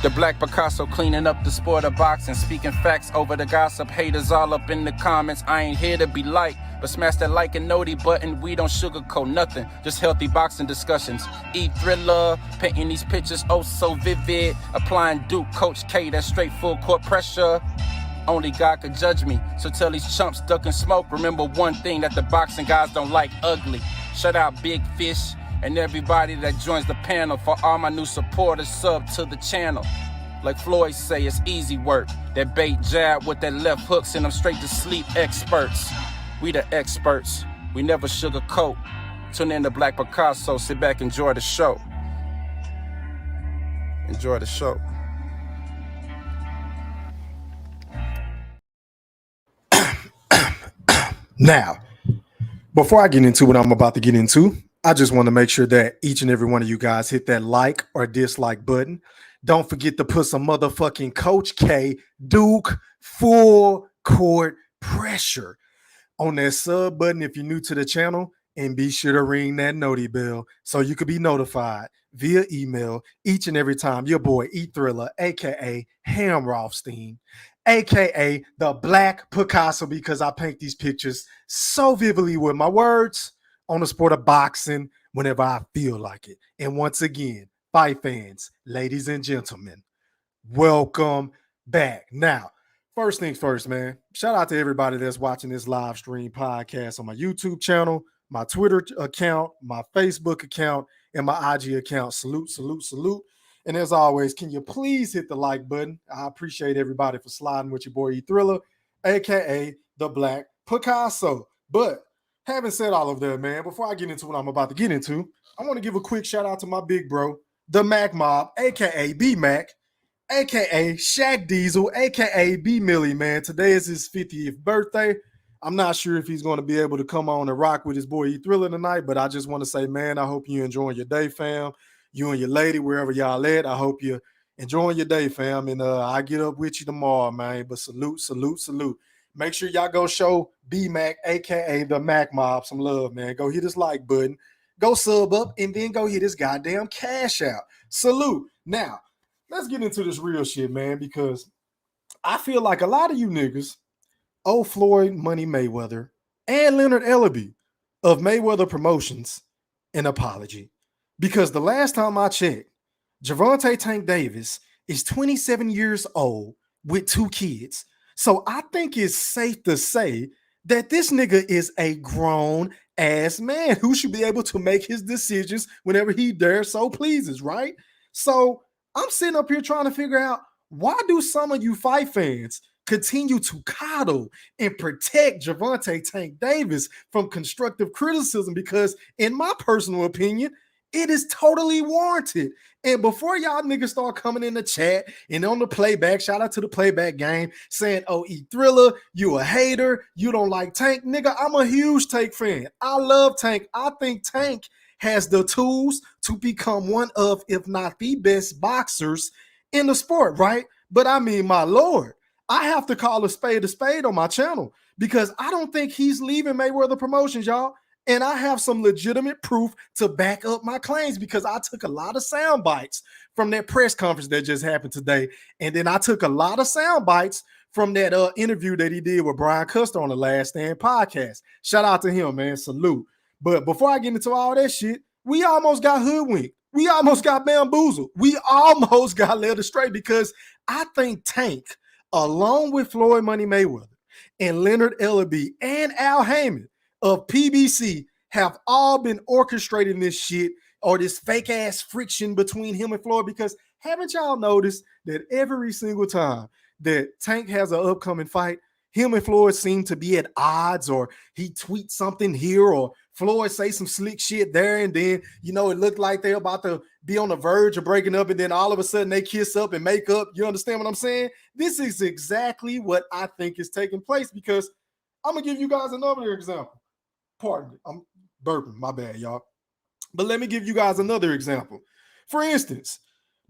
The Black Picasso cleaning up the sport of boxing, speaking facts over the gossip. Haters all up in the comments. I ain't here to be liked, but smash that like and noti button. We don't sugarcoat nothing, just healthy boxing discussions. Thriller, painting these pictures oh so vivid. Applying Duke, Coach K, that straight full court pressure. Only God could judge me, so tell these chumps ducking smoke. Remember one thing that the boxing guys don't like: ugly. Shut out Big Fish and everybody that joins the panel. For all my new supporters, sub to the channel. Like Floyd say, it's easy work. That bait jab with that left hook send them straight to sleep. Experts, we the experts. We never sugarcoat. Tune in to Black Picasso. Sit back, enjoy the show. Enjoy the show. Now, before I get into what I'm about to get into, I just want to make sure that each and every one of you guys hit that like or dislike button. Don't forget to put some motherfucking Coach K, Duke, full court pressure on that sub button if you're new to the channel, and be sure to ring that noti bell so you could be notified via email each and every time your boy Thriller, aka Ham Rothstein, aka the Black Picasso, because I paint these pictures so vividly with my words on the sport of boxing whenever I feel like it. And once again, fight fans, ladies and gentlemen, welcome back. Now, first things first, man, shout out to everybody that's watching this live stream podcast on my YouTube channel, my Twitter account, my Facebook account, and my IG account. Salute, salute, salute. And as always, can you please hit the like button? I appreciate everybody for sliding with your boy Thriller, aka the Black Picasso. But having said all of that, man, before I get into what I'm about to get into, I want to give a quick shout out to my big bro, the Mac Mob, aka B Mac, aka Shaq Diesel, aka B Millie, man. Today is his 50th birthday. I'm not sure if he's going to be able to come on and rock with his boy Thriller tonight, but I just want to say, man, I hope you're enjoying your day, fam. You and your lady, wherever y'all at, I hope you're enjoying your day, fam. And I get up with you tomorrow, man. But salute, salute, salute. Make sure y'all go show B-Mac, a.k.a. the Mac Mob, some love, man. Go hit his like button. Go sub up, and then go hit his goddamn cash out. Salute. Now, let's get into this real shit, man, because I feel like a lot of you niggas owe Floyd Money Mayweather and Leonard Ellaby of Mayweather Promotions an apology. Because the last time I checked, Gervonta Tank Davis is 27 years old with 2 kids. So I think it's safe to say that this nigga is a grown-ass man who should be able to make his decisions whenever he dare so pleases, right? So I'm sitting up here trying to figure out, why do some of you fight fans continue to coddle and protect Gervonta Tank Davis from constructive criticism? Because in my personal opinion, it is totally warranted. And before y'all niggas start coming in the chat and on the playback, shout out to the playback game, saying, oh, Thriller, you a hater, you don't like Tank. Nigga, I'm a huge Tank fan. I love Tank. I think Tank has the tools to become one of, if not the best boxers in the sport, right? But I mean, my Lord, I have to call a spade on my channel, because I don't think he's leaving Mayweather Promotions, y'all. And I have some legitimate proof to back up my claims, because I took a lot of sound bites from that press conference that just happened today. And then I took a lot of sound bites from that interview that he did with Brian Custer on the Last Stand podcast. Shout out to him, man. Salute. But before I get into all that shit, we almost got hoodwinked. We almost got bamboozled. We almost got led astray, because I think Tank, along with Floyd Money Mayweather and Leonard Ellaby and Al Heyman of PBC, have all been orchestrating this shit, or this fake ass friction between him and Floyd. Because haven't y'all noticed that every single time that Tank has an upcoming fight, him and Floyd seem to be at odds, or he tweets something here, or Floyd say some slick shit there, and then, you know, it looked like they're about to be on the verge of breaking up, and then all of a sudden they kiss up and make up. You understand what I'm saying? This is exactly what I think is taking place, because I'm gonna give you guys another example. Pardon me, I'm burping, my bad, y'all. But let me give you guys another example. For instance,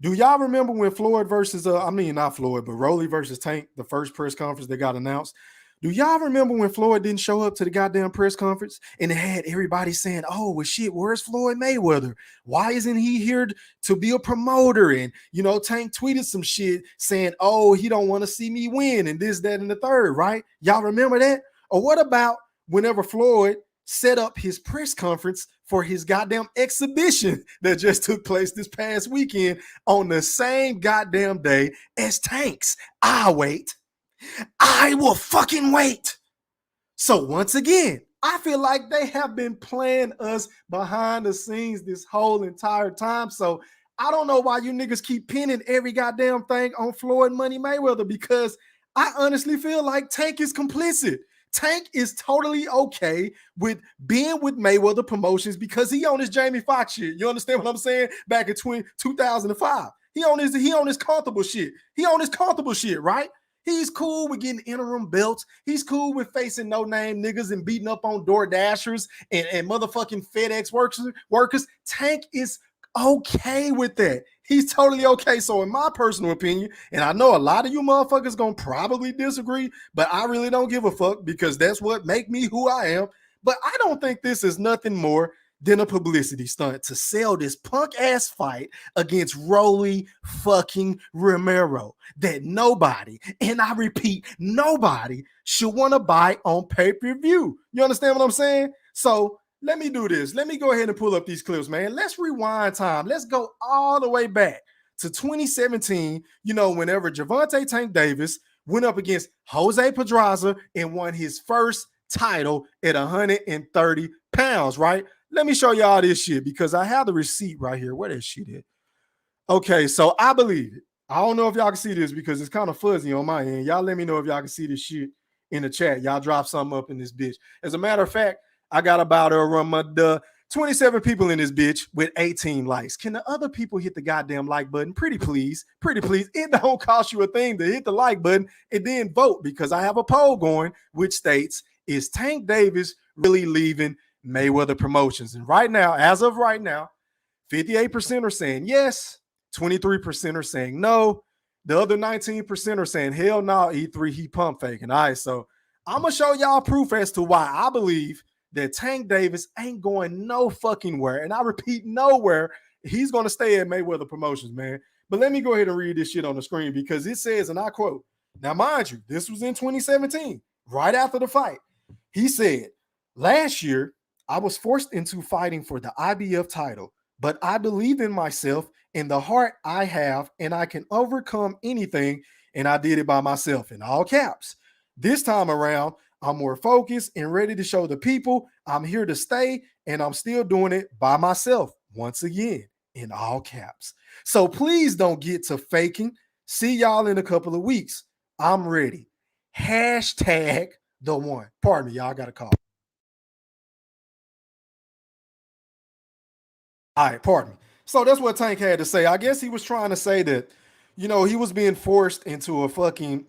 do y'all remember when Floyd versus, not Floyd, but Rolly versus Tank, the first press conference that got announced? Do y'all remember when Floyd didn't show up to the goddamn press conference and it had everybody saying, oh, well, shit, where's Floyd Mayweather? Why isn't he here to be a promoter? And, you know, Tank tweeted some shit saying, oh, he don't want to see me win and this, that, and the third, right? Y'all remember that? Or what about whenever Floyd set up his press conference for his goddamn exhibition that just took place this past weekend on the same goddamn day as Tank's? I wait. I will fucking wait. So once again, I feel like they have been playing us behind the scenes this whole entire time. So I don't know why you niggas keep pinning every goddamn thing on Floyd Money Mayweather, because I honestly feel like Tank is complicit. Tank is totally okay with being with Mayweather Promotions because he on his Jamie Foxx shit. You understand what I'm saying? Back in 2005. He on his comfortable shit. He on his comfortable shit, right? He's cool with getting interim belts. He's cool with facing no-name niggas and beating up on door dashers and motherfucking FedEx workers. Tank is okay with that. He's totally okay. So in my personal opinion, and I know a lot of you motherfuckers gonna probably disagree, but I really don't give a fuck because that's what make me who I am. But I don't think this is nothing more than a publicity stunt to sell this punk ass fight against Rolly fucking Romero that nobody, and I repeat, nobody should want to buy on pay-per-view. You understand what I'm saying? So let me do this. Let me go ahead and pull up these clips, man. Let's rewind time. Let's go all the way back to 2017, you know, whenever Gervonta Tank Davis went up against Jose Pedraza and won his first title at 130 pounds, right? Let me show y'all this shit because I have the receipt right here. Where that shit at? Okay, so I believe it. I don't know if y'all can see this because it's kind of fuzzy on my end. Y'all let me know if y'all can see this shit in the chat. Y'all drop something up in this bitch. As a matter of fact, I got about 27 people in this bitch with 18 likes. Can the other people hit the goddamn like button? Pretty please. Pretty please. It don't cost you a thing to hit the like button and then vote because I have a poll going which states, is Tank Davis really leaving Mayweather Promotions? And right now, as of right now, 58% are saying yes, 23% are saying no. The other 19% are saying hell no, E3, he pump faking. All right, so I'm going to show y'all proof as to why I believe that Tank Davis ain't going no fucking where. And I repeat, nowhere. He's going to stay at Mayweather Promotions, man. But let me go ahead and read this shit on the screen because it says, and I quote, now mind you, this was in 2017, right after the fight. He said, last year, I was forced into fighting for the IBF title, but I believe in myself and the heart I have, and I can overcome anything, and I did it by myself, in all caps. This time around, I'm more focused and ready to show the people I'm here to stay, and I'm still doing it by myself, once again, in all caps. So please don't get to faking. See y'all in a couple of weeks. I'm ready. Hashtag the one. Pardon me, y'all, I got a call. All right, pardon me. So that's what Tank had to say. I guess he was trying to say that, you know, he was being forced into a fucking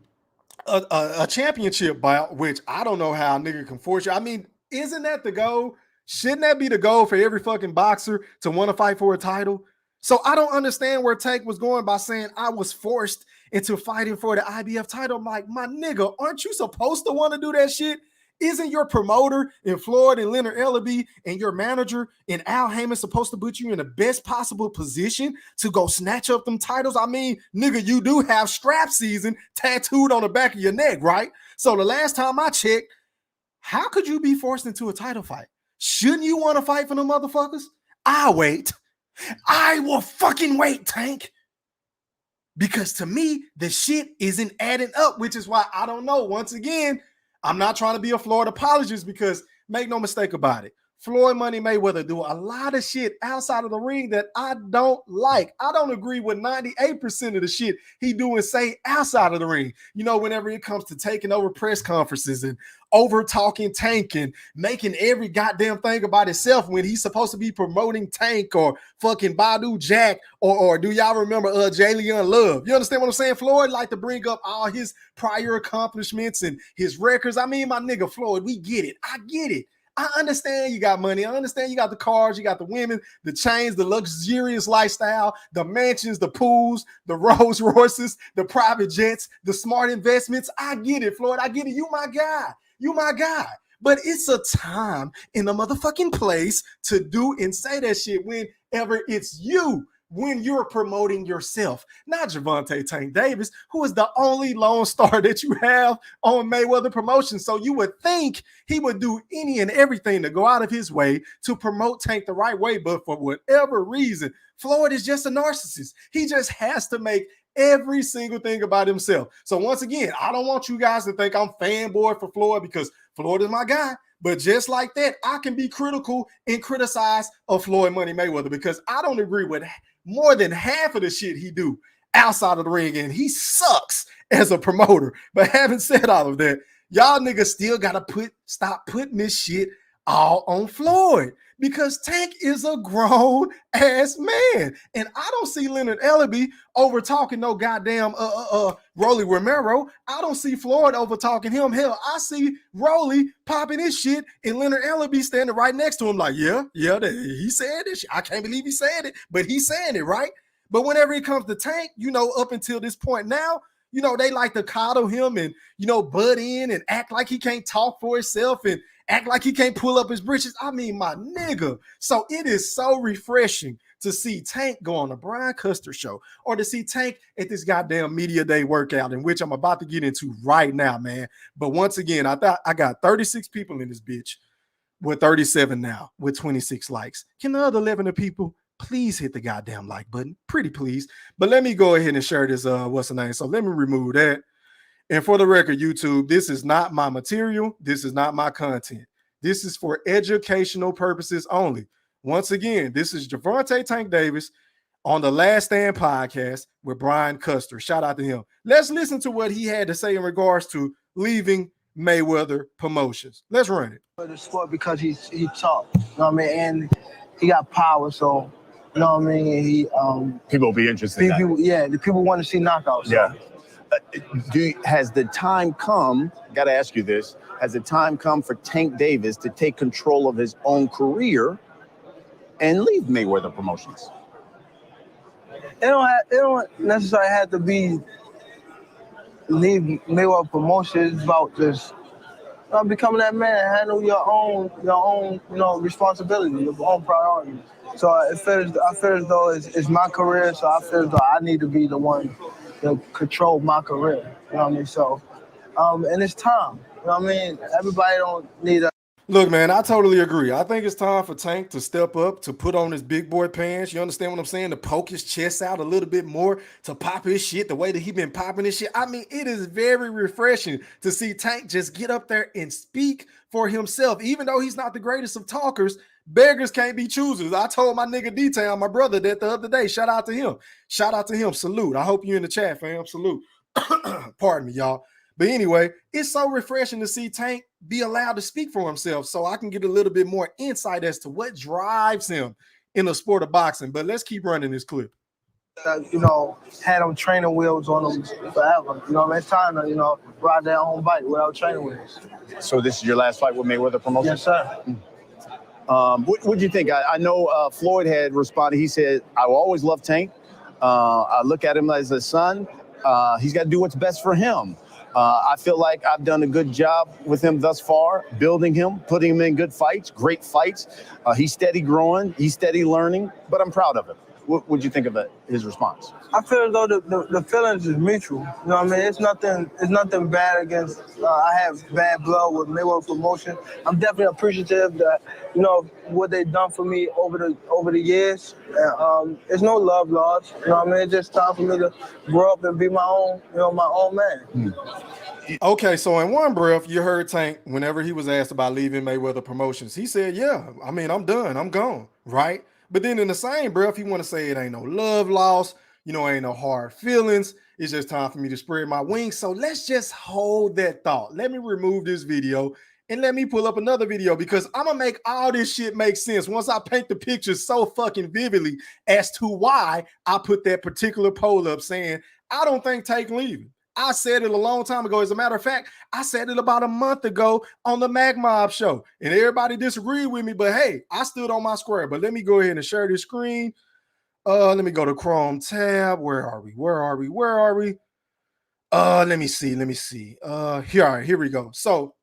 a championship bout, which I don't know how a nigga can force you. I mean, isn't that the goal? Shouldn't that be the goal for every fucking boxer to want to fight for a title? So I don't understand where Tank was going by saying I was forced into fighting for the IBF title. I'm like, my nigga, aren't you supposed to want to do that shit? Isn't your promoter in Floyd and Leonard Ellaby and your manager in Al Heyman supposed to put you in the best possible position to go snatch up them titles? I mean, nigga, you do have strap season tattooed on the back of your neck, right? So the last time I checked, how could you be forced into a title fight? Shouldn't you want to fight for them motherfuckers? I'll wait. I will fucking wait, Tank. Because to me, the shit isn't adding up, which is why I don't know. Once again, I'm not trying to be a Floyd apologist because make no mistake about it. Floyd Money Mayweather do a lot of shit outside of the ring that I don't like. I don't agree with 98% of the shit he do and say outside of the ring. You know, whenever it comes to taking over press conferences and over talking Tank and making every goddamn thing about himself when he's supposed to be promoting Tank or fucking Badu Jack or do y'all remember Jalen Love? You understand what I'm saying? Floyd like to bring up all his prior accomplishments and his records. I mean, my nigga Floyd, we get it. I get it. I understand you got money. I understand you got the cars, you got the women, the chains, the luxurious lifestyle, the mansions, the pools, the Rolls Royces, the private jets, the smart investments. I get it, Floyd. I get it. You my guy. You my guy. But it's a time in the motherfucking place to do and say that shit whenever it's you. When you're promoting yourself, not Gervonta Tank Davis, who is the only lone star that you have on Mayweather Promotions. So you would think he would do any and everything to go out of his way to promote Tank the right way. But for whatever reason, Floyd is just a narcissist. He just has to make every single thing about himself. So once again, I don't want you guys to think I'm fanboy for Floyd because Floyd is my guy. But just like that, I can be critical and criticize of Floyd Money Mayweather because I don't agree with more than half of the shit he do outside of the ring, and he sucks as a promoter. But having said all of that, y'all niggas still gotta stop putting this shit all on Floyd because Tank is a grown ass man, and I don't see Leonard Ellaby over talking no goddamn Rolly Romero. I don't see Floyd over talking him. Hell, I see Rolly popping his shit and Leonard Ellaby standing right next to him like, yeah, he said this shit. I can't believe he said it, but he's saying it, right? But whenever it comes to Tank, up until this point now, they like to coddle him and, butt in and act like he can't talk for himself and act like he can't pull up his britches. I mean, my nigga. So it is so refreshing to see Tank go on the Brian Custer show or to see Tank at this goddamn media day workout, in which I'm about to get into right now, man. But once again, I thought I got 36 people in this bitch. We're 37 now with 26 likes. Can the other 11 of people please hit the goddamn like button? Pretty please. But let me go ahead and share this, what's the name? So let me remove that. And for the record, YouTube, this is not my material. This is not my content. This is for educational purposes only. Once again, this is Gervonta Tank Davis on the Last Stand podcast with Brian Custer. Shout out to him. Let's listen to what he had to say in regards to leaving Mayweather Promotions. Let's run it. For the sport because he tough, you know what I mean, and he got power, so you know what I mean. He people will be interested. The people want to see knockouts. Yeah. Has the time come? Got to ask you this: has the time come for Tank Davis to take control of his own career and leave Mayweather Promotions? It don't necessarily have to be leave Mayweather Promotions. It's about just becoming that man, handle your own responsibility, your own priorities. So I feel as though it's my career, so I feel as though I need to be the one to control my career. You know what I mean? So, and it's time. You know what I mean? Everybody don't need a. Look, man, I totally agree. I think it's time for Tank to step up, to put on his big boy pants. You understand what I'm saying? To poke his chest out a little bit more, to pop his shit the way that he been popping his shit. I mean, it is very refreshing to see Tank just get up there and speak for himself. Even though he's not the greatest of talkers, beggars can't be choosers. I told my nigga D-Town, my brother, that the other day. Shout out to him. Shout out to him. Salute. I hope you in the chat, fam. Salute. Pardon me, y'all. But anyway, it's so refreshing to see Tank be allowed to speak for himself so I can get a little bit more insight as to what drives him in the sport of boxing. But let's keep running this clip. Had them training wheels on them forever. It's time to, ride their own bike without training wheels. So this is your last fight with Mayweather Promotions? Yes, sir. What do you think? I know Floyd had responded. He said, I will always love Tank. I look at him as a son. He's got to do what's best for him. I feel like I've done a good job with him thus far, building him, putting him in good fights, great fights. He's steady growing, he's steady learning, but I'm proud of him. What would you think of his response? I feel as though the feelings is mutual. You know what I mean? It's nothing bad against. I have bad blood with Mayweather Promotion. I'm definitely appreciative that what they've done for me over the years. It's no love lost. You know what I mean? It's just time for me to grow up and be my own man. Okay, so in one breath, you heard Tank whenever he was asked about leaving Mayweather Promotions. He said, "Yeah, I mean, I'm done. I'm gone." Right? But then in the same breath, he want to say it ain't no love lost, ain't no hard feelings. It's just time for me to spread my wings. So let's just hold that thought. Let me remove this video and let me pull up another video because I'm going to make all this shit make sense once I paint the picture so fucking vividly as to why I put that particular poll up saying, I don't think Tank leaving. I said it a long time ago. As a matter of fact, I said it about a month ago on the Mac Mob show, and everybody disagreed with me. But hey, I stood on my square. But let me go ahead and share this screen. Let me go to Chrome tab. Where are we? Let me see. Here we go. So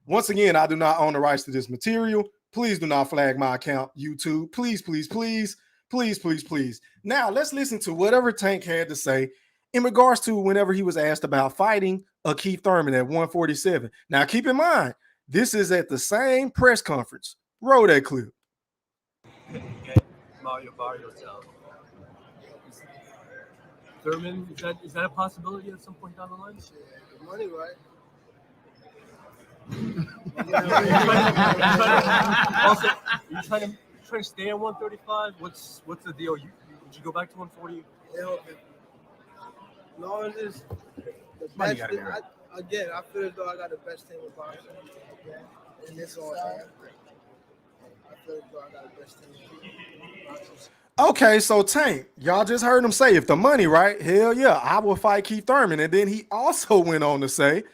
once again, I do not own the rights to this material. Please do not flag my account, YouTube. Please. Now let's listen to whatever Tank had to say in regards to whenever he was asked about fighting Keith Thurman at 147. Now keep in mind, this is at the same press conference. Roll that clip. Mario yourself. Thurman, is that a possibility at some point down the line? The money, right? Also, you trying to stay at 135? What's the deal? Would you go back to 140? No, it's just the best thing. Again, I feel as though I got the best team in boxing. And this on hand. I feel as though I got the best team in boxing. Okay, so Tank, y'all just heard him say, if the money right, hell yeah, I will fight Keith Thurman. And then he also went on to say,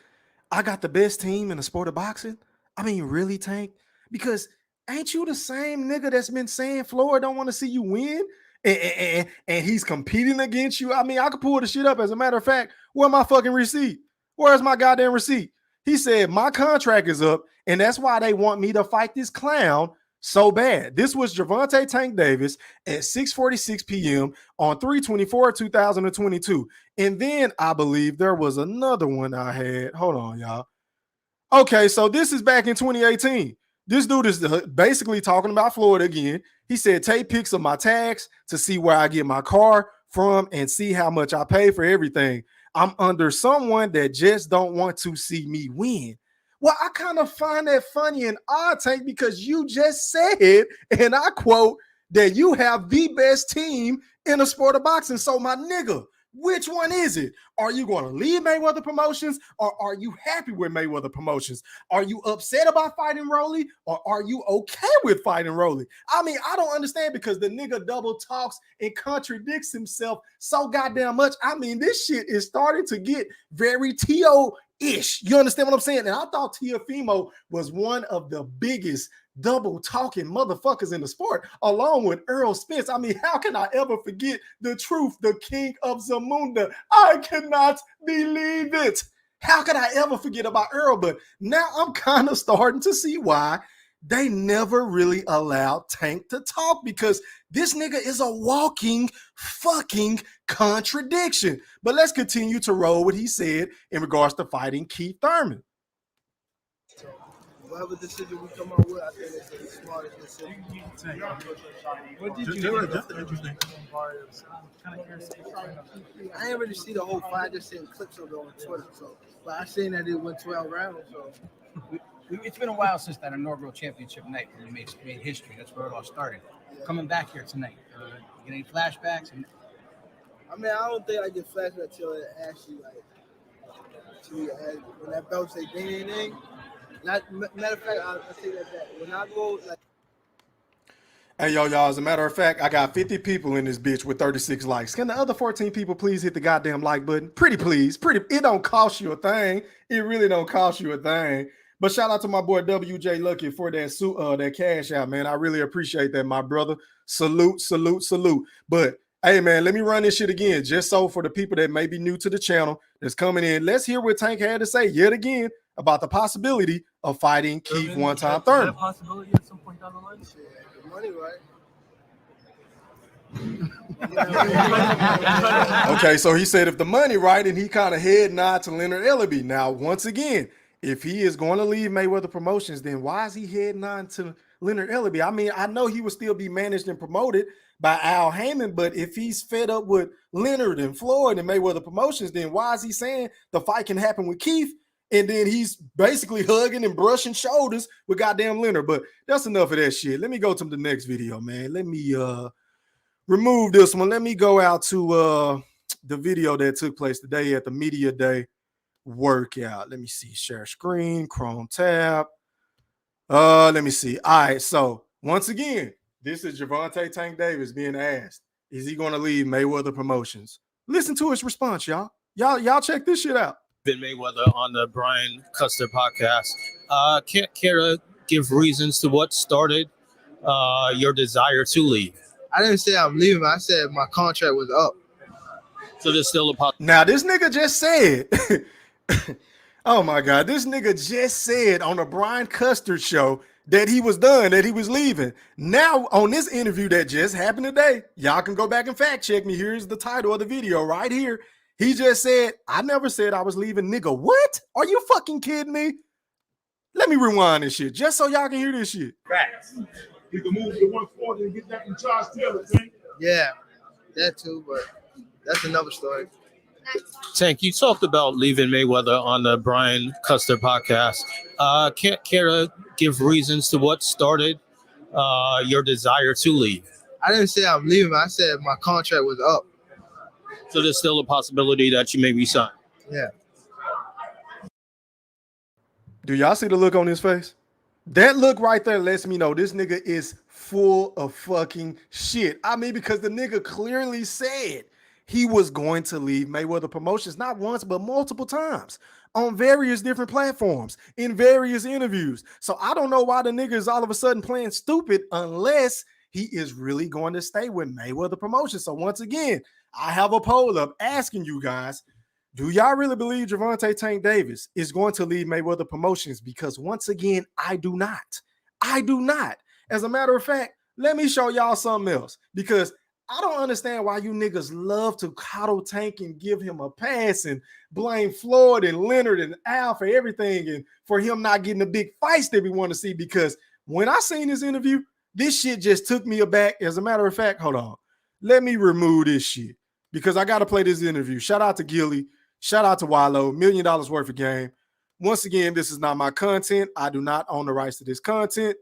I got the best team in the sport of boxing. I mean, really, Tank? Because ain't you the same nigga that's been saying Floyd don't want to see you win? And he's competing against you? I mean, I could pull the shit up. As a matter of fact, where's my fucking receipt? Where's my goddamn receipt? He said, my contract is up, and that's why they want me to fight this clown so bad. This was Gervonta Tank Davis at 6:46 p.m. on 3/24/2022. And then I believe there was another one I had. Hold on, y'all. Okay, so this is back in 2018. This dude is basically talking about Florida again. He said, take pics of my tags to see where I get my car from and see how much I pay for everything. I'm under someone that just don't want to see me win. Well, I kind of find that funny and odd, Tank, because you just said, and I quote, that you have the best team in the sport of boxing. So, my nigga, which one is it? Are you going to leave Mayweather Promotions, or are you happy with Mayweather Promotions? Are you upset about fighting Rolly, or are you okay with fighting Rolly? I mean, I don't understand, because the nigga double talks and contradicts himself so goddamn much. I mean, this shit is starting to get very T.O.-ish. You understand what I'm saying? And I thought Teofimo was one of the biggest double talking motherfuckers in the sport, along with Earl Spence. I mean, how can I ever forget the truth, the king of Zamunda? I cannot believe it. How could I ever forget about Earl? But now I'm kind of starting to see why they never really allowed Tank to talk, because this nigga is a walking fucking contradiction. But let's continue to roll what he said in regards to fighting Keith Thurman. Whatever decision we come up with, I think it's the smartest decision. What did you do? That's interesting. I didn't really see the whole fight. I just seen clips of it on Twitter. So, but I seen that it went 12 rounds. So it's been a while since that inaugural championship night when we made history. That's where it all started. Yeah. Coming back here tonight, you get any flashbacks? I mean, I don't think I get flashbacks until it actually when that belt say ding ding ding. Matter of fact, I'll say that when I go like. Hey, y'all, as a matter of fact, I got 50 people in this bitch with 36 likes. Can the other 14 people please hit the goddamn like button? Pretty please. It don't cost you a thing. It really don't cost you a thing. But shout out to my boy WJ Lucky for that cash out, man. I really appreciate that, my brother. Salute. But hey, man, let me run this shit again, just so for the people that may be new to the channel that's coming in. Let's hear what Tank had to say yet again about the possibility of fighting Keith one-time Thurman. Is that a possibility at some point down the line? The money, right? Okay, so he said if the money right, and he kind of head nod to Leonard Ellaby. Now, once again, if he is going to leave Mayweather Promotions, then why is he heading on to Leonard Ellaby? I mean, I know he will still be managed and promoted by Al Heyman, but if he's fed up with Leonard and Floyd and Mayweather Promotions, then why is he saying the fight can happen with Keith? And then he's basically hugging and brushing shoulders with goddamn Leonard. But that's enough of that shit. Let me go to the next video, man. Let me remove this one. Let me go out to the video that took place today at the Media Day workout. Let me see. Share screen, Chrome tab. Let me see. All right. So once again, this is Gervonta Tank Davis being asked, is he going to leave Mayweather Promotions? Listen to his response, y'all. Y'all check this shit out. Devin Mayweather on the Brian Custer podcast. Can't care to give reasons to what started your desire to leave. I didn't say I'm leaving. I said my contract was up. So there's still a possibility. Now this nigga just said, oh my God, this nigga just said on the Brian Custer show that he was done, that he was leaving. Now on this interview that just happened today, y'all can go back and fact check me. Here's the title of the video right here. He just said, I never said I was leaving, nigga. What? Are you fucking kidding me? Let me rewind this shit just so y'all can hear this shit. Facts. You can move to 140 and get that from Charles Taylor, thing. Yeah, that too, but that's another story. Tank, you talked about leaving Mayweather on the Brian Custer podcast. Can't care to give reasons to what started your desire to leave. I didn't say I'm leaving. I said my contract was up. So there's still a possibility that you may resign. Yeah. Do y'all see the look on his face? That look right there lets me know this nigga is full of fucking shit. I mean, because the nigga clearly said he was going to leave Mayweather Promotions not once, but multiple times on various different platforms in various interviews. So I don't know why the nigga is all of a sudden playing stupid unless he is really going to stay with Mayweather Promotions. So once again, I have a poll up asking you guys, do y'all really believe Gervonta Tank Davis is going to leave Mayweather Promotions? Because once again, I do not. I do not. As a matter of fact, let me show y'all something else, because I don't understand why you niggas love to coddle Tank and give him a pass and blame Floyd and Leonard and Al for everything and for him not getting the big fights that we want to see. Because when I seen this interview, this shit just took me aback. As a matter of fact, hold on. Let me remove this shit because I got to play this interview. Shout out to Gilly. Shout out to Wallow. $1 million worth of game. Once again, this is not my content. I do not own the rights to this content.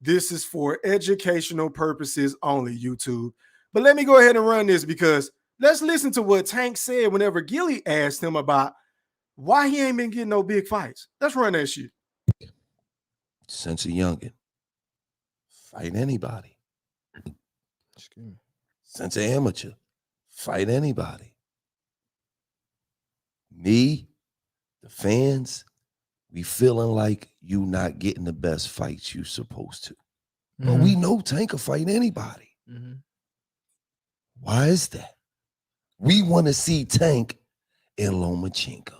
This is for educational purposes only, YouTube. But let me go ahead and run this because let's listen to what Tank said whenever Gilly asked him about why he ain't been getting no big fights. Let's run that shit. Since a youngin', fight anybody. Since an amateur, fight anybody. Me, the fans, we feeling like you not getting the best fights you supposed to. But we know Tank can fight anybody. Why is that? We want to see Tank and Lomachenko.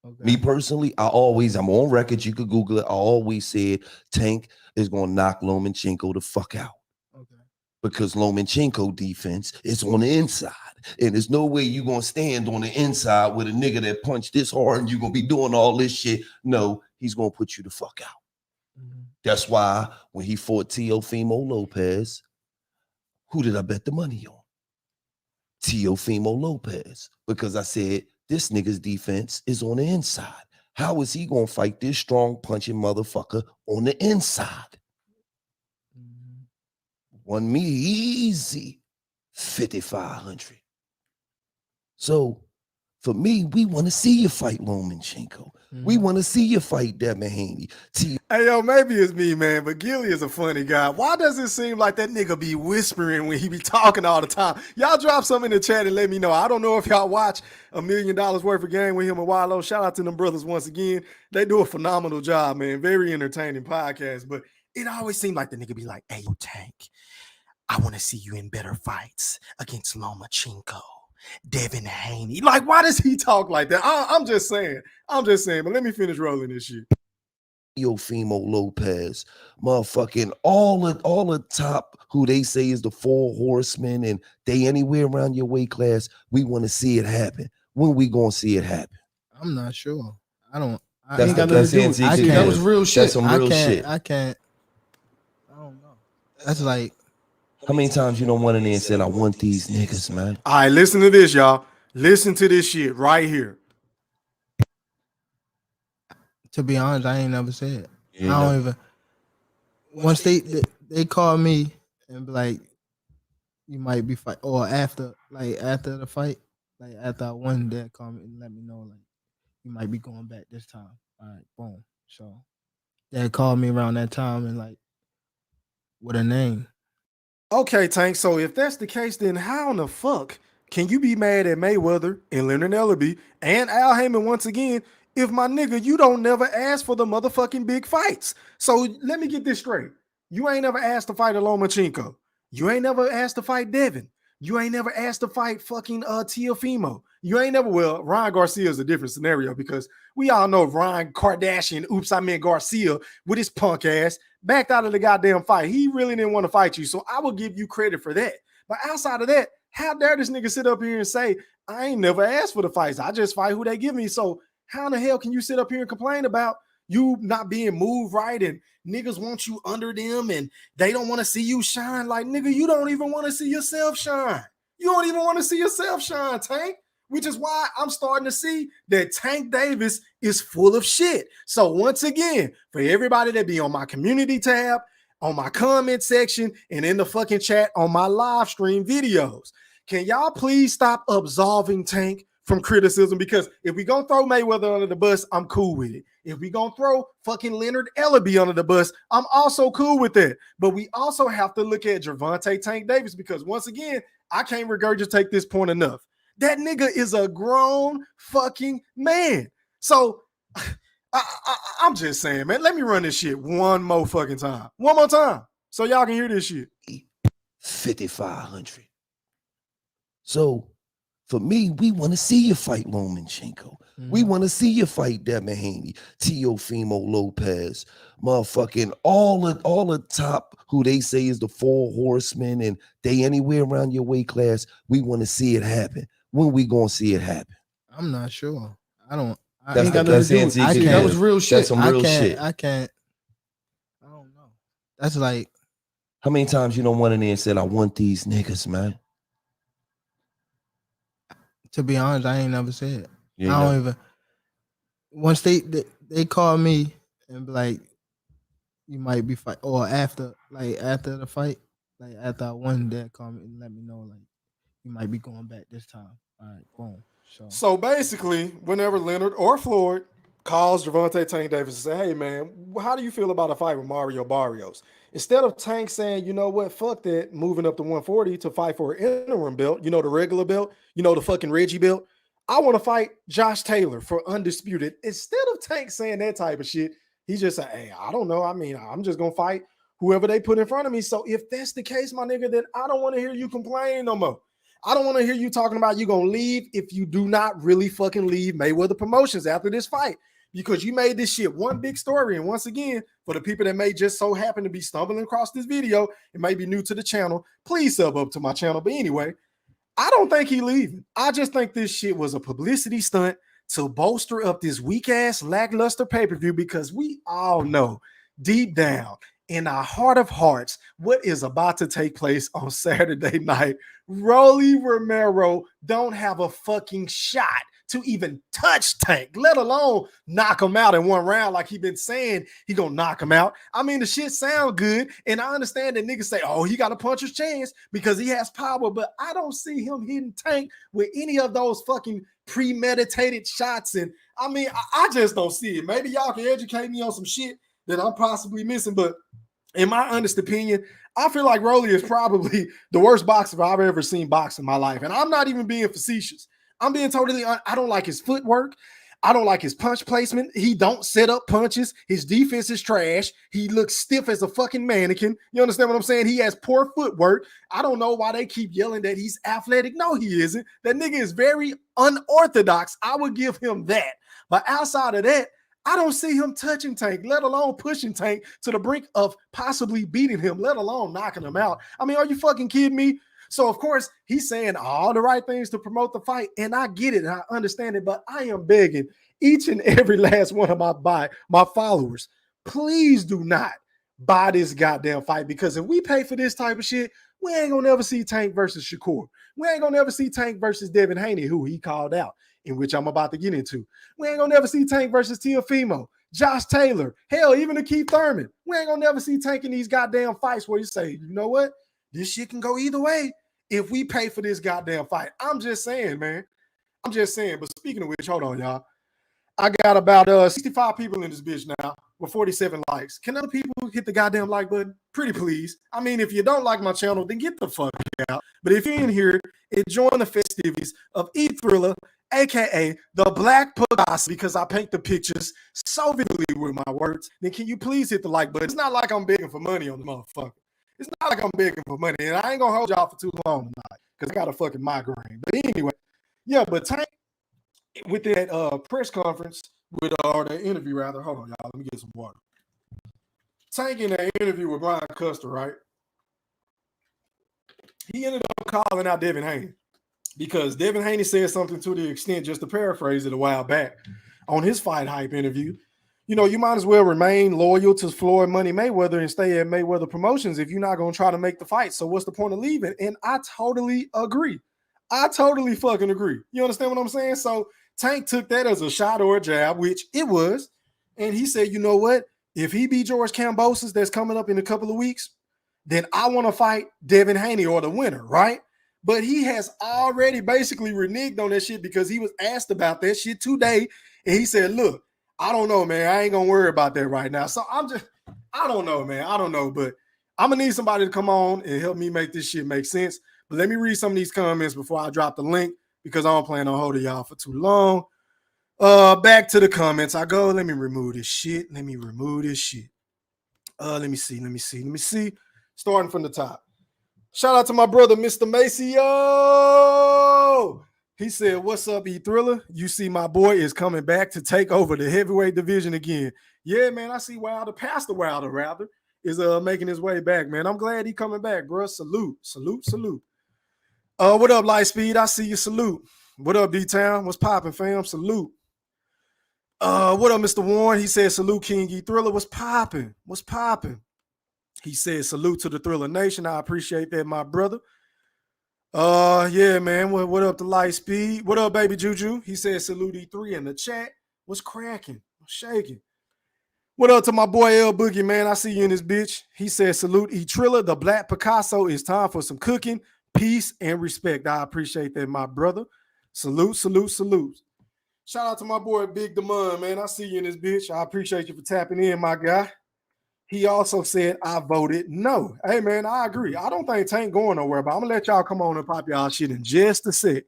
Okay. Me personally, I'm on record, you could Google it. I always said Tank is going to knock Lomachenko the fuck out. Okay. Because Lomachenko defense is on the inside. And there's no way you're going to stand on the inside with a nigga that punched this hard and you're going to be doing all this shit. No, he's going to put you the fuck out. That's why when he fought Teofimo Lopez, who did I bet the money on? Teofimo Lopez. Because I said, this nigga's defense is on the inside. How is he going to fight this strong punching motherfucker on the inside? Won me easy 5,500. So for me, we want to see you fight Lomachenko. We want to see you fight Devin Haney. Hey, yo, maybe it's me, man, but Gilly is a funny guy. Why does it seem like that nigga be whispering when he be talking all the time? Y'all drop something in the chat and let me know. I don't know if y'all watch $1 million worth of game with him and Wallow. Shout out to them brothers once again. They do a phenomenal job, man. Very entertaining podcast. But it always seemed like the nigga be like, hey, Tank, I want to see you in better fights against Lomachenko, Devin Haney. Like, why does he talk like that? I'm just saying. But let me finish rolling this shit. Teofimo Lopez, motherfucking all the top who they say is the 4 horsemen, and they anywhere around your weight class. We want to see it happen. When we gonna see it happen? I'm not sure. I ain't got That's nothing to do with it. that was real shit. That's some real shit. I don't know. That's like, how many times you don't went in there and said, I want these niggas, man? All right, listen to this, y'all. Listen to this shit right here. to be honest, I ain't never said. Yeah, I don't even. Once they call me and be like, you might be fight, or after the fight, like after I won, they call me and let me know like you might be going back this time. All right, boom. So they called me around that time and like with a name. Okay, Tank. So if that's the case, then how in the fuck can you be mad at Mayweather and Leonard Ellerbe and Al Heyman once again if my nigga, you don't never ask for the motherfucking big fights? So let me get this straight. You ain't never asked to fight a Lomachenko. You ain't never asked to fight Devin. You ain't never asked to fight fucking Teofimo. You ain't never, well, Ryan Garcia is a different scenario because we all know Ryan Kardashian, Garcia with his punk ass backed out of the goddamn fight. He really didn't want to fight you. So I will give you credit for that. But outside of that, how dare this nigga sit up here and say, I ain't never asked for the fights. I just fight who they give me. So how in the hell can you sit up here and complain about you not being moved right and niggas want you under them and they don't want to see you shine? Like, nigga, you don't even want to see yourself shine. You don't even want to see yourself shine, Tank, which is why I'm starting to see that Tank Davis is full of shit. So once again, for everybody that be on my community tab, on my comment section, and in the fucking chat on my live stream videos, can y'all please stop absolving Tank from criticism? Because if we gonna throw Mayweather under the bus, I'm cool with it. If we gonna throw fucking Leonard Ellerbe under the bus, I'm also cool with that. But we also have to look at Gervonta Tank Davis, because once again, I can't regurgitate this point enough. That nigga is a grown fucking man. So I'm just saying, man, let me run this shit one more fucking time. One more time. So y'all can hear this shit. 5,500. So for me, we want to see you fight Lomachenko. We want to see you fight Devin Haney, Teofimo Lopez, motherfucking all the top who they say is the 4 horsemen, and they anywhere around your weight class. We want to see it happen. When we gonna see it happen? I'm not sure. I don't. That's that was real shit. That's some real shit. I can't. I don't know. That's like, how many times you don't went in there and said, I want these niggas, man? To be honest, I ain't never said. You I know? don't even. Once they call me and be like, you might be fight, or after the fight, like after I won, they call me and let me know like you might be going back this time. All right, boom. So basically, whenever Leonard or Floyd calls Gervonta Tank Davis and say, hey man, how do you feel about a fight with Mario Barrios? Instead of Tank saying, you know what, fuck that, moving up to 140 to fight for an interim belt, you know, the regular belt, you know, the fucking Reggie belt, I want to fight Josh Taylor for undisputed. Instead of Tank saying that type of shit, he just said, hey, I don't know. I mean, I'm just going to fight whoever they put in front of me. So if that's the case, my nigga, then I don't want to hear you complain no more. I don't want to hear you talking about you going to leave if you do not really fucking leave Mayweather Promotions after this fight, because you made this shit one big story. And once again, for the people that may just so happen to be stumbling across this video and may be new to the channel, please sub up to my channel. But anyway, I don't think he leaving. I just think this shit was a publicity stunt to bolster up this weak ass lackluster pay-per-view, because we all know deep down in our heart of hearts what is about to take place on Saturday night. Rolly Romero don't have a fucking shot to even touch Tank, let alone knock him out in one round like he been saying he gonna knock him out. I mean, the shit sound good, and I understand that niggas say, oh, he got a puncher's chance because he has power, but I don't see him hitting Tank with any of those fucking premeditated shots. And I mean, I just don't see it. Maybe y'all can educate me on some shit that I'm possibly missing, but in my honest opinion, I feel like Rolly is probably the worst boxer I've ever seen box in my life. And I'm not even being facetious. I'm being totally I don't like his footwork. I don't like his punch placement. He don't set up punches. His defense is trash. He looks stiff as a fucking mannequin. You understand what I'm saying? He has poor footwork. I don't know why they keep yelling that he's athletic. No, he isn't. That nigga is very unorthodox. I would give him that. But outside of that, I don't see him touching Tank, let alone pushing Tank to the brink of possibly beating him, let alone knocking him out. I mean, are you fucking kidding me? So, of course, he's saying all the right things to promote the fight, and I get it, and I understand it, but I am begging each and every last one of my followers, please do not buy this goddamn fight, because if we pay for this type of shit, we ain't gonna never see Tank versus Shakur. We ain't gonna never see Tank versus Devin Haney, who he called out, in which I'm about to get into. We ain't gonna never see Tank versus Teofimo, Josh Taylor, hell, even to Keith Thurman. We ain't gonna never see Tank in these goddamn fights where you say, you know what? This shit can go either way if we pay for this goddamn fight. I'm just saying, man. I'm just saying. But speaking of which, hold on, y'all. I got about 65 people in this bitch now with 47 likes. Can other people hit the goddamn like button? Pretty please. I mean, if you don't like my channel, then get the fuck out. But if you're in here enjoying the festivities of E-Thriller, aka the Black Picasso, because I paint the pictures so vividly with my words. Then can you please hit the like button? It's not like I'm begging for money on the motherfucker. It's not like I'm begging for money, and I ain't gonna hold y'all for too long tonight because I got a fucking migraine. But anyway, yeah, but Tank with that press conference with or the interview rather. Hold on, y'all. Let me get some water. Tank in that interview with Brian Custer, right? He ended up calling out Devin Haney because Devin Haney said something to the extent, just to paraphrase it a while back, on his Fight Hype interview. You know, you might as well remain loyal to Floyd Money Mayweather and stay at Mayweather Promotions if you're not going to try to make the fight. So what's the point of leaving? And I totally agree. I totally fucking agree. You understand what I'm saying? So Tank took that as a shot or a jab, which it was. And he said, you know what? If he beat George Kambosos that's coming up in a couple of weeks, then I want to fight Devin Haney or the winner, right? But he has already basically reneged on that shit because he was asked about that shit today. And he said, look, I don't know, man. I ain't going to worry about that right now. So I don't know, man. I don't know. But I'm going to need somebody to come on and help me make this shit make sense. But let me read some of these comments before I drop the link because I don't plan on holding y'all for too long. Back to the comments I go. Let me remove this shit. Let me see. Starting from the top. Shout out to my brother, Mr. Maceo. He said, what's up, E-Thriller? You see my boy is coming back to take over the heavyweight division again. Yeah, man, I see Pastor Wilder, rather, is making his way back, man. I'm glad he coming back, bro. Salute. What up, Lightspeed? I see you. Salute. What up, D-Town? What's popping, fam? Salute. What up, Mr. Warren? He said, salute, King E-Thriller. What's popping? He said, salute to the Thriller Nation. I appreciate that, my brother. Yeah, man. What up to Lightspeed? What up, baby Juju? He said, salute E3 in the chat. What's cracking? I'm shaking. What up to my boy L Boogie, man? I see you in this bitch. He said, salute E-Triller. The Black Picasso. It's time for some cooking, peace, and respect. I appreciate that, my brother. Salute. Shout out to my boy Big Demond, man. I see you in this bitch. I appreciate you for tapping in, my guy. He also said, I voted no. Hey, man, I agree. I don't think Tank going nowhere, but I'm going to let y'all come on and pop y'all shit in just a sec.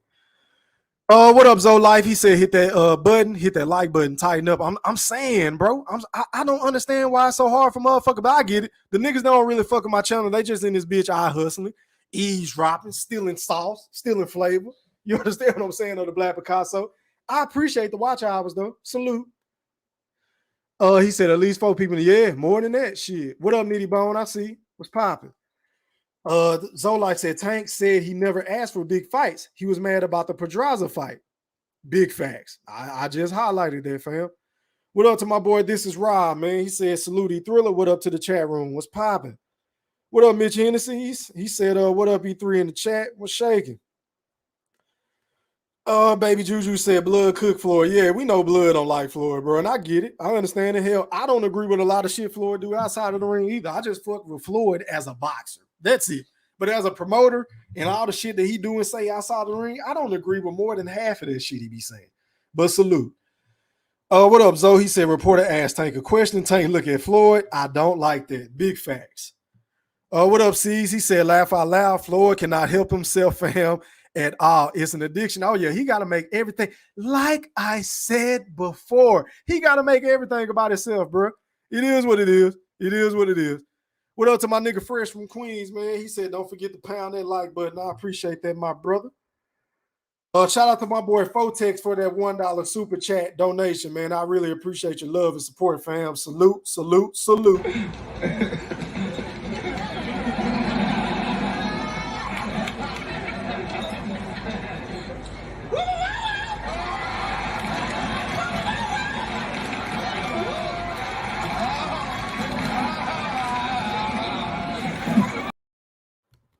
What up, Zoe Life? He said, hit that button, hit that like button, tighten up. I'm saying, bro, I don't understand why it's so hard for motherfuckers, but I get it. The niggas don't really fuck with my channel. They just in this bitch eye hustling, eavesdropping, stealing sauce, stealing flavor. You understand what I'm saying on the Black Picasso? I appreciate the watch hours, though. Salute. He said at least 4 people. Yeah, more than that. Shit. What up, Nitty Bone? I see. What's popping? Zolite said Tank said he never asked for big fights. He was mad about the Pedraza fight. Big facts. I just highlighted that, fam. What up to my boy? This is Rob, man. He said salute E-Thriller. What up to the chat room? What's popping? What up, Mitch Hennessy? He said, what up, E3 in the chat? What's shaking? Baby Juju said Blood cook Floyd. Yeah, we know Blood don't like Floyd, bro, and I get it. I understand the hell. I don't agree with a lot of shit Floyd do outside of the ring either. I just fuck with Floyd as a boxer. That's it. But as a promoter and all the shit that he do and say outside of the ring, I don't agree with more than half of that shit he be saying. But salute. What up, Zoe? He said reporter asked Tank a question. Tank look at Floyd. I don't like that. Big facts. What up, C's? He said laugh out loud. Floyd cannot help himself, fam. At all. It's an addiction. Oh, yeah, he got to make everything. Like I said before, he got to make everything about himself, bro. It is what it is. What up to my nigga Fresh from Queens, man? He said, don't forget to pound that like button. I appreciate that, my brother. Shout out to my boy Fotex for that $1 super chat donation, man. I really appreciate your love and support, fam. Salute.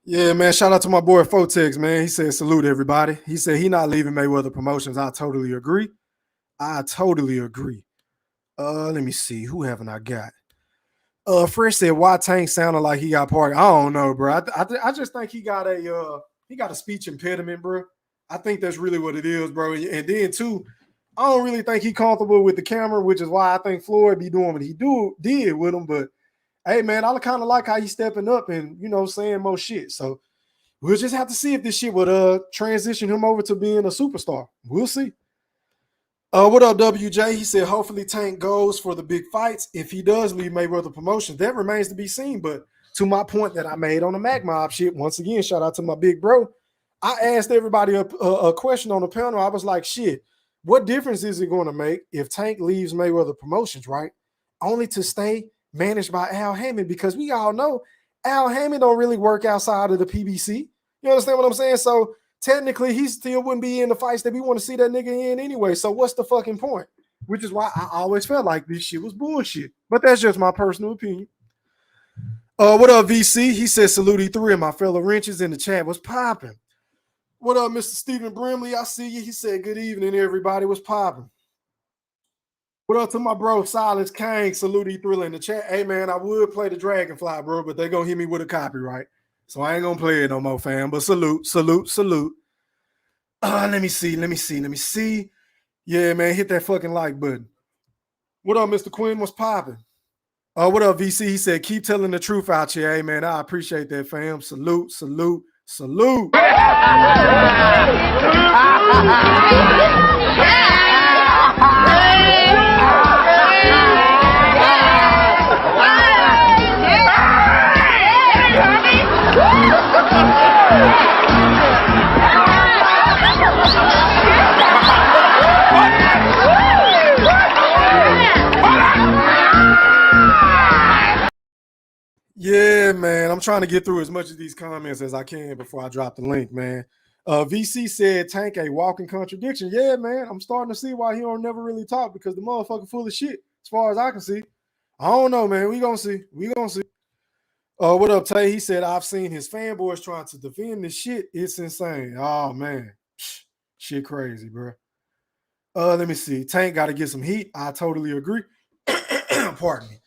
Yeah, man. Shout out to my boy Fotex, man. He said, salute everybody. He said he not leaving Mayweather Promotions. I totally agree. Let me see. Who haven't I got? Fresh said, why Tank sounded like he got party? I don't know, bro. I just think he got a speech impediment, bro. I think that's really what it is, bro. And then too, I don't really think he comfortable with the camera, which is why I think Floyd be doing what he did with him. But hey, man, I kind of like how he's stepping up and, saying more shit. So We'll just have to see if this shit would transition him over to being a superstar. We'll see. What up, WJ? He said, hopefully Tank goes for the big fights. If he does leave Mayweather Promotions, that remains to be seen. But to my point that I made on the Mac Mob shit, once again, shout out to my big bro. I asked everybody a question on the panel. I was like, shit, what difference is it going to make if Tank leaves Mayweather Promotions, right? Only to stay managed by Al Hammond, because we all know Al Hammond don't really work outside of the PBC. You understand what I'm saying? So technically, he still wouldn't be in the fights that we want to see that nigga in anyway. So what's the fucking point? Which is why I always felt like this shit was bullshit. But that's just my personal opinion. What up, VC? He said, salute E3 and my fellow wrenches in the chat. Was popping. What up, Mr. Stephen Brimley? I see you. He said, good evening, everybody. Was popping. What up to my bro, Silence Kang? Salute E3 in the chat. Hey, man, I would play the Dragonfly, bro, but they're going to hit me with a copyright. So I ain't going to play it no more, fam. But salute. Let me see. Yeah, man, hit that fucking like button. What up, Mr. Quinn? What's popping? What up, VC? He said, keep telling the truth out here. Hey, man, I appreciate that, fam. Salute. Yeah, man. I'm trying to get through as much of these comments as I can before I drop the link, man. VC said Tank a walking contradiction. Yeah, man. I'm starting to see why he don't never really talk, because the motherfucker full of shit, as far as I can see. I don't know, man. We gonna see. What up, Tay? He said, I've seen his fanboys trying to defend this shit. It's insane. Oh, man. Shit crazy, bro. Let me see. Tank got to get some heat. I totally agree. Pardon me.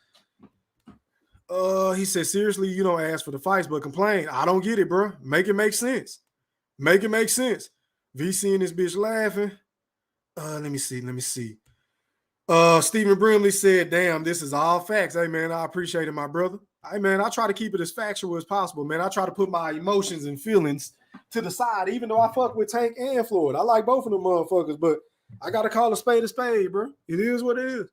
He said, seriously, you don't ask for the fights, but complain. I don't get it, bro. Make it make sense. VC and this bitch laughing. Let me see. Stephen Brimley said, damn, this is all facts. Hey, man, I appreciate it, my brother. Hey, man, I try to keep it as factual as possible, man. I try to put my emotions and feelings to the side, even though I fuck with Tank and Floyd. I like both of them motherfuckers, but I got to call a spade, bro. It is what it is.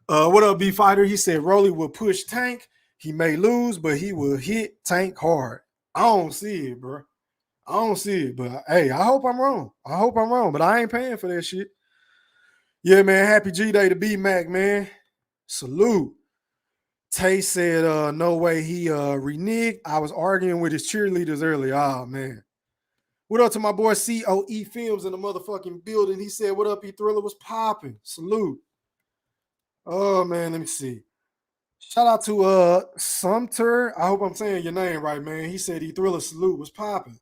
What up, B-Fighter? He said, Rolly will push Tank. He may lose, but he will hit Tank hard. I don't see it, bro. But hey, I hope I'm wrong. But I ain't paying for that shit. Yeah, man. Happy G-Day to B-Mac, man. Salute. Tay said, no way he reneged. I was arguing with his cheerleaders earlier. Oh, man. What up to my boy COE Films in the motherfucking building? He said, what up, E-Thriller? Was popping. Salute. Oh, man. Let me see. Shout out to Sumter. I hope I'm saying your name right, man. He said E-Thriller salute. Was popping.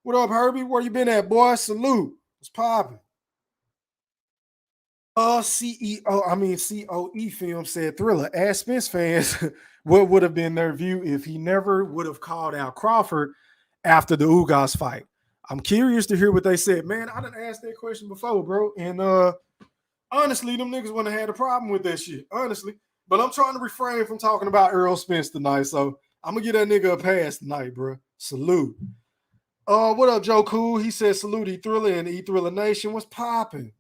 What up, Herbie? Where you been at, boy? Salute. Was popping. COE Film said, Thriller, ask Spence fans what would have been their view if he never would have called out Crawford after the Ugas fight. I'm curious to hear what they said. Man, I done asked that question before, bro. And honestly, them niggas wouldn't have had a problem with that shit, honestly. But I'm trying to refrain from talking about Earl Spence tonight, so I'm going to give that nigga a pass tonight, bro. Salute. What up, Joe Cool? He said, salute E-Thriller and E-Thriller Nation. What's popping?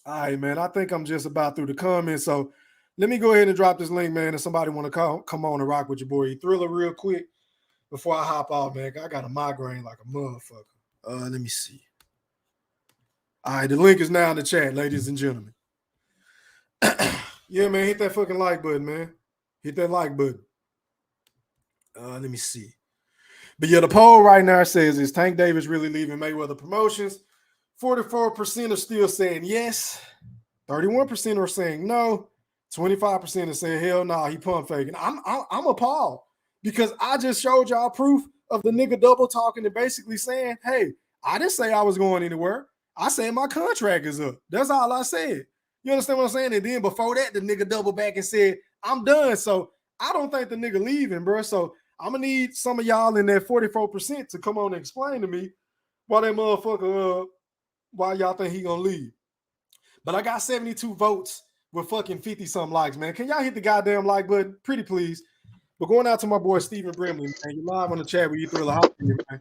All right, man, I think I'm just about through the comments, so let me go ahead and drop this link, man, if somebody want to come on and rock with your boy E-Thriller real quick before I hop off, man. I got a migraine like a motherfucker. Let me see. All right, the link is now in the chat, ladies and gentlemen. Yeah, man, hit that fucking like button, man. Hit that like button. Let me see. But yeah, the poll right now says, is Tank Davis really leaving Mayweather Promotions? 44% are still saying yes. 31% are saying no. 25% are saying hell no, he pump faking. I'm appalled because I just showed y'all proof of the nigga double talking and basically saying, hey, I didn't say I was going anywhere. I said my contract is up. That's all I said. You understand what I'm saying? And then before that, the nigga doubled back and said, I'm done. So I don't think the nigga leaving, bro. So I'm going to need some of y'all in that 44% to come on and explain to me why that motherfucker, why y'all think he going to leave. But I got 72 votes with fucking 50-something likes, man. Can y'all hit the goddamn like button? Pretty please. But going out to my boy Stephen Brimley, man, you live on the chat with you Thriller Hop here, man.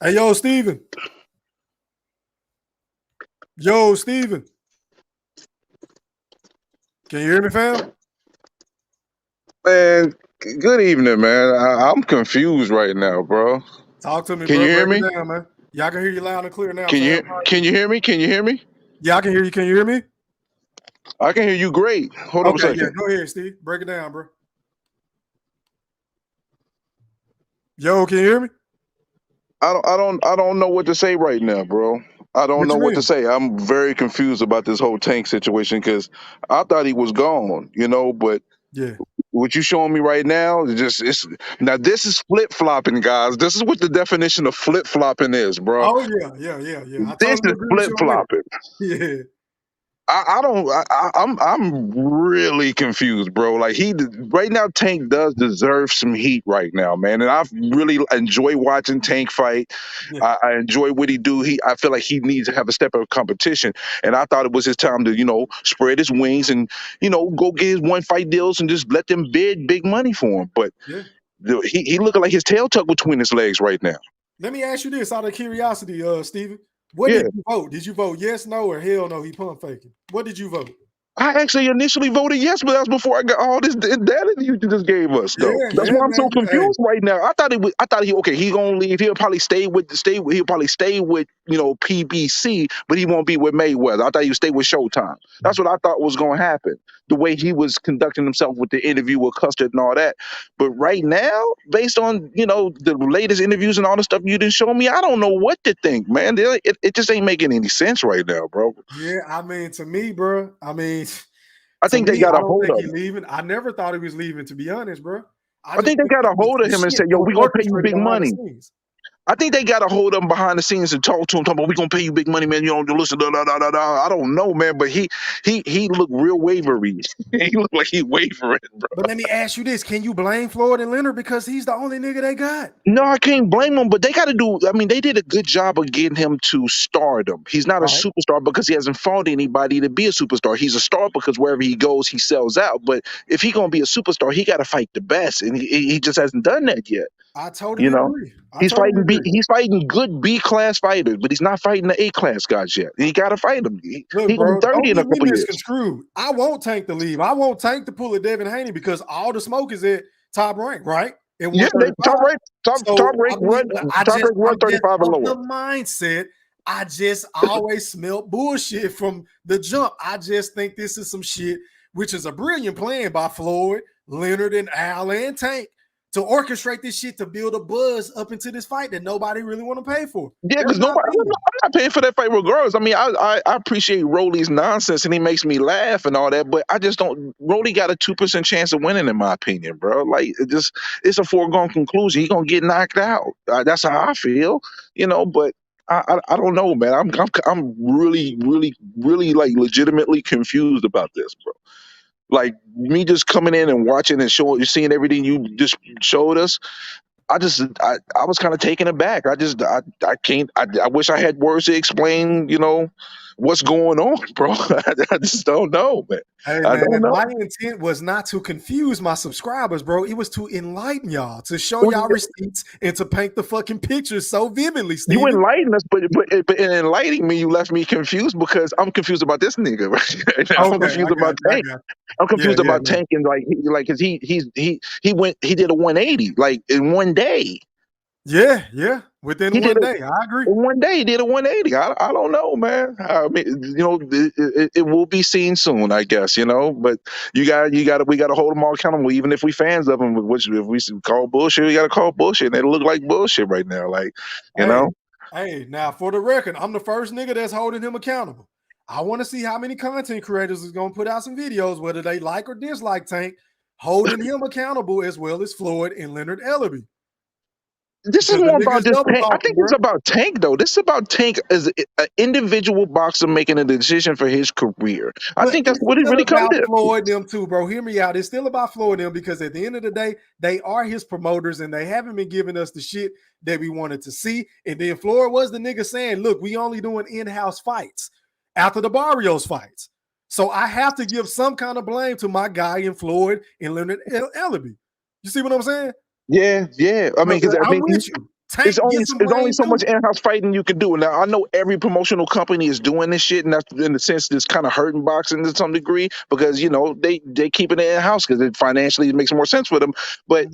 Hey, yo, Stephen. Yo, Stephen. Can you hear me, fam? Man, good evening, man. I'm confused right now, bro. Talk to me, Can bro. you hear Break me? it down, man. Yeah, I can hear you loud and clear now, Can fam. you hear me? Can you hear me? Yeah, I can hear you. Can you hear me? I can hear you great. Hold on a Okay, yeah, second. go ahead, Steve. Break it down, bro. Yo, can you hear me? I don't know what to say right now, bro. I don't What know you what to mean? say. I'm very confused about this whole Tank situation because I thought he was gone, but Yeah. what you showing me right now is it's now this is flip flopping, guys. This is what the definition of flip flopping is, bro. Oh, yeah. I This totally is agree with flip you on that. flopping. Yeah. I'm really confused, bro. Like right now, Tank does deserve some heat right now, man. And I really enjoy watching Tank fight. Yeah. I enjoy what he do. I feel like he needs to have a step of competition. And I thought it was his time to, spread his wings and, go get his one fight deals and just let them bid big money for him. But Yeah. he looking like his tail tucked between his legs right now. Let me ask you this out of curiosity, Steven. What Yeah. did you vote? Did you vote yes, no, or hell no? He pump faking. What did you vote? I actually initially voted yes, but that's before I got all this data you just gave us, though. That's why I'm so man. confused right now. I thought he gonna leave. He'll probably stay with PBC, but he won't be with Mayweather. I thought he would stay with Showtime. That's what I thought was gonna happen. The way he was conducting himself with the interview with Custard and all that. But right now, based on the latest interviews and all the stuff you didn't show me, I don't know what to think, man. It just ain't making any sense right now, bro. Yeah, I mean, to me, bro. I mean, I think they got I a don't hold think of he's him. leaving. I never thought he was leaving, to be honest, bro. I think they got a hold of him and said, "Yo, we're gonna pay you big money." I think they got a hold of him behind the scenes and talk to him, talking about, "We're gonna pay you big money, man. You don't listen." Da, da, da, da, da. I don't know, man, but he looked real wavery. He looked like he wavering, bro. But let me ask you this: can you blame Floyd and Leonard because he's the only nigga they got? No, I can't blame them, but they got to do. I mean, they did a good job of getting him to stardom. He's not a superstar because he hasn't fought anybody to be a superstar. He's a star because wherever he goes, he sells out. But if he gonna be a superstar, he got to fight the best, and he just hasn't done that yet. I totally agree. He's fighting good B class fighters, but he's not fighting the A class guys yet. He got to fight them. He Look, gonna bro, be 30 don't in a get me couple years. misconstrued. I won't Tank to leave. I won't Tank to pull a Devin Haney because all the smoke is at top rank, right? At Yeah, top rank, top rank, I'm 135 and of the lower. mindset. I just always smelt bullshit from the jump. I just think this is some shit, which is a brilliant plan by Floyd, Leonard, and Al and Tank to orchestrate this shit to build a buzz up into this fight that nobody really want to pay for. Yeah, because I'm not paying for that fight regardless. I mean, I appreciate Rolly's nonsense and he makes me laugh and all that, but I just don't. Rolly got a 2% chance of winning, in my opinion, bro. Like it's a foregone conclusion. He gonna get knocked out. That's how I feel, But I don't know, man. I'm really like legitimately confused about this, bro. Like me just coming in and watching and seeing everything you just showed us. I was kind of taken aback. I can't. I wish I had words to explain, what's going on, bro. I just don't know, man. Hey, I don't man, know. my intent was not to confuse my subscribers, bro. It was to enlighten y'all, to show y'all receipts, and to paint the fucking pictures so vividly, Steven. You enlightened us, but in enlightening me, you left me confused because I'm confused about this nigga. Right? I'm confused about Tank. I'm confused about Tank and because he did a 180 like in one day. Yeah. Within one day, I agree. In one day, he did a 180. I don't know, man. I mean, it will be seen soon, I guess. But we got to hold them all accountable, even if we fans of them. Which if we call bullshit, we got to call bullshit. And it look like bullshit right now, Hey, now for the record, I'm the first nigga that's holding him accountable. I want to see how many content creators is gonna put out some videos, whether they like or dislike Tank, holding him accountable as well as Floyd and Leonard Ellerby. This is more about this Tank. I think it's about Tank, though. This is about Tank as an individual boxer making a decision for his career. I think that's what it really comes to. Floyd them too, bro. Hear me out. It's still about Floyd them because at the end of the day, they are his promoters and they haven't been giving us the shit that we wanted to see. And then Floyd was the nigga saying, look, we only doing in-house fights after the Barrios fights. So I have to give some kind of blame to my guy in Floyd and Leonard Ellaby. You see what I'm saying? Yeah. I mean, because I'm with you. Tank, it's only so much in-house fighting you can do. Now I know every promotional company is doing this shit, and that's in the sense that's kind of hurting boxing to some degree because they keeping it in-house because it financially makes more sense for them. But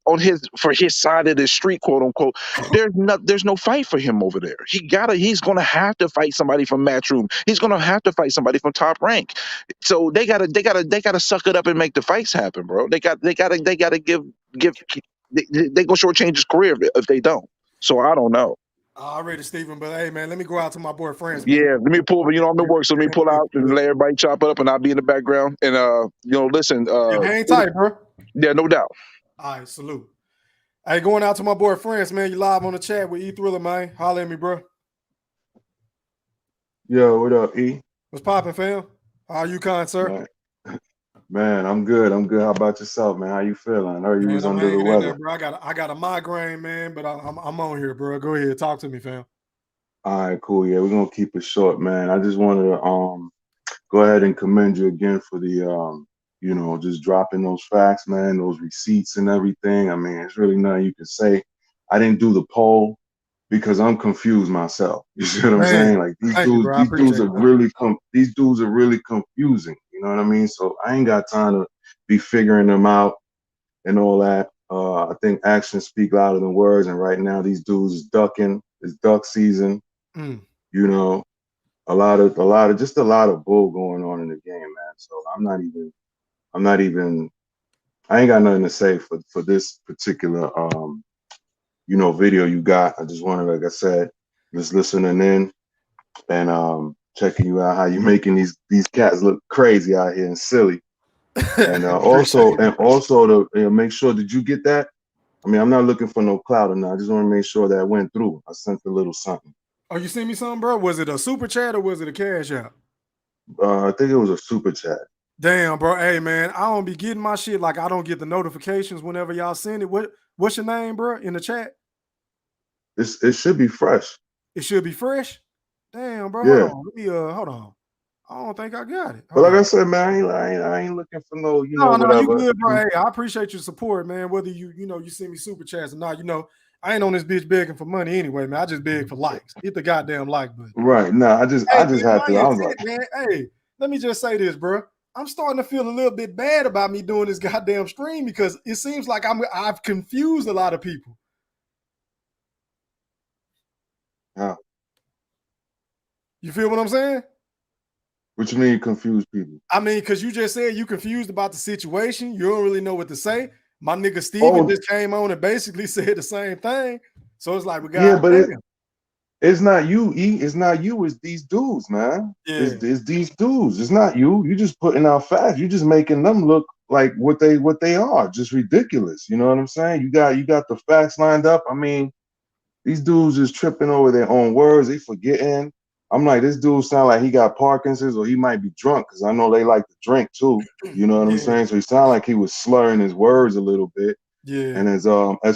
on for his side of the street, quote unquote, there's no fight for him over there. He's gonna have to fight somebody from Matchroom. He's gonna have to fight somebody from Top Rank. So they gotta suck it up and make the fights happen, bro. They gotta give. They gonna shortchange his career if they don't. So I don't know. Already, Stephen, but hey, man, let me go out to my boy friends. Yeah, let me pull. I'm at work, so let me pull out and let everybody chop it up, and I'll be in the background. And listen. Hang tight, bro. Yeah, no doubt. All right, salute. Hey, going out to my boy friends, man. You live on the chat with E Thriller, man. Holla at me, bro. Yo, what up, E? What's poppin', fam? How are you, kind sir? Man, I'm good. How about yourself, man? How you feeling? I know you was under the weather. Bro. I got a migraine, man, but I'm on here, bro. Go ahead, talk to me, fam. All right, cool. Yeah, we're gonna keep it short, man. I just wanted to go ahead and commend you again for the just dropping those facts, man, those receipts and everything. I mean, it's really nothing you can say. I didn't do the poll because I'm confused myself. You see what I'm saying? Like these dudes are really confusing. You know what I mean? So I ain't got time to be figuring them out and all that. I think actions speak louder than words. And right now, these dudes is ducking. It's duck season. You know, a lot of bull going on in the game, man. So I ain't got nothing to say for this particular video you got. I just wanted, like I said, just listening in and checking you out, how you making these cats look crazy out here and silly. And also to make sure, did you get that? I mean, I'm not looking for no clout or not. I just want to make sure that went through. I sent a little something. Oh, you sent me something, bro? Was it a super chat or was it a cash app? I think it was a super chat. Damn, bro. Hey, man, I don't be getting my shit. Like, I don't get the notifications whenever y'all send it. What's your name, bro, in the chat? It should be fresh. It should be fresh? Damn, bro. Yeah. Hold on. I don't think I got it. But like I said, man, I ain't looking for no, whatever. You good, bro. Hey, I appreciate your support, man. Whether you send me super chats or not, I ain't on this bitch begging for money anyway, man. I just beg for likes. Hit the goddamn like button. Right. Nah, I just had to. I was like, man, hey, let me just say this, bro. I'm starting to feel a little bit bad about me doing this goddamn stream because it seems like I've confused a lot of people. How? You feel what I'm saying? What you mean confuse people? I mean, because you just said you confused about the situation. You don't really know what to say. My nigga Steven just came on and basically said the same thing. So it's like, it's not you, E. It's not you. It's these dudes, man. Yeah. It's these dudes. It's not you. You just putting out facts. You just making them look like what they are. Just ridiculous. You know what I'm saying? You got the facts lined up. I mean, these dudes is tripping over their own words. They forgetting. I'm like, this dude sound like he got Parkinson's or he might be drunk because I know they like to drink too. You know what I'm saying? So he sounded like he was slurring his words a little bit. Yeah. And as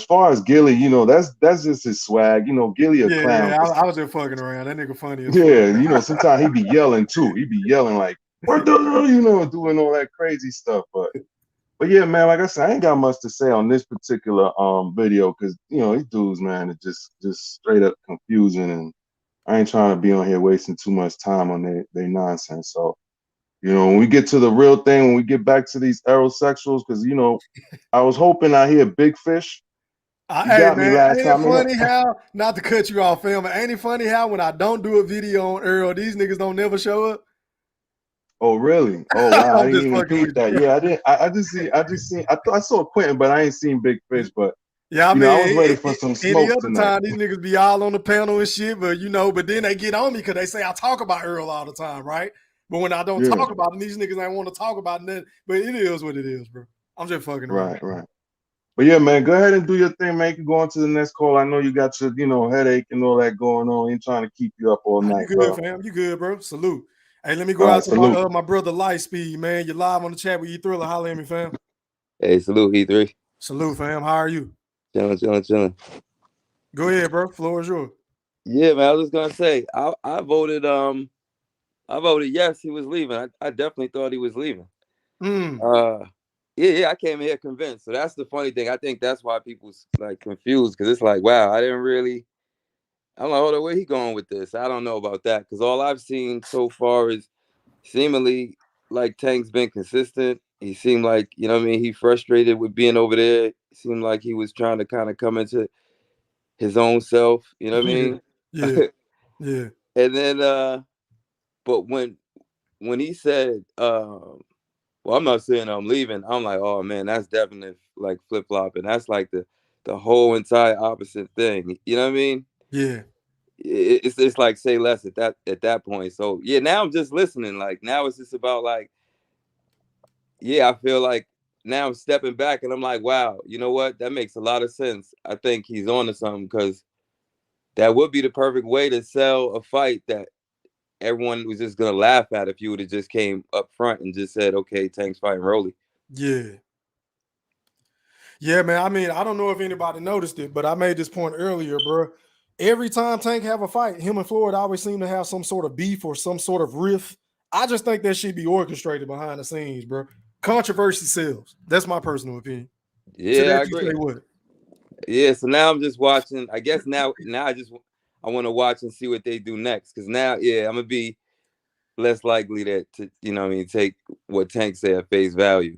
far as Gilly, that's just his swag. Gilly a clown. Yeah, I was just fucking around. That nigga funny as fuck. Sometimes he be yelling too. He be yelling like, doing all that crazy stuff. But yeah, man, like I said, I ain't got much to say on this particular video because these dudes, man, are just straight up confusing, and I ain't trying to be on here wasting too much time on their nonsense. So, when we get to the real thing, when we get back to these aerosexuals, because I was hoping I hear Big Fish. Hey, man, ain't it funny how, not to cut you off, fam, but ain't it funny how when I don't do a video on Earl, these niggas don't never show up? Oh, really? Oh, wow. I didn't even peep that. Yeah, I didn't. I just seen. I saw Quentin, but I ain't seen Big Fish. But yeah, I mean, I was ready for some smoke any other tonight. time, these niggas be all on the panel and shit, but but then they get on me because they say I talk about Earl all the time, right? But when I don't talk about them, these niggas ain't want to talk about nothing. But it is what it is, bro. I'm just fucking around. Right. But yeah, man, go ahead and do your thing, man. You can go on to the next call. I know you got your, headache and all that going on. Ain't trying to keep you up all night. You good, fam? You good, bro? Salute. Hey, let me go out to my brother Lightspeed, man. You're live on the chat with E Thriller. Holla at me, fam. Hey, salute, E3. Salute, fam. How are you? Chilling. Go ahead, bro. Floor is yours. Yeah, man. I was just gonna say, I voted I voted yes. He was leaving. I definitely thought he was leaving. Mm. Yeah, I came here convinced. So that's the funny thing. I think that's why people's like confused because it's like, wow, I didn't really. I'm like, hold on, where he going with this? I don't know about that because all I've seen so far is seemingly like Tank's been consistent. He seemed like, you know what I mean, he frustrated with being over there. It seemed like he was trying to kind of come into his own self, you know what I mean? Yeah. Yeah. And then but when he said well, I'm not saying I'm leaving, I'm like, oh man, that's definitely like flip-flopping. That's like the whole entire opposite thing. You know what I mean? Yeah. It's like say less at that point. So yeah, now I'm just listening. Like now it's just about like, yeah, I feel like now I'm stepping back and I'm like, wow, you know what? That makes a lot of sense. I think he's on to something because that would be the perfect way to sell a fight that everyone was just gonna laugh at if you would have just came up front and just said, okay, Tank's fighting Rolly. Yeah. Yeah, man. I mean, I don't know if anybody noticed it, but I made this point earlier, bro. Every time Tank have a fight, him and Floyd always seem to have some sort of beef or some sort of riff. I just think that should be orchestrated behind the scenes, bro. Controversy sells. That's my personal opinion. Yeah, I agree. Yeah, so now I'm just watching. I guess now I want to watch and see what they do next. Cause now, yeah, I'm gonna be less likely to you know what I mean, take what Tank said at face value.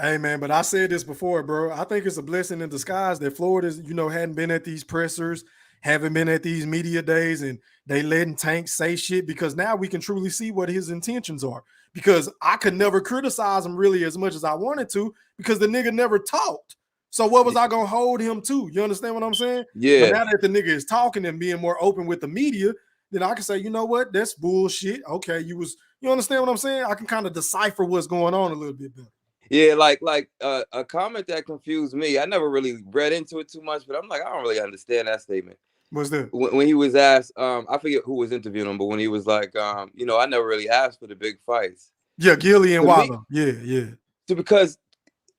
Hey man, but I said this before, bro. I think it's a blessing in disguise that Florida, hadn't been at these pressers, haven't been at these media days, and they letting Tank say shit because now we can truly see what his intentions are. Because I could never criticize him really as much as I wanted to because the nigga never talked. So what was I gonna hold him to? You understand what I'm saying? Yeah. But now that the nigga is talking and being more open with the media, then I can say, you know what? That's bullshit. Okay, you understand what I'm saying? I can kind of decipher what's going on a little bit better. Yeah, like a comment that confused me. I never really read into it too much, but I'm like, I don't really understand that statement. What's that? When he was asked, I forget who was interviewing him, but when he was like, I never really asked for the big fights. Yeah, Gilly and Wallow. Yeah. So because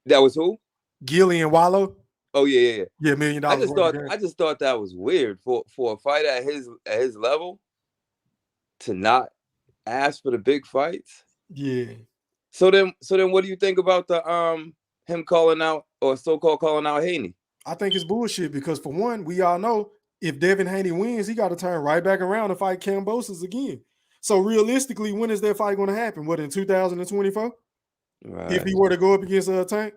that was who? Gilly and Wallow. Oh yeah. Yeah, $1 million. I just thought that was weird for a fighter at his level to not ask for the big fights. Yeah. So then what do you think about the him calling out or so-called calling out Haney? I think it's bullshit because for one, we all know if Devin Haney wins, he got to turn right back around and fight Kambosos again. So realistically, when is that fight going to happen? What, in 2024? Right. If he were to go up against Tank?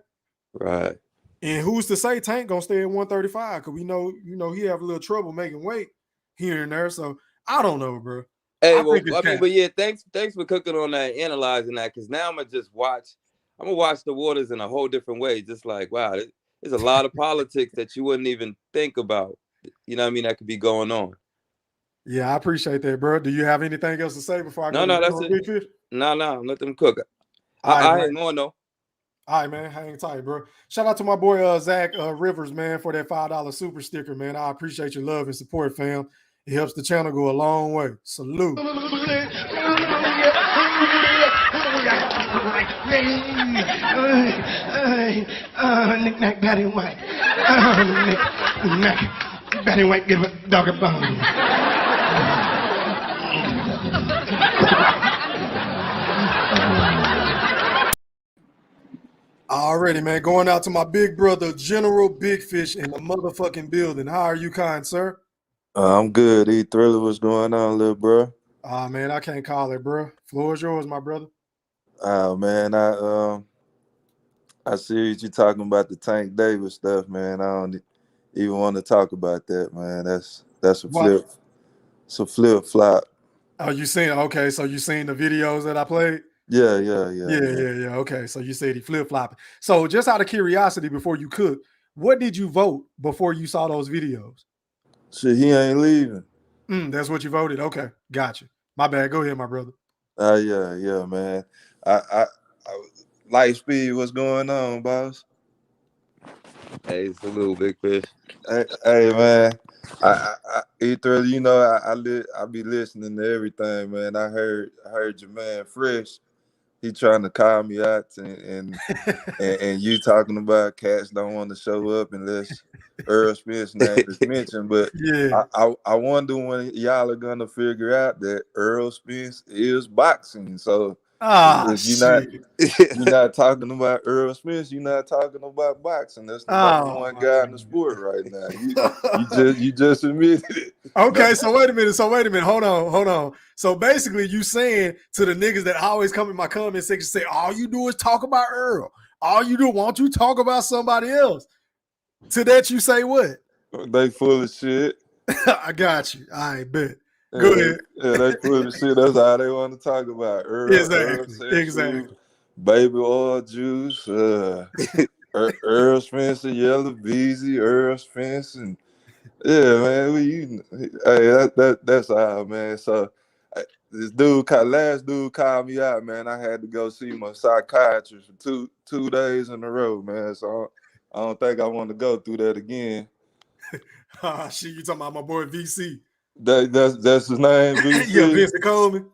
Right. And who's to say Tank gonna stay at 135? Because we know, he have a little trouble making weight here and there. So I don't know, bro. Hey, but yeah, thanks for cooking on that, analyzing that, because now I'm gonna watch the waters in a whole different way. Just like, wow, there's a lot of politics that you wouldn't even think about. You know what I mean? That could be going on. Yeah, I appreciate that, bro. Do you have anything else to say before I go? No, that's it. No, let them cook. I ain't on though. All right, man. Hang tight, bro. Shout out to my boy Zach Rivers, man, for that $5 super sticker, man. I appreciate your love and support, fam. It helps the channel go a long way. Salute. Knick-knack, Patty White. Knick-knack, Patty White, give a dog a bone. Already, man. Going out to my big brother, General Big Fish in the motherfucking building. How are you, kind sir? I'm good. E-Thriller, what's going on, little bro? Man, I can't call it, bro. Floor is yours, my brother. Man, I see what you're talking about the Tank Davis stuff, man. I don't even want to talk about that, man. That's a flip. It's a flip flop. Oh, you seen? Okay, so you seen the videos that I played? Yeah. Okay, so you said he flip flopping. So just out of curiosity, before you cook, what did you vote before you saw those videos? Shit, he ain't leaving. That's what you voted. Okay, gotcha. My bad. Go ahead, my brother. Yeah, man. I Light Speed, what's going on, boss? Hey, it's a little Big Fish. Hey man. E-Thriller, I be listening to everything, man. I heard your man Fresh he trying to call me out, and you talking about cats don't want to show up unless Earl Spence name is mentioned. But Yeah. I wonder when y'all are gonna figure out that Earl Spence is boxing. So if you're not talking about Earl Spence, you're not talking about boxing. That's the number one guy in the sport right now. You just admitted it. Okay, so wait a minute. Hold on. So basically, you saying to the niggas that always come in my comment section, say all you do is talk about Earl. All you do, won't you talk about somebody else? To that you say what? They full of shit. I got you. I bet. Go ahead. Yeah, they full of shit. That's all they want to talk about. Earl Exactly. baby oil juice, Earl Spence, Yellow Beezy, Earl Spence, and yeah, man. That's all, man. So last dude called me out, man. I had to go see my psychiatrist for two days in a row, man. So I don't think I want to go through that again. Shit, you talking about my boy VC? That's his name, VC. Yeah, Vincent Coleman.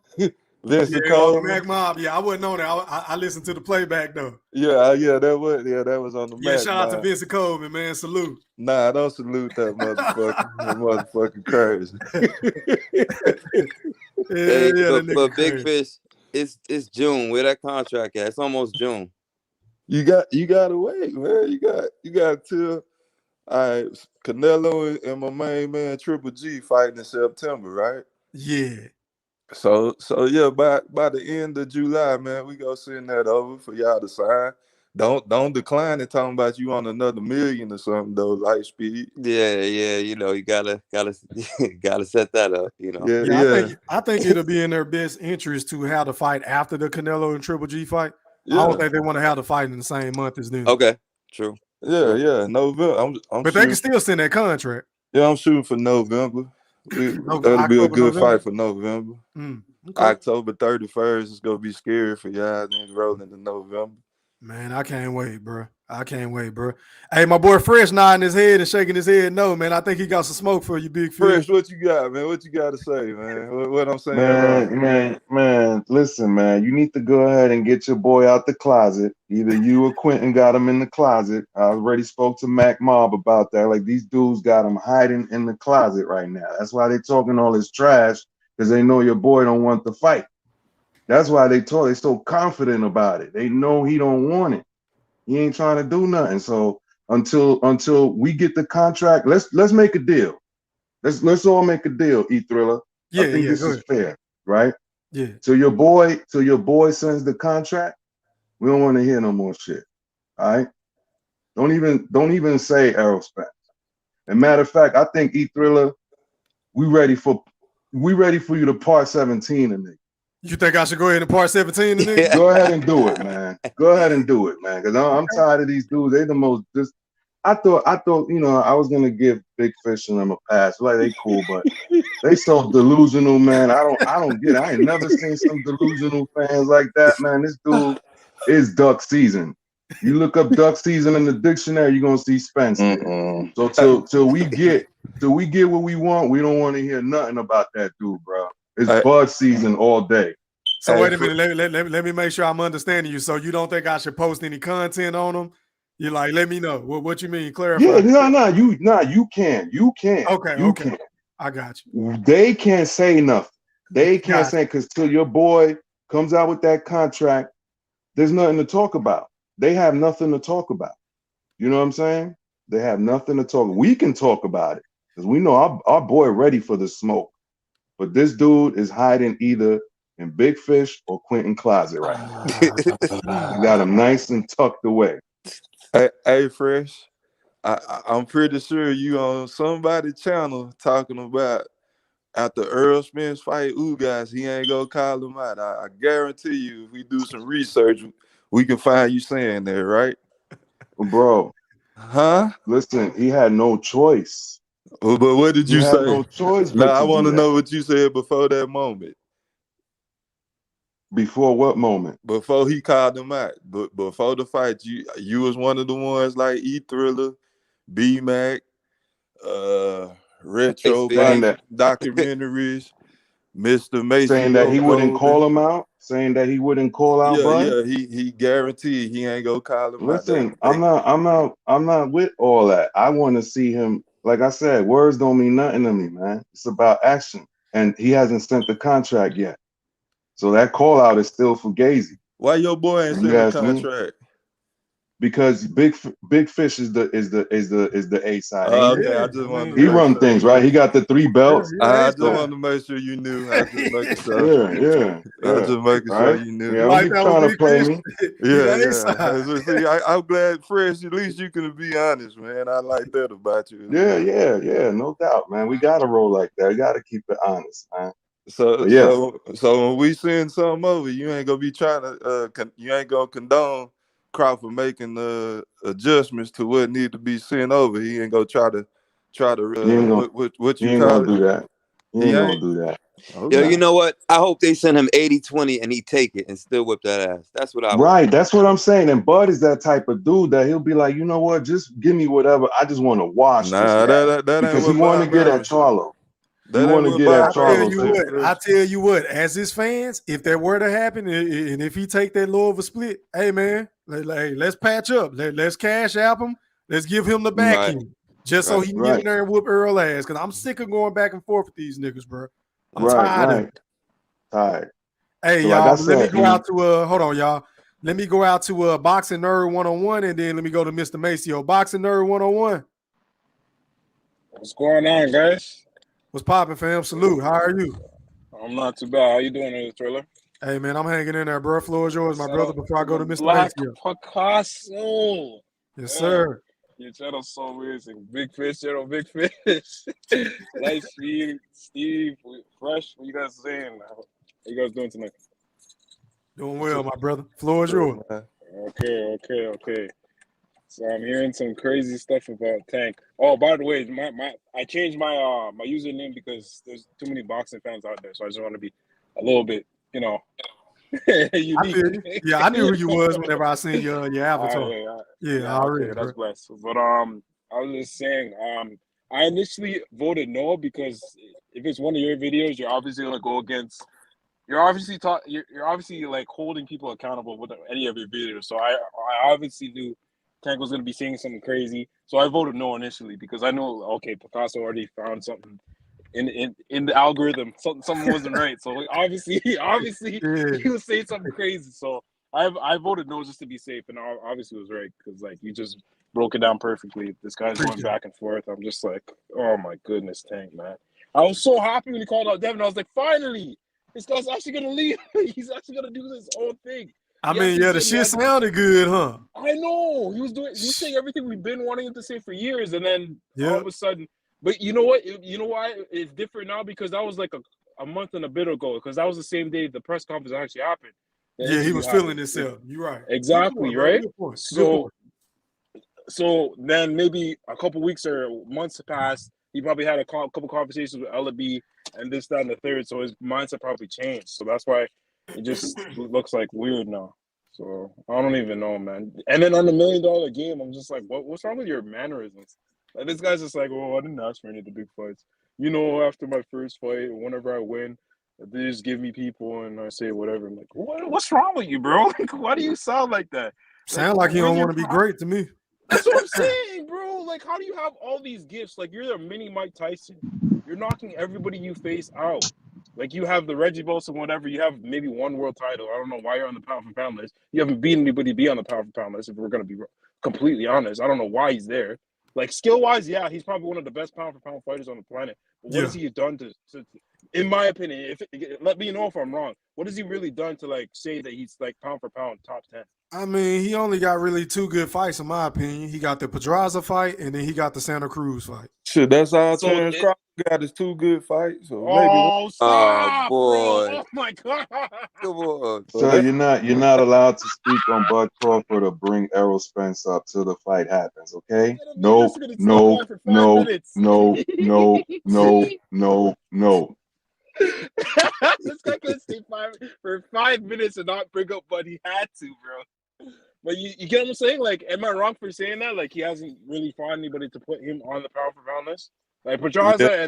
Vincent Yeah, Coleman. Mac Mob. Yeah, I wasn't on there. I listened to the playback though. Yeah, that was on the Mac. Shout out to Vincent Coleman, man. Salute. Nah, don't salute that motherfucker. That motherfucking crazy. But Big Fish, it's June. Where that contract at? It's almost June. You gotta wait, man. You got till Canelo and my main man Triple G fighting in September, right? Yeah. So yeah, by the end of July, man, we go send that over for y'all to sign. Don't decline it talking about you on another $1 million or something though, light speed. Yeah, you know, you gotta set that up, you know. Yeah. I think it'll be in their best interest to have the fight after the Canelo and Triple G fight. Yeah. I don't think they want to have the fight in the same month as them. Okay, true. Yeah, November. But they can still send that contract. Yeah, I'm shooting for November. That'll be a good fight for November. Okay. October 31st is gonna be scary for y'all. Then rolling into November. Man, I can't wait, bro. Hey, my boy Fresh nodding his head and shaking his head. No, man, I think he got some smoke for you, Big Fish. Fresh, what you got, man? What you got to say, man? What I'm saying, man. Listen, man. You need to go ahead and get your boy out the closet. Either you or Quentin got him in the closet. I already spoke to Mac Mob about that. Like these dudes got him hiding in the closet right now. That's why they talking all this trash because they know your boy don't want the fight. That's why they so confident about it. They know he don't want it. He ain't trying to do nothing. So until we get the contract, let's make a deal. Let's all make a deal, E-Thriller. Yeah, I think this is fair, right? Yeah. So your boy sends the contract. We don't want to hear no more shit. All right. Don't even say Errol Spence. And matter of fact, I think E-Thriller, we ready for you to part 17 in it. You think I should go ahead and part 17 in it? Go ahead and do it, man. Go ahead and do it, man. Because I'm tired of these dudes. They the most just. I thought, I was gonna give Big Fish and them a pass. Like they cool, but they so delusional, man. I don't get it. I ain't never seen some delusional fans like that, man. This dude is duck season. You look up duck season in the dictionary, you're gonna see Spence. So till we get what we want, we don't want to hear nothing about that dude, bro. It's bud season all day. So wait a minute. Let me make sure I'm understanding you. So you don't think I should post any content on them? You're like, let me know. What you mean? Clarify. Yeah, you can. Okay. You can. I got you. They can't say nothing. They can't say because till your boy comes out with that contract, there's nothing to talk about. They have nothing to talk about. You know what I'm saying? They have nothing to talk. We can talk about it because we know our boy ready for the smoke. But this dude is hiding either in Big Fish or Quentin closet right now. You got him nice and tucked away. Hey, Fresh. I'm pretty sure you on somebody's channel talking about after Earl Spence fight guys, he ain't gonna call him out. I guarantee you, if we do some research, we can find you saying that, right? Bro. Huh? Listen, he had no choice. But what did you say? No choice. No, I want to know what you said before that moment. Before what moment? Before he called him out. But before the fight, you was one of the ones like E-Thriller, B-Mac, Retro documentaries, Mr. Mason. Saying that he wouldn't call him out? saying that he wouldn't call out Bud? He guaranteed he ain't gonna call him out. Listen, I'm not with all that. I want to see him. Like I said, words don't mean nothing to me, man. It's about action, and he hasn't sent the contract yet. So that call out is still fugazi. Why your boy ain't sent the contract? Because Big Fish is the A side. Okay, I just wanted to he run things right. He got the 3 belts. I just wanted to make sure you knew. I just making sure. Yeah. I just making sure you knew. Yeah, don't be trying to play me. Yeah. I'm glad, Fresh. At least you can be honest, man. I like that about you. Yeah. No doubt, man. We gotta roll like that. We gotta keep it honest, man. So when we send something over, you ain't gonna be trying to. You ain't gonna condone Crawford making adjustments to what need to be sent over. He ain't gonna try to what you call do that. He ain't gonna do that. Okay. Yo, you know what? I hope they send him 80-20 and he take it and still whip that ass. That's what I want. That's what I'm saying. And Bud is that type of dude that he'll be like, you know what? Just give me whatever. I just want to wash this guy. Because he want to get at Charlo. You want to get at Charlo. I tell you what, as his fans, if that were to happen, and if he take that low of a split, hey man, let's patch up. Let's cash app him. Let's give him the backing, just so he can get in there and whoop Earl ass. Because I'm sick of going back and forth with these niggas, bro. I'm tired of it. Tired. Hey, so y'all, let me go out to hold on, y'all. Let me go out to Boxing Nerd 101, and then let me go to Mr. Maceo. Boxing Nerd 101. What's going on, guys? What's poppin', fam? Salute. How are you? I'm not too bad. How you doing in the trailer? Hey, man, I'm hanging in there, bro. Floor is yours, my brother, before I go to Mr. Black Maceo. Picasso. Yes, sir. Your channel's so amazing. Big Fish, Big Fish. Nice Steve, Fresh. What you guys saying? How you guys doing tonight? Doing well, my brother. Floor is yours. Okay. So I'm hearing some crazy stuff about Tank. Oh, by the way, I changed my my username because there's too many boxing fans out there. So I just want to be a little bit, unique. I knew who you was whenever I seen your avatar. I already. That's blessed. But I was just saying, I initially voted no because if it's one of your videos, you're obviously gonna go against. You're obviously like holding people accountable with any of your videos. So I obviously knew Tank was going to be saying something crazy. So I voted no initially because I know, okay, Picasso already found something in the algorithm. Something wasn't right. So obviously he was saying something crazy. So I voted no just to be safe. And obviously it was right because like you just broke it down perfectly. This guy's going back and forth. I'm just like, oh my goodness, Tank, man. I was so happy when he called out Devin. I was like, finally, this guy's actually going to leave. He's actually going to do his own thing. I mean, the shit sounded good, huh? I know. He was saying everything we've been wanting him to say for years, and then all of a sudden. But you know what? You know why it's different now? Because that was like a month and a bit ago. Because that was the same day the press conference actually happened. Yeah, he was feeling himself. You're right. Exactly, right? So then maybe a couple weeks or months passed. He probably had a couple conversations with Ella B and this, that, and the third. So his mindset probably changed. So that's why it just looks like weird now. So I don't even know, man. And then on the $1 million game, I'm just like, what's wrong with your mannerisms? Like, this guy's just like, oh, I didn't ask for any of the big fights. After my first fight, whenever I win, they just give me people and I say whatever. I'm like, what's wrong with you, bro? Like, why do you sound like that? Sound like you don't want to be great to me. That's what I'm saying, bro. Like, how do you have all these gifts? Like, you're the mini Mike Tyson. You're knocking everybody you face out. Like, you have the Reggie Bolson, whatever. You have maybe one world title. I don't know why you're on the pound for pound list. You haven't beaten anybody to be on the pound for pound list, if we're going to be completely honest. I don't know why he's there. Like, skill-wise, yeah, he's probably one of the best pound for pound fighters on the planet. But what has he done to in my opinion, let me know if I'm wrong. What has he really done to, like, say that he's, like, pound for pound top 10? I mean, he only got really 2 good fights, in my opinion. He got the Pedraza fight, and then he got the Santa Cruz fight. Shit, that's all Terrence Crawford got is 2 good fights. So maybe stop, boy. Bro. Oh, my God. Come on. So you're not allowed to speak on Bud Crawford or bring Errol Spence up till the fight happens, okay? No. This guy could stay for 5 minutes and not bring up Bud. He had to, bro. But you get what I'm saying? Like, am I wrong for saying that? Like, he hasn't really found anybody to put him on the pound for pound list? Like, Pedraza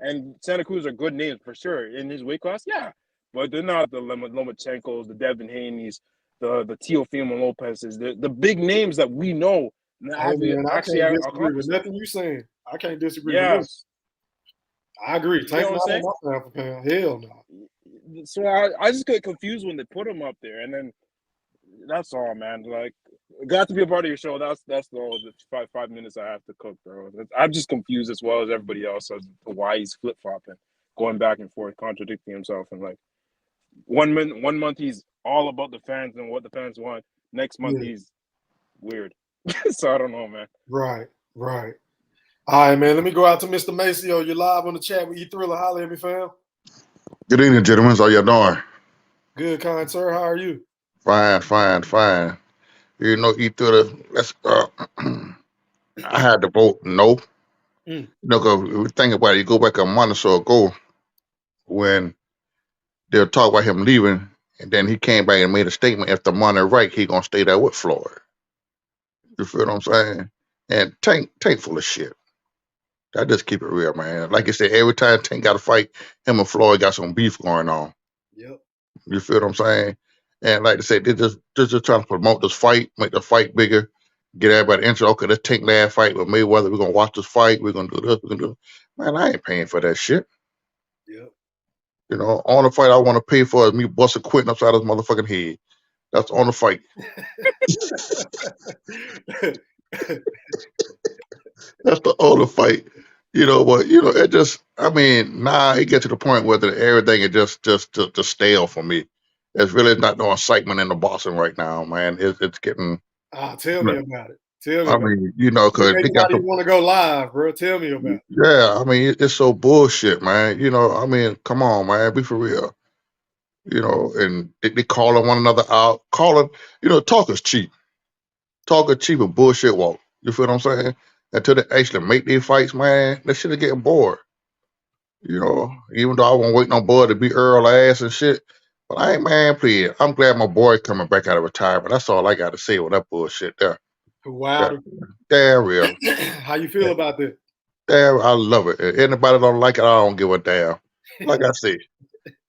and Santa Cruz are good names for sure in his weight class, yeah. but they're not the Lomachenkos, the Devin Haneys, the Teofimo Lopez's, the big names that we know. Hey man, I can't disagree with nothing you saying. I can't disagree with nothing. I agree. Tank not on my pound for pound. Hell no. So I just get confused when they put him up there, and then that's all, man. Like, got to be a part of your show. That's all the 5 minutes I have to cook, bro. I'm just confused as well as everybody else as to why he's flip flopping, going back and forth, contradicting himself, and like 1 month he's all about the fans and what the fans want. Next month he's weird. So I don't know, man. Right. All right, man. Let me go out to Mr. Maceo. You're live on the chat with E-Thriller. Holla at me, fam. Good evening, gentlemen. How y'all doing? Good, kind sir. How are you? Fine. You know, E-Thriller, I had to vote no. You know, because if we think about it, you go back a month or so ago when they'll talk about him leaving, and then he came back and made a statement, if the money right, he going to stay there with Floyd. You feel what I'm saying? And Tank full of shit. I just keep it real, man. Like I said, every time Tank got a fight, him and Floyd got some beef going on. Yep. You feel what I'm saying? And like I said, they're just trying to promote this fight, make the fight bigger, get everybody interested. Okay, let's take that fight with Mayweather. We're gonna watch this fight. We're gonna do this. We're gonna do. Man, I ain't paying for that shit. Yep. You know, on the fight I want to pay for is me busting quitting upside his motherfucking head. That's on the fight. That's the only fight. You know, but you know, it just, I mean, it gets to the point where everything is just stale for me. There's really not no excitement in the boxing right now, man. It's getting. Tell me about it. Tell me. I mean, you know, because they got. You want to go live, bro? Tell me about it. Yeah, I mean, it's so bullshit, man. You know, I mean, come on, man, be for real. You know, and they calling one another out, you know, talk is cheap. Talk is cheap and bullshit walk. You feel what I'm saying? Until they actually make these fights, man, that shit is getting bored. You know, even though I wasn't waiting on boy to be Earl ass and shit. But I ain't, man, please. I'm glad my boy coming back out of retirement. That's all I got to say with that bullshit there. Wow. Damn real. How you feel about that? Damn, I love it. If anybody don't like it, I don't give a damn. Like I said,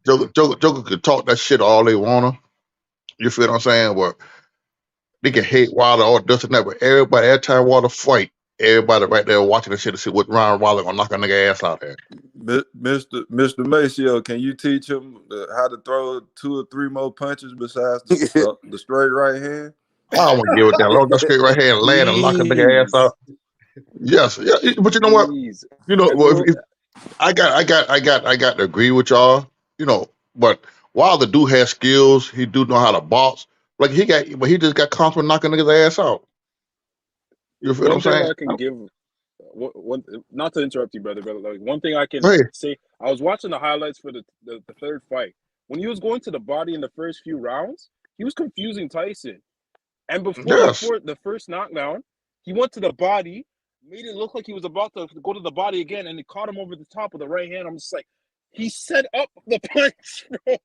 Joker could talk that shit all they want to. You feel what I'm saying? Well, they can hate Wilder or this and that, but everybody, every time Wilder fight, everybody right there watching the shit to see what Ryan Wilder gonna knock a nigga ass out there. Mr. Maceo, can you teach him how to throw 2 or 3 more punches besides the straight right hand? I don't want to give it that long. That straight right hand land and knock a nigga ass out. Yes, yeah, but you know what? You know, well, if I got to agree with y'all. You know, but Wilder do have skills. He do know how to box. Like he just got confident knocking niggas ass out. You feel what I'm saying? I can give one, not to interrupt you, brother, but like one thing I can say. I was watching the highlights for the third fight. When he was going to the body in the first few rounds, he was confusing Tyson. And before the first knockdown, he went to the body, made it look like he was about to go to the body again, and he caught him over the top with the right hand. I'm just like, he set up the punch, bro.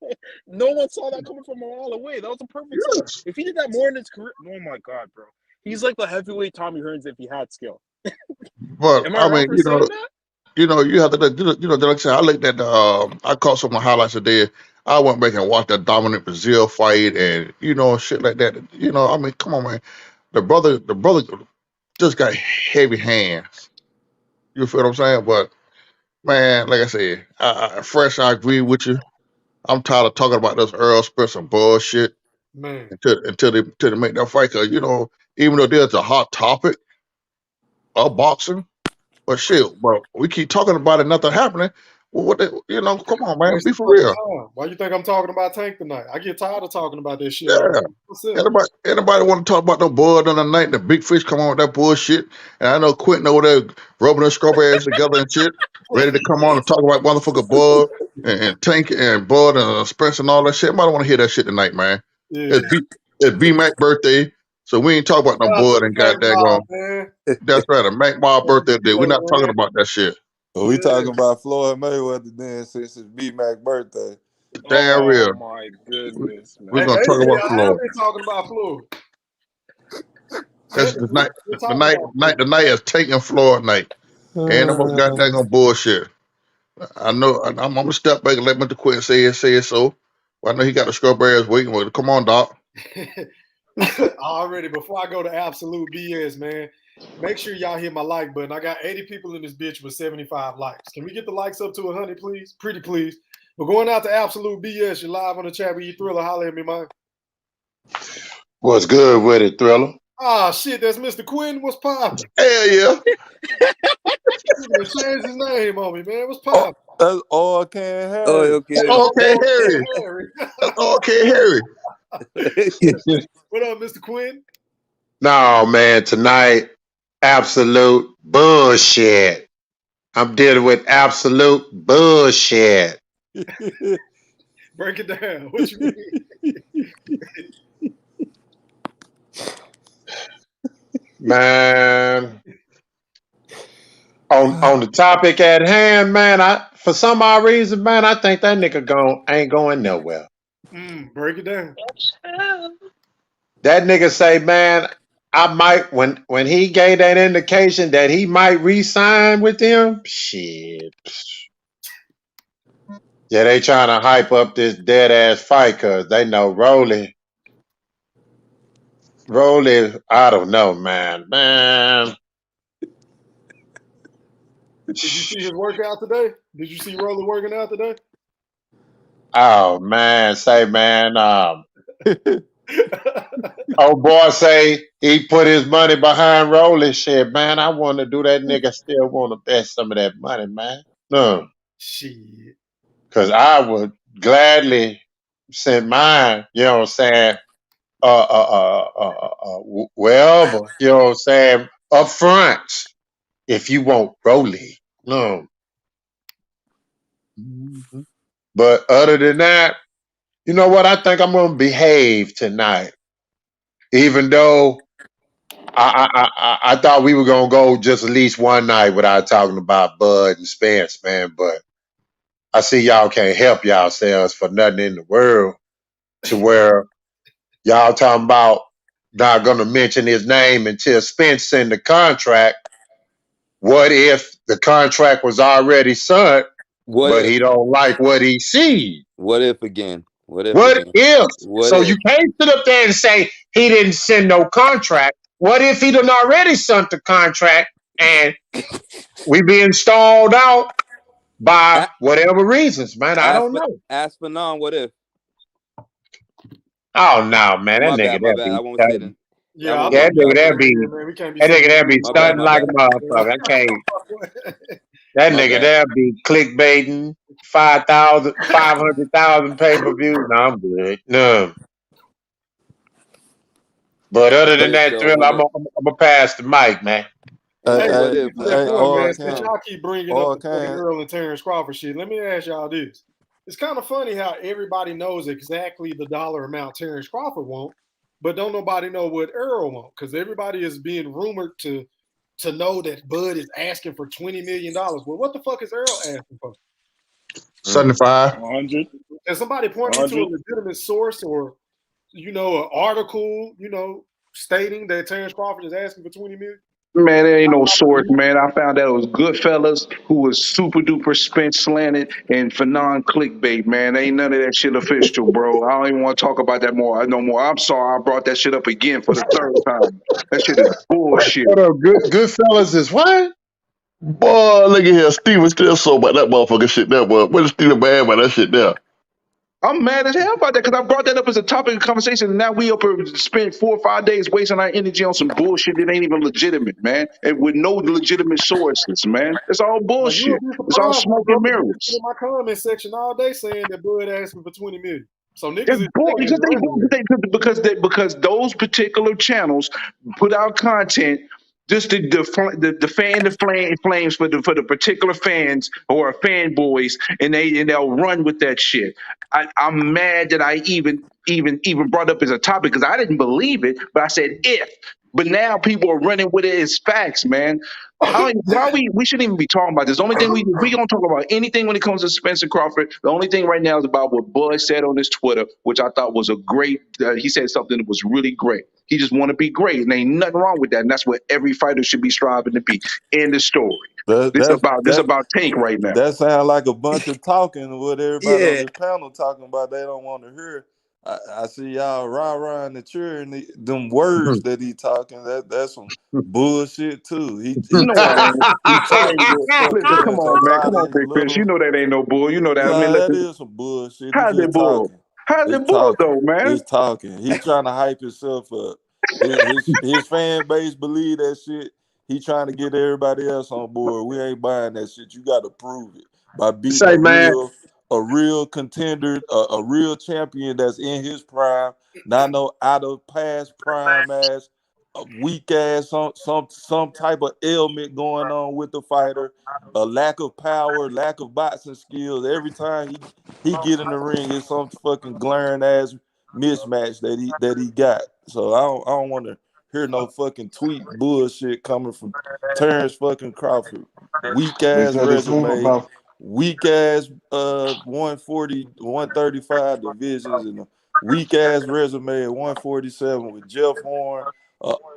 No one saw that coming from a mile away. That was a perfect setup. If he did that more in his career, oh my God, bro. He's like the heavyweight Tommy Hearns if he had skill. But Am I mean, you know, you have to, you know, like I said, I looked at I caught some of the highlights today. I went back and watched that Dominic Brazil fight and, you know, shit like that. You know, I mean, come on, man. The brother just got heavy hands. You feel what I'm saying? But, man, like I said, I agree with you. I'm tired of talking about this Earl Spence and bullshit. Man. Until they make that fight. Because, you know, even though there's a hot topic of boxing, but shit, but we keep talking about it, nothing happening. Well, you know, come on, man, be for real. Why you think I'm talking about Tank tonight? I get tired of talking about this shit. Yeah. Anybody want to talk about no Bud on the night? The big fish come on with that bullshit. And I know Quentin over there rubbing their scrub ass together and shit, ready to come on and talk about motherfucker Bud and Tank and Bud and Spence and all that shit. Anybody want to hear that shit tonight, man? Yeah. It's B-Mac's birthday, so we ain't talking about no Bud and got that going. That's right, a Mac Mob birthday day. We're not talking about that shit. Well, we talking about Floyd Mayweather then since it's B-Mac's birthday. Damn real. Oh my goodness, man. We're gonna talk about Floyd. I've been talking about Floyd. That's the night is taking Floyd night. Ain't no goddamn bullshit. I know I'm gonna step back and let Mr. Quinn say it so. Well, I know he got the scrub ass waiting. Well, come on, Doc. Already, before I go to absolute BS, man, make sure y'all hit my like button. I got 80 people in this bitch with 75 likes. Can we get the likes up to 100, please? Pretty please. We're going out to absolute BS. You're live on the chat with you, Thriller. Holler at me, man. What's good with it, Thriller? Ah, shit, that's Mr. Quinn. What's poppin'? Hell yeah. Change his name on me, man. What's poppin'? That's all can Harry. Oh, okay. Okay, Harry. Okay, Harry. What up, Mr. Quinn? No, man, tonight, absolute bullshit. I'm dealing with absolute bullshit. Break it down. What you mean? Man, on the topic at hand, man, for some odd reason, man, I think that nigga ain't going nowhere. Break it down. That nigga say, man, I might when he gave that indication that he might re-sign with them, shit. Yeah, they trying to hype up this dead ass fight because they know Rolly, I don't know, man. Did you see his workout today? Did you see Rolly working out today? Oh man, say man, old boy say he put his money behind Rolly. Shit, man, I want to do that. Nigga still want to bet some of that money, man. No, shit, because I would gladly send mine. You know what I'm saying? Wherever, you know what I'm saying? Up front, if you want Rolly. No. But other than that, you know what? I think I'm gonna behave tonight. Even though I thought we were gonna go just at least one night without talking about Bud and Spence, man. But I see y'all can't help yourselves for nothing in the world to where y'all talking about not gonna mention his name until Spence send the contract. What if the contract was already signed, but he don't like what he sees? What if again? What if? What again? if? What So if? you can't sit up there and say he didn't send no contract. What if he done already sent the contract and we being stalled out by whatever reasons, man? I don't know. Ask for non. What if? Oh no, man, My that bad. nigga My that bad. be I won't say that. Yeah, that nigga that be My bad, stunting my like a bad. motherfucker. I can't. That My nigga bad. there be clickbaiting 500,000 pay-per-views. No, I'm good. No. But other than that, Thriller, I'm gonna pass the mic, man. What if? To that point, man, since y'all keep bringing all up the fucking Earl and Terrence Crawford shit, let me ask y'all this. It's kind of funny how everybody knows exactly the dollar amount Terrence Crawford wants, but don't nobody know what Earl wants, because everybody is being rumored to know that Bud is asking for $20 million. Well, what the fuck is Earl asking for? 75. 100. Can somebody point me to a legitimate source or, an article, stating that Terrence Crawford is asking for $20 million? Man, there ain't no source, man. I found out it was Goodfellas who was super duper Spence slanted and for non-clickbait, man. Ain't none of that shit official, bro. I don't even want to talk about that no more. I'm sorry I brought that shit up again for the third time. That shit is bullshit. What up, Goodfellas is what? Boy, look at here. Steven still so about that motherfucking shit there, boy. What is Steven mad about that shit there? I'm mad as hell about that because I brought that up as a topic of conversation, and now we up here spend 4 or 5 days wasting our energy on some bullshit that ain't even legitimate, man, and with no legitimate sources, man. It's all bullshit. It's all smoke and mirrors. In my comment section all day saying that Bud asking for $20 million. So niggas It's is because those particular channels put out content just the fan the flames for the particular fans or fanboys, and they'll run with that shit. I'm mad that I even brought up as a topic because I didn't believe it, but I said if. But now people are running with it as facts, man. We shouldn't even be talking about this. The only thing we gonna talk about anything when it comes to Spencer Crawford. The only thing right now is about what Bud said on his Twitter, which I thought was a great. He said something that was really great. He just want to be great, and ain't nothing wrong with that. And that's what every fighter should be striving to be. End the story. This about Tank right now. That sounds like a bunch of talking. What everybody on Yeah. this panel talking about, they don't want to hear. I see y'all rah-rah in the chair and them words that he talking. That's some bullshit too. He No, it talking. ain't. He talking that Listen, fucking come as a on, man. lot Come of on, his Big Fish. You little. know that ain't no bull. You know that. I mean, Nah, that listen. is some bullshit. He How's it just bull? talking. How's It's it bull talking. though, man? It's talking. He trying to hype himself up. His fan base believe that shit. He trying to get everybody else on board. We ain't buying that shit. You got to prove it by beating Say, man, a real contender, a real champion that's in his prime, not no out of past prime ass, a weak ass, some type of ailment going on with the fighter, a lack of power, lack of boxing skills. Every time he get in the ring, it's some fucking glaring ass mismatch that he got. So I don't want to hear no fucking tweet bullshit coming from Terrence fucking Crawford. Weak They ass said it's resume, about weak ass 140, 135 divisions, and a weak ass resume at 147 with Jeff Horn,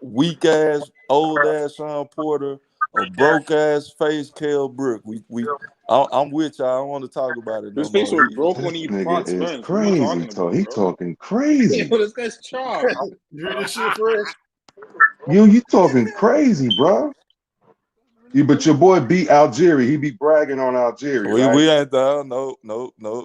weak ass old ass Sean Porter, a broke ass face Kell Brook. I'm with y'all. I don't want to talk about it no His face more. was broke when this he nigga fought is Spence. What are you crazy. talking about, He bro? talking crazy. Yo, this guy's chopped. You hear this shit, Fresh? You talking crazy, bro. But your boy beat Algieri. He be bragging on Algieri, right? We ain't down. No.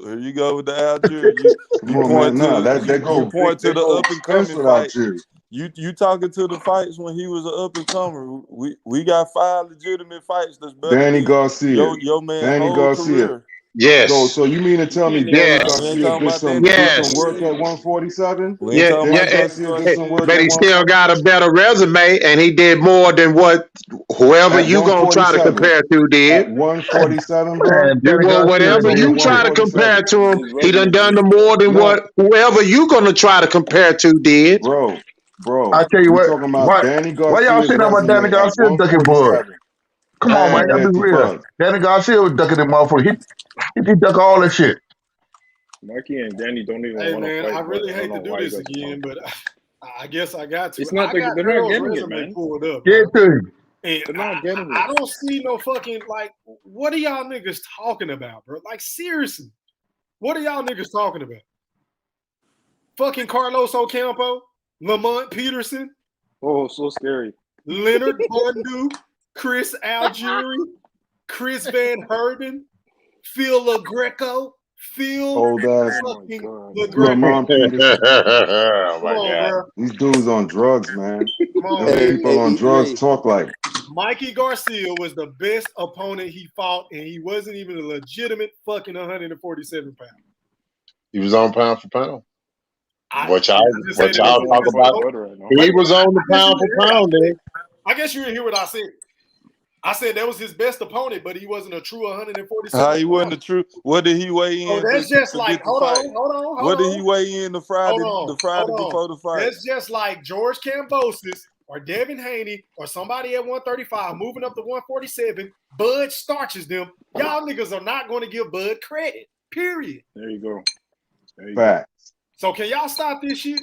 Here you go with the Algieri. Come on, man. Nah, You point to they the go up and Spence coming with fight. Algieri. You talking to the fights when he was an up and comer. We got 5 legitimate fights that's better Danny than Garcia. your man Danny whole Garcia. career. yes, So you mean to tell me Danny We ain't Garcia talking did about some Danny yes, work Garcia. at 147? We ain't yeah, talking Danny about yeah. Danny Garcia did some work Garcia. But at he still got a 147? better resume, and he did more than what whoever At you gonna try to 147. compare to At did. 147, bro. And Danny Garcia Whatever At did you what? try to compare 147. to him, His he done resume done the speaks for more him. than No, what whoever you gonna try to compare to did. bro. I tell you We what, talking about Danny why y'all Garcia's saying about Danny resume at Garcia ducking bug? 147. Come on, man, And y'all be Nancy real. Buzz. Danny Garcia was ducking the motherfucker. He duck all that shit. Mikey and Danny don't even Hey want to man, I fight, but really I don't hate know to do why you this guys are again, talking. but I guess I got to. It's not. I got They're not Earl's getting it, resume man. pulled up, Get bro. to you. And They're not getting I it. don't see no fucking like. What are y'all niggas talking about, bro? Like seriously, what are y'all niggas talking about? Fucking Carlos Ocampo, Lamont Peterson, Oh, so scary. Leonard Bundu, Chris Algieri, Chris Van Herben, Phil LaGreco, Phil Old ass Oh my fucking god. LaGreco. Lamont Peterson. Oh Come my on, god. bro. These dudes on drugs, man. Come on, Them man. people on drugs talk like. Mikey Garcia was the best opponent he fought, and he wasn't even a legitimate fucking 147 pounds. He was on pound for pound. I What y'all just say that He was doesn't his talk want to best fight about? opponent. Bud right now. He Wait, was on the I guess you pound for didn't hear what I pound said. then. I guess you didn't hear what I said. I said that was his best opponent, but he wasn't a true 147 How he wasn't pounder. the truth? What did he weigh So in that's just to like, get the fight? hold What did he on. weigh in the Friday before the fight? That's just like George Kambosos or Devin Haney or somebody at 135 moving up to 147. Bud starches them. Y'all niggas are not going to give Bud credit. Period. There you go. There you Facts. So can y'all stop this shit?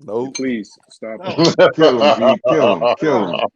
go. Nope. Please stop No. it. Kill him, B. Kill him. Kill him.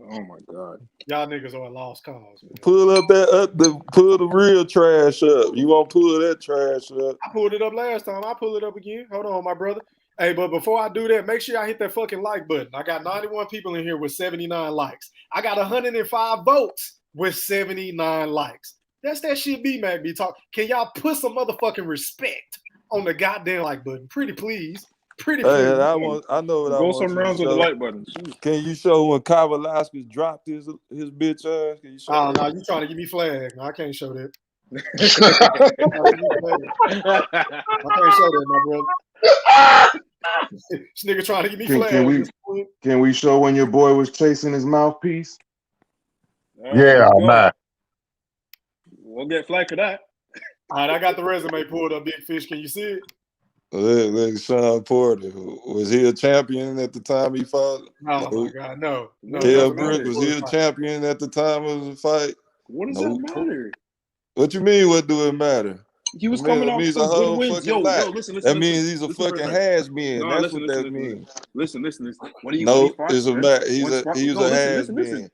Oh my god. Y'all niggas are a lost cause, man. Pull the real trash up. You won't pull that trash up. I pulled it up last time. I pull it up again. Hold on, my brother. Hey, but before I do that, make sure I hit that fucking like button. I got 91 people in here with 79 likes. I got 105 votes with 79 likes. That's that shit B-Mac be talking. Can y'all put some motherfucking respect on the goddamn like button? Pretty please. Pretty please. Hey, I know what I Go want some you to rounds with the show. like button. Can you show when Kavalauskas dropped his bitch ass? Can you show Oh, that? no, you trying to give me flag. No, I can't show that. I can't show that, my brother. This nigga trying to give me flag. Can we show when your boy was chasing his mouthpiece? Yeah, man. We'll get flagged for that. All right, I got the resume pulled up, Big Fish. Can you see it? Look, Sean Porter. Was he a champion at the time he fought? Oh my God, no. Kell Brook, was he a champion at the time of the fight? What does that matter? What you mean? What do it matter? He was I mean, coming it off means a some good whole wins. fucking lot. Listen. That means he's a Listen fucking for a second. has-been. No, That's listen, what listen, that means. Listen. When he No, fought it's a Spence, he was a has-been. listen.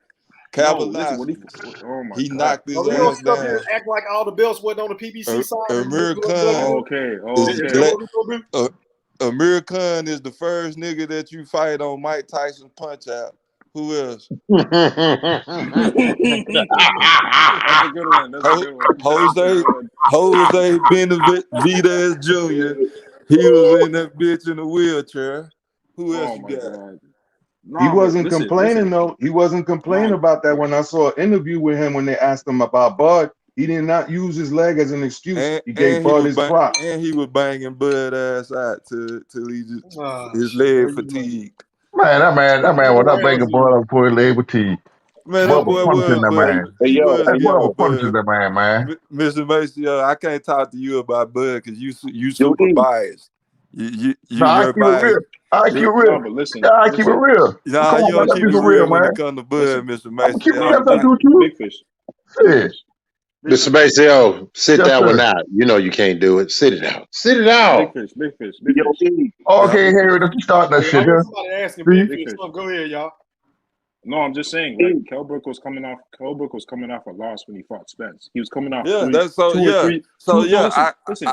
listen, what he? Kavaliauskas. Oh my He god. knocked his So we gonna ass sit up here down. and act like all the belts wasn't on the PBC side and Amir look good. Khan Okay, is Is the that okay. what we gonna do? Amir Khan is the first nigga that you fight on Mike Tyson Punch Out. Who else? That's a good one. That's a good one. Jose Benavidez Jr. He was in that bitch in a wheelchair. Who else Oh you my got? god. He Nah, but wasn't complaining though. He wasn't complaining Nah, about that when I saw an interview with him when they asked him about Bud. He did not use his leg as an excuse. He gave Bud his props. And he was banging Bud ass out till he just his Shit, there leg you go. fatigued. Man, that man was not making Bud up before his leg with teeth. Man, that Bud was boy punishing was that well, man. he was That boy giving was punishing Bud. that man. Mr. Maceo, I can't talk to you about Bud because you Yo, super E. biased. You No, I keep it everybody. real. I keep it real. but listen, Yeah, I keep it real. Nah, Come you on, man. don't Let's keep be it for real real, when man. it comes to Bud, Mr. I'm gonna keep it Maceo. real. I do too. Big fish. Shit. Mr. Maceo, sit Yes, that one sir. out. You know you can't do it. Sit it out. Sit it out. Big fish. Yo, E. Okay, Harry, let's start that Hey, I shit heard here. somebody asking See? Big Fish something. Go ahead, y'all. No, I'm just saying, like Kell Brook was coming off a loss when he fought Spence. He was coming off Yeah,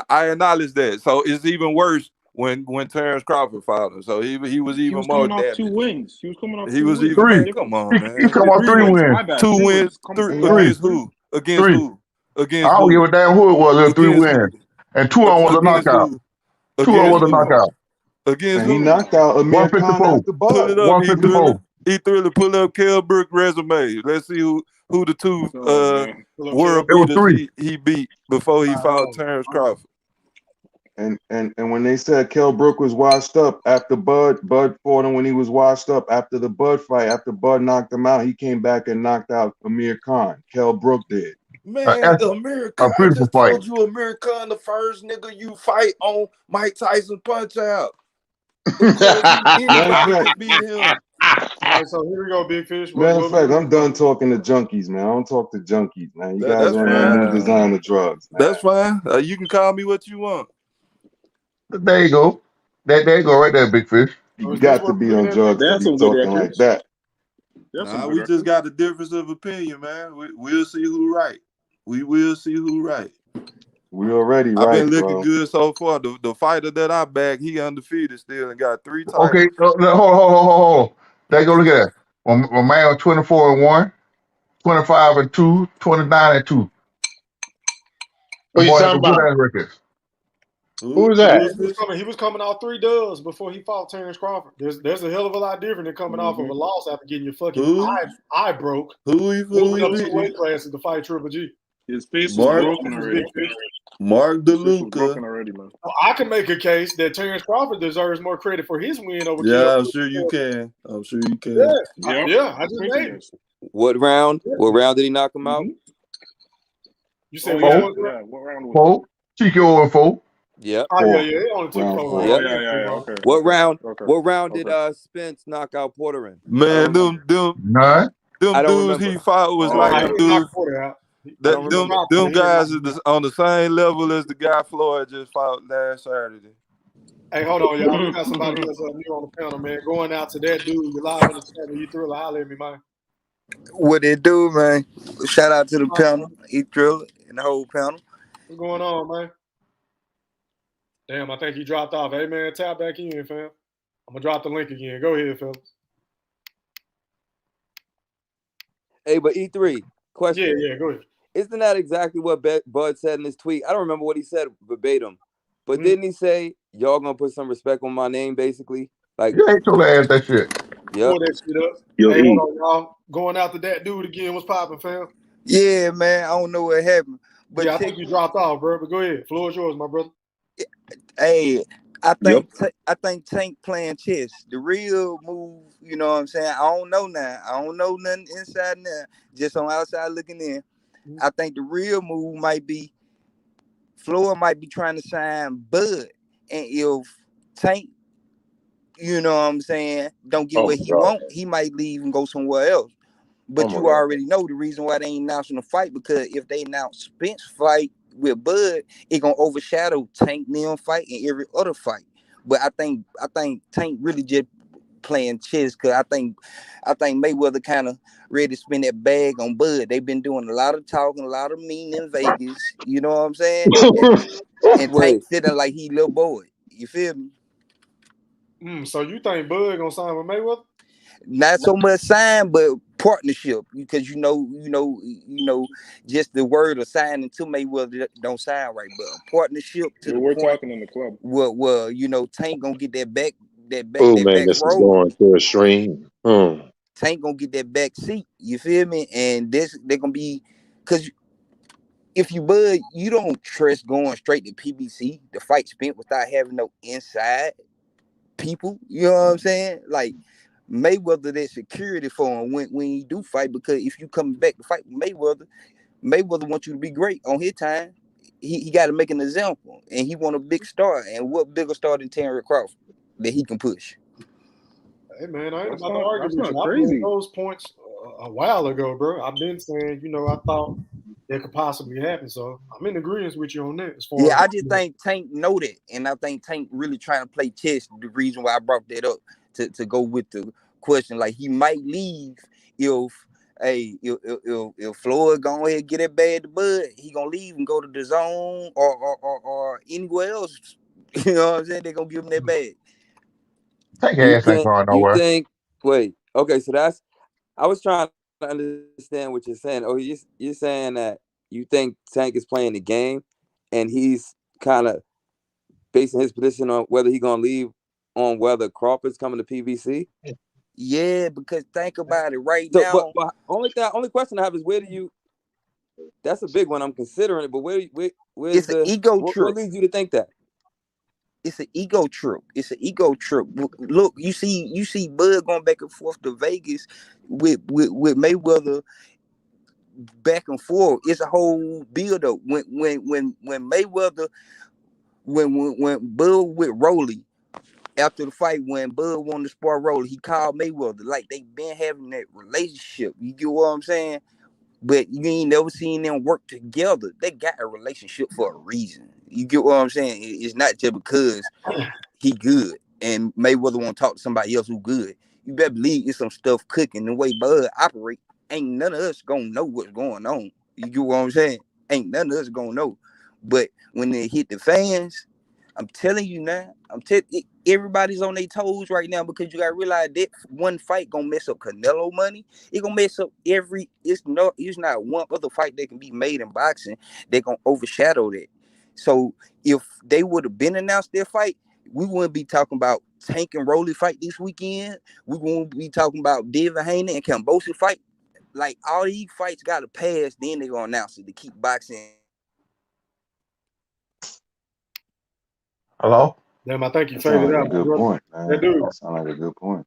I acknowledge that. So it's even worse when Terrence Crawford fought him. So he was He even was more coming off 2 damaged. wins. He was coming off He 2 was wins. even Three. come on, He man. come off 3 wins. My bad. 2 wins. Three. Against who? Against Three. who? Against I don't give who? a damn who it was. It was 3 Against wins. who? And 2 of them was a Against knockout. who? 2 of them was Against a who? knockout. Against And he who? knocked out Amir Khan 154. after Pull Bud. it up, E 154. Thriller. Pull up Kell Brook resume. Let's see who the two Oh man. world It was beaters 3. he beat before he fought Terrence Crawford. And when they said Kell Brook was washed up after Bud fought him when he was washed up after the Bud fight, after Bud knocked him out, he came back and knocked out Amir Khan. Kell Brook did. Man, Amir A Khan beautiful just fight. told you Amir Khan the first nigga you fight on Mike Tyson Punch Out. Anybody can beat him. All right, so here we go, Big Fish. Matter of fact, I'm done talking to junkies, man. I don't talk to junkies, man. You guys That's on that new fine. designer drugs, man. That's fine. You can call me what you want. There you go. There you go right there, Big Fish. You got to be on drugs to That's be some good talking like records. that. That's some Nah, good we just records. got a difference of opinion, man. We'll see who right. We will see who right. We already I've right, been looking bro. good so far. The fighter that I back, he undefeated still and got 3 titles. Okay, hold. There you go. Look at that. My man was 24-1, 25-2, 29-2. Who you Boy had talking some good about? ass records. Who was that? He was coming off 3 dubs before he fought Terrence Crawford. There's a hell of a lot different than coming off of a loss after getting your fucking eye broke. Moving up 2 weight classes to fight Triple G. His face was broken already. Mark His face was DeLuca. broken already, man. I can make a case that Terrence Crawford deserves more credit for his win over Yeah, Kell. I'm sure you can. I just made it. What round? What round did he knock him out? You said what round was it? 4. TKO in 4. Yep. Oh yeah, it only took 4 Yep. rounds. Yeah. Okay. What round did Spence knock out Porter in? Man, them None. I don't dudes remember. he fought was like the dudes. Them guys is on the same level as the guy Floyd just fought last Saturday. Hey, hold on, y'all. We got somebody else new on the panel, man. Going out to that dude. You're live in the channel. You Thriller. Holler at me, man. What it do, man? Shout out to the panel, Thriller, and the whole panel. What's going on, man? Damn, I think he dropped off. Hey, man, tap back in, fam. I'm going to drop the link again. Go ahead, fellas. Hey, but E3, question. Yeah, go ahead. Isn't that exactly what Bud said in his tweet? I don't remember what he said verbatim, but didn't he say, y'all going to put some respect on my name, basically? Like, Yeah, he told her ass that shit. Yep. Pull that shit up. Hey, hold on, y'all. Going out to that dude again. What's popping, fam? Yeah, man. I don't know what happened. But I think you dropped off, bro. But go ahead. Floor is yours, my brother. Hey, I think Tank playing chess. The real move, you know what I'm saying? I don't know now. I don't know nothing inside now. Just on outside looking in. I think the real move might be Floyd might be trying to sign Bud. And if Tank, you know what I'm saying, don't get what he want, he might leave and go somewhere else. But you already know the reason why they ain't announcing the fight, because if they announce Spence fight with Bud, it gonna overshadow Tank Neon fight and every other fight. But I think Tank really just playing chess because I think Mayweather kind of ready to spend that bag on Bud. They've been doing a lot of talking, a lot of meeting in Vegas. You know what I'm saying? And Tank feeling like he little boy. You feel me? So you think Bud gonna sign with Mayweather? Not so much sign, but partnership. Because you know, just the word of signing to Mayweather don't sound right, but a partnership to the We're point. talking in the club. Well, Tank gonna get that back. Oh man, back this is row. going to a stream. Tank gonna get that back seat. You feel me? And they're gonna be because if you Bud, you don't trust going straight to PBC. The fight spent without having no inside people. You know what I'm saying? Like Mayweather, that security for him when you do fight. Because if you come back to fight with Mayweather wants you to be great on his time. He got to make an example, and he want a big star. And what bigger star than Terry Crawford that he can push? Hey man, I ain't That's about to argue with not you. I crazy. made those points a while ago, bro. I've been saying, I thought that could possibly happen. So I'm in agreement with you on that. As far as I just think Tank know that, and I think Tank really trying to play chess. The reason why I brought that up to go with the question, like he might leave if Floyd go ahead and get that bad to Bud, he gonna leave and go to the zone or anywhere else. You know what I'm saying? They gonna give him that bad. Tank ass ain't going nowhere. Okay, so that's I was trying to understand what you're saying. Oh, you're saying that you think Tank is playing the game and he's kind of basing his position on whether he's gonna leave on whether Crawford's coming to PBC? Yeah, because think about it right now. But only question I have is where do you? That's a big one. I'm considering it, but where's It's an ego what trip. leads you to think that? It's an ego trip. It's an ego trip. Look, you see Bud going back and forth to Vegas with Mayweather back and forth. It's a whole build up. When Mayweather when Bud with Rolly after the fight, when Bud wanted to spar Rolly, he called Mayweather. Like they been having that relationship. You get what I'm saying? But you ain't never seen them work together. They got a relationship for a reason. You get what I'm saying? It's not just because he good and Mayweather want to talk to somebody else who good. You better believe it's some stuff cooking. The way Bud operate, ain't none of us gonna know what's going on. You get what I'm saying? Ain't none of us gonna know. But when they hit the fans, I'm telling you now, everybody's on their toes right now because you gotta realize that one fight gonna mess up Canelo money. It gonna mess up it's not one other fight that can be made in boxing that gonna overshadow that. So if they would have been announced their fight, we wouldn't be talking about Tank and Rolly fight this weekend. We won't be talking about Devin Haney and Kambosos fight. Like all these fights gotta pass, then they gonna announce it to keep boxing. Hello? Damn, I think you That sounds faded like out. a good point, man. That dude. That sounds like a good point.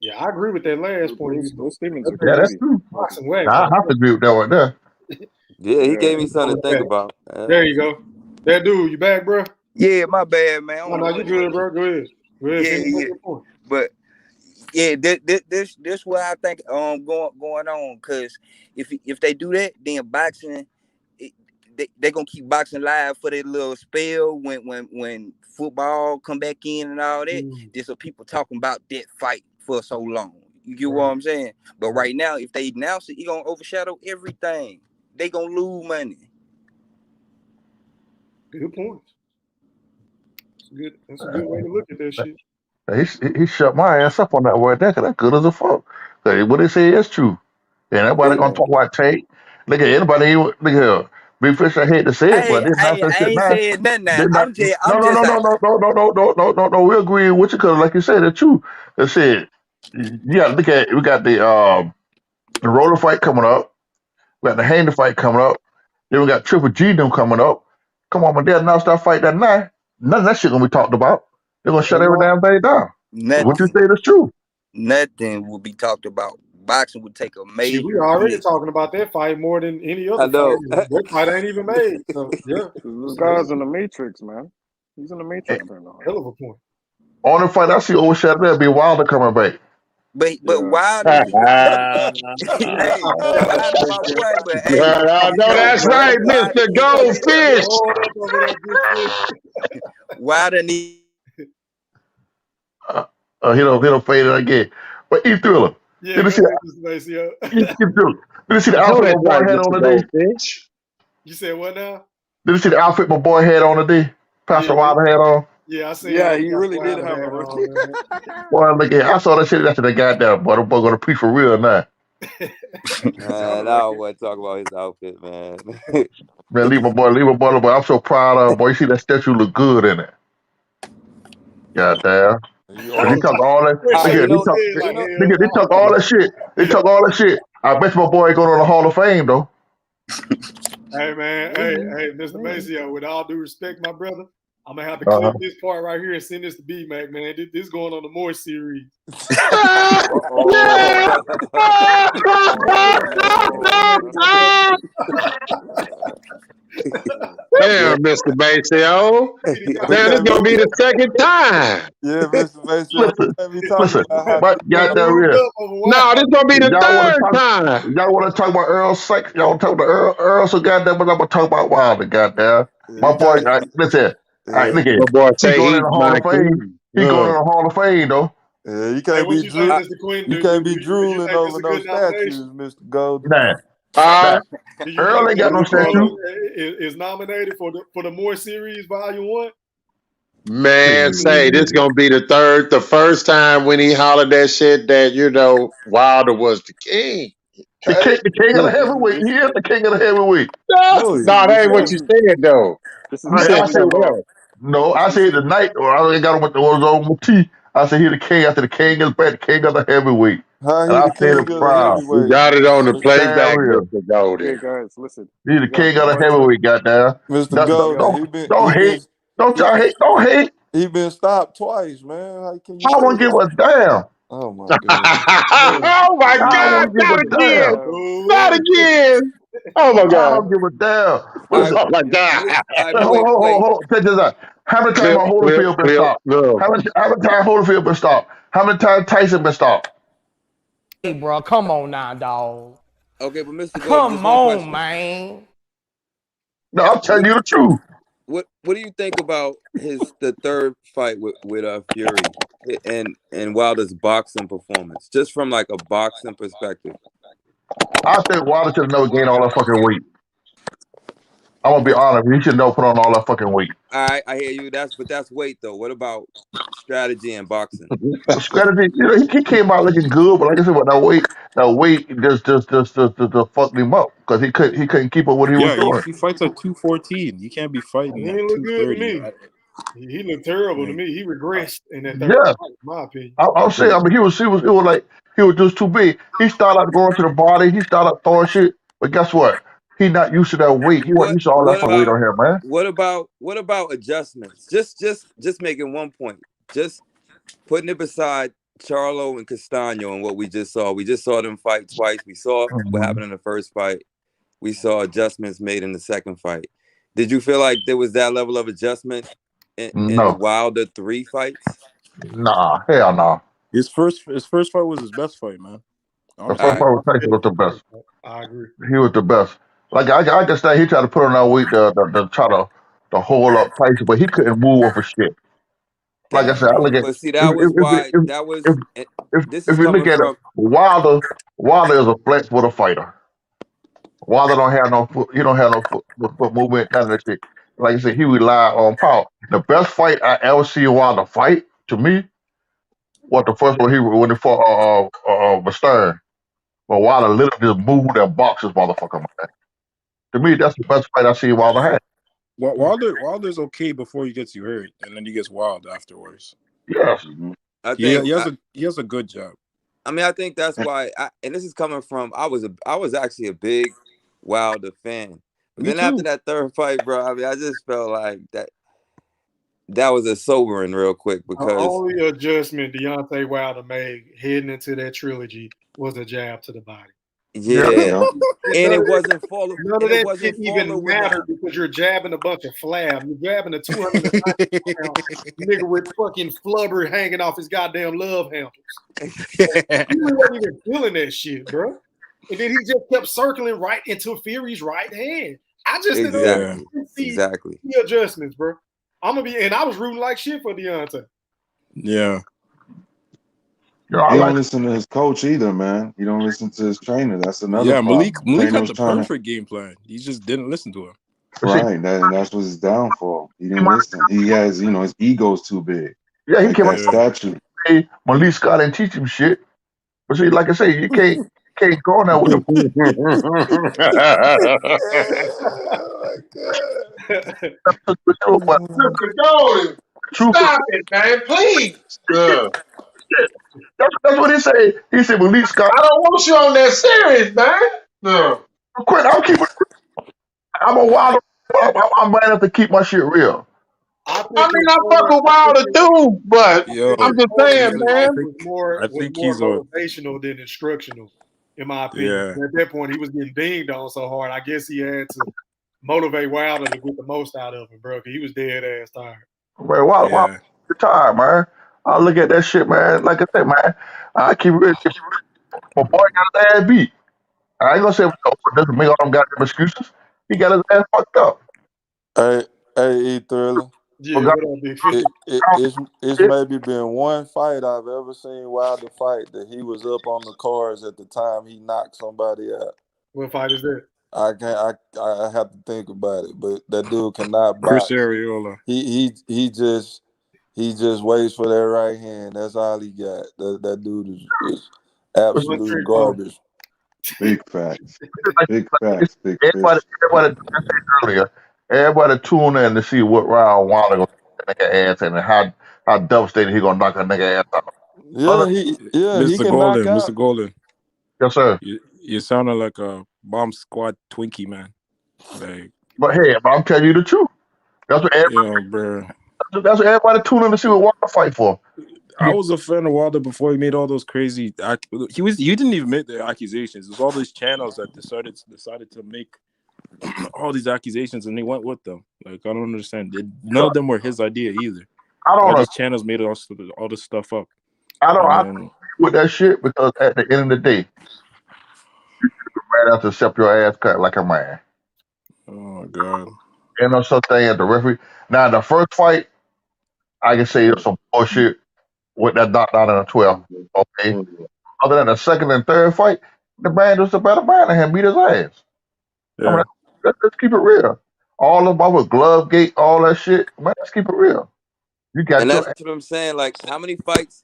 Yeah, I agree with that last point. Those statements are Yeah, that's crazy. true. Boxing whack. I have to agree with that one there. Yeah, he gave me something to think about. There you go. That dude, you back, bro? Yeah, my bad, man. No, you good, bro. Go ahead. Yeah. But yeah, this what I think going on. Cause if they do that, then boxing, they gonna keep boxing live for their little spell when football come back in and all that. There's some people talking about that fight for so long. You get what I'm saying? But right now, if they announce it, it gonna overshadow everything. They gonna lose money. Good point. That's a good way to look at that shit. He shut my ass up on that word there because that's good as a fuck. What they say is true. And everybody gonna talk about Tate. Look at anybody. Look here. Big Fish, I hate to say it, but this I shit ain't now. saying nothing now. I'm just No. We agree with you because, like you said, it's true. It said, you got to look at. We got the roller fight coming up. We got the Haney fight coming up. Then we got Triple G them coming up. Come on, my dad announced that fight that night. None of that shit gonna be talked about. They're gonna shut every damn thing down. What you say is true. Nothing will be talked about. Boxing would take a major. See, we already talking about that fight more than any other fight. That fight ain't even made. So yeah, This guy's in the Matrix, man. He's in the Matrix right now. Hell of a point. Only fight I see overshadowed there be Wilder coming back. But Wilder, hey, Wilder my boy, but hey, I know that's right, Mr. Goldfish. Wilder need. He don't fade it again. But E-Thriller. Yeah, Did go you see ahead, Mr. Maceo. E-Thriller? Did you see the I know outfit my that's boy right, had on Mr. today? Goldfish. You said what now? Did you see the outfit my boy had on today? Pastor Yeah, Wilder had on? yeah, I seen Yeah, what he Pastor really did Wilder have a had rookie. on, man. Boy, look at I saw that shit after they got there, boy. The boy gonna preach for real now. Man, I don't want to talk about his outfit, man. Man, leave my boy, boy. I'm so proud of him, boy. You see that statue look good in it. Goddamn. You Cause he all took all that. That All Look right, shit here, look you dead like know, hell. they took all that shit. They took all that shit. I bet you my boy ain't going to the Hall of Fame though. Hey man, hey, maybe. Mr. Maceo, with all due respect, my brother, I'm gonna have to Uh-huh. clip this part right here and send this to B Mac, man. This going on the more series. Oh, Damn, Mr. Maceo. Damn, this gonna be the second time. Yeah, Mr. Mason, you Listen, can't be talking listen. about how But Done goddamn moved real. up over No, this Wild. gonna be the Y'all want to third talk? time. Y'all want to talk about Earl Sex? Y'all want to talk about Earl? So goddamn, but I'm gonna talk about Wilder. Goddamn, yeah, my you boy. can't. Listen. All right, Yeah, look at My boy he say going in eat the Hall my of Fame. king. He going in the Hall of Fame though. yeah, you Hey, can't what be you think, drool. Mr. Quinn? You Do can't be you drooling think this over a no good statues, nomination? Mr. Golden. Nah, Uh, nah. Do you Earl think ain't that got no statue. is nominated for the more series Volume 1? man, say this Shit. gonna be the first time when he hollered that shit that Wilder was the king. Okay. The king of the this is heavyweight. this He is the king of the heavyweight. No, this he- is No, that this ain't is what you this is said though. this is You what said y'all I talking said something about. else. no. This I is said the night, or I got him with the was on my T. I said he the king. I said the king is back, the king of the heavyweight, how and he I the said king it of the proud. You heavyweight, got it on the Damn playback, real. Mr. Okay, Goldie. guys, listen. He's the You got king of the one heavyweight. Goddamn. Mr. Don't you don't got Golden. don't, He been don't he been hate. Don't he y'all hate. Don't hate. he been stopped twice, man. How can you I say won't give that? a damn. Oh my god. Oh, Oh my I God! won't give a Not damn. again! Not oh, again! Oh my I God! don't give a damn. all right, Listen, Oh my God! but wait. Check this out. How many times Clip, clip, Holyfield been clip. stopped? Look, How many times Holyfield been stopped? How many times Tyson been stopped? Hey, bro, come on now, dog. Okay, but Mr. Golden, just Come one on, question. man. No, I'm telling What you the truth. what do you think about the third fight with Fury and Wilder's boxing performance, just from like a boxing perspective? I think Wilder should have never gained all that fucking weight. I'm gonna be honest. He should never put on all that fucking weight. I hear you. That's weight though. What about strategy and boxing? Strategy, he came out looking good, but like I said, with that weight just fucked him up because he couldn't keep up what he was Yeah, doing. he fights at 214. You can't be he fighting at didn't look good to 230. me. He looked terrible to Like, me. He regressed in that third Yeah, fight, in my opinion. I'm saying. I mean, it was like he was just too big. He started out going to the body. He started out throwing shit, but guess what? He not used to that weight. He wasn't What used to all that what fucking weight about on him, man. what about adjustments? Just making one point. Just putting it beside Charlo and Castano and what we just saw. We just saw them fight twice. We saw what Mhm. happened in the first fight. We saw adjustments made in the second fight. Did you feel like there was that level of adjustment in the No, Wilder 3 fights? nah, hell no. his first fight was his best fight, man. The All first Honestly. right. part was Tyson was the best. I agree. He was the best. Like I guess that he tried to put on that weight to try to hold up Tyson, but he couldn't move off of shit. Like I said, I look at But see, if that was if if why if that was if, if, this is if you look coming at it, from Wilder is a flex for the fighter. Wilder don't have no foot. He don't have no foot movement. None of that shit. Like I said, he rely on power. The best fight I ever see Wilder fight to me was the first one when he fought Stern. But Wilder literally just moved and boxed this motherfucker. Man. To me, that's the best fight I see Wilder had. Wilder's okay before he gets you hurt, and then he gets wild afterwards. Yes. I He think he has a good job. I mean I think that's why and this is coming from I was actually a big Wilder fan. But Me then after too. that third fight, bro, I mean I just felt like that was a sobering real quick The because only adjustment Deontay Wilder made heading into that trilogy was a jab to the body. yeah. And None it of that, wasn't follow none of and it that wasn't shit even following mattered that. because you're jabbing a bunch of flab. You're jabbing a 290-pound nigga with fucking flubber hanging off his goddamn love handles. He wasn't even feeling that shit, bro. And then he just kept circling right into Fury's right hand. I just Exactly. didn't see Exactly. the adjustments, bro. And I was rooting like shit for Deontay. Yeah. You know, I He don't like. listen to his coach either, man. He don't listen to his trainer. That's another Yeah, Malik problem. Malik Trainer had was the trying to perfect game plan. He just didn't listen to him. right, and that's what's his downfall. He didn't listen. He has, his ego's too big, Yeah, he like came that out Yeah. statue. and say Malik Scott didn't teach him shit. But see, like I say, you can't go on there with but Mr. Golden, truth stop it, man, please. that's what he said. He said Malik Scott. I don't want you on that series, man. No. Quit. I'm keeping. I'm a wild. I'm man enough to keep my shit real. I mean, I fuck with Wilder too, but Yo, I'm just saying, man. I think he's a motivational than instructional, in my opinion. yeah. At that point, he was getting dinged on so hard. I guess he had to motivate Wilder to get the most out of him, bro. 'Cause he was dead ass tired. Man, why you tired, man? I look at that shit, man. Like I said, man, I keep it real. My boy got his ass beat. I ain't gonna say it doesn't make all them goddamn excuses. He got his ass fucked up. Hey, E-Thriller. Yeah, what up, Big 50? It's maybe been one fight I've ever seen Wilder fight that he was up on the cards at the time he knocked somebody out. What fight is that? I can't. I have to think about it, but that dude cannot Chris box. Arreola. He just waits for that right hand. That's all he got. That dude is absolute garbage. Big facts. Big facts. Big Everybody, I said earlier, everybody tune in to see what round Wilder gonna knock that nigga ass and how devastated he gonna knock a nigga ass out. He Mr. can Golden, knock Mr. out. Golden. Yes, sir. You sounded like a bomb squad Twinkie, man. Like, But hey, I'm telling you the truth. That's what everybody. bro. That's what everybody tune in to see what Wilder fight for. I was a fan of Wilder before he made all those crazy. He didn't even make the accusations. It was all these channels that decided to make all these accusations, and he went with them. Like, I don't understand. None of them were his idea either. All these channels made all this stuff up. I don't with that shit because at the end of the day, you right out to accept your ass cut like a man. Oh God. Ain't no such thing as the referee. Now the first fight, I can say there's some bullshit with that knockdown in the 12th. Okay. Other than the second and third fight, the man was a better man than him, beat his ass. Yeah. I mean, let's keep it real. All about with glove gate, all that shit. Man, let's keep it real. You got And that's what I'm saying. Like, how many fights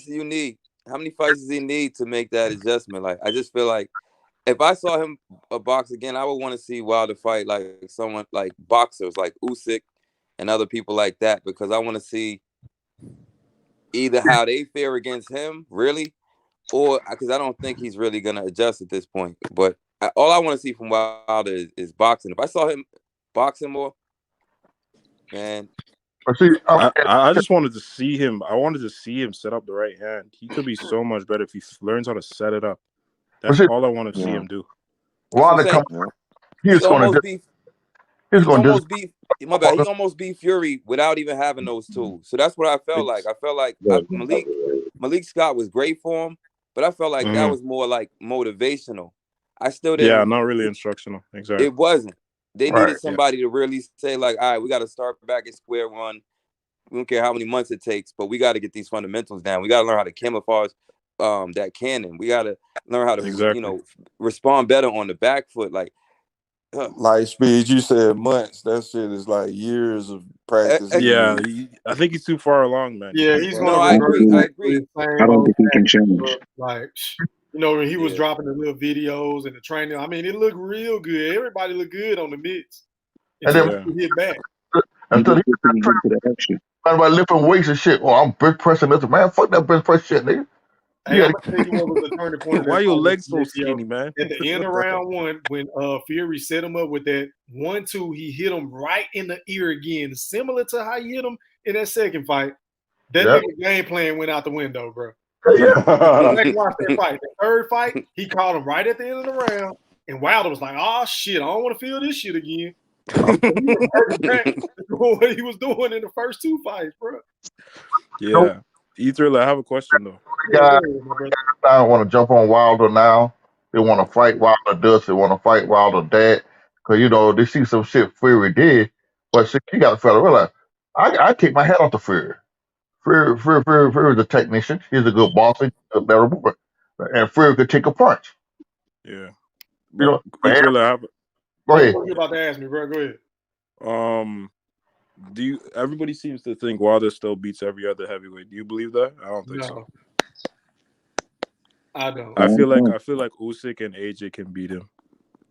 do you need? How many fights does he need to make that adjustment? Like, I just feel like if I saw him box again, I would want to see Wilder fight like someone like boxers like Usyk and other people like that, because I want to see either how they fare against him, really, or because I don't think he's really gonna adjust at this point. But all I want to see from Wilder is boxing. If I saw him boxing more, man. I just wanted to see him. I wanted to see him set up the right hand. He could be so much better if he learns how to set it up. That's all I want to see him do. Wilder he's going to he almost beat Fury without even having those tools. So that's what I felt like. I felt like Malik Scott was great for him, but I felt like that was more like motivational. I still didn't. Yeah, not really instructional. Exactly. It wasn't. They needed somebody to really say, like, all right, we got to start back at square one. We don't care how many months it takes, but we got to get these fundamentals down. We got to learn how to camouflage that cannon. We got to learn how to, respond better on the back foot. Like speed, you said months. That shit is like years of practice. Yeah, I think he's too far along, man. Yeah, he's going to. I agree. I don't think he can change. Like, when he was dropping the little videos and the training, I mean, it looked real good. Everybody looked good on the mitts. Until he hit back. Until he about lifting weights and shit. Oh, I'm bench pressing this. Man, fuck that bench press shit, nigga. Hey, I'm gonna tell you what was the turning point. Why your legs so skinny, man? At the end of round one, when Fury set him up with that 1-2, he hit him right in the ear again, similar to how he hit him in that second fight. That nigga game plan went out the window, bro. Watch that fight. The third fight, he caught him right at the end of the round, and Wilder was like, "Oh shit, I don't want to feel this shit again." What he was doing in the first two fights, bro. Yeah. E-Thriller, I have a question though. I don't want to jump on Wilder now. They want to fight Wilder Dust. They want to fight Wilder Dad. Because, they see some shit Fury did. But shit, you got to realize, I take my hat off to Fury. Fury is a technician. He's a good boxer, a better mover, and Fury could take a punch. Yeah. You know, But equally, I have. go ahead. What you about to ask me, bro? Go ahead. Do you? Everybody seems to think Wilder still beats every other heavyweight. Do you believe that? I don't think so. I don't. I feel like Usyk and AJ can beat him.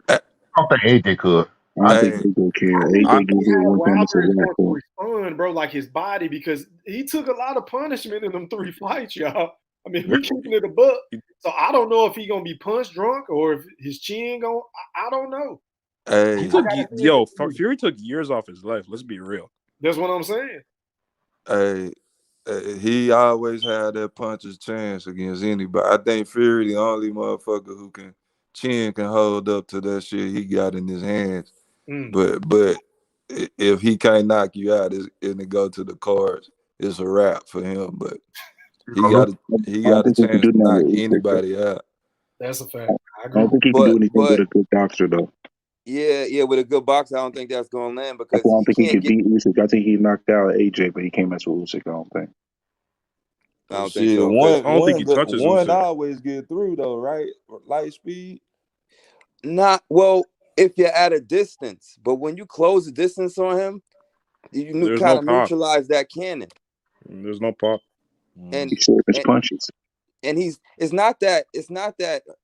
I don't think AJ could. I think AJ can. AJ can do one thing that's going to respond, bro, like his body, because he took a lot of punishment in them 3 fights, y'all. I mean, we keeping it a buck. So I don't know if he gonna be punch drunk or if his chin gonna. I don't know. Hey, Fury took years off his life. Let's be real. That's what I'm saying. hey, he always had that puncher's chance against anybody. I think Fury the only motherfucker who can hold up to that shit he got in his hands. But if he can't knock you out and it go to the cards, it's a wrap for him. But he got a chance to knock anybody out. That's a fact. I agree. I don't think he can do anything with a good boxer though. Yeah, with a good boxer, I don't think that's gonna land because I don't think he could beat Usyk. I think he knocked out AJ, but he can't mess with Usyk. I don't think. I don't think so. I don't think he touches one Usyk. always get through though, right? Light speed. Not well if you're at a distance, but when you close the distance on him, you kind of neutralize that cannon. There's no pop. And he served his punches. And it's not that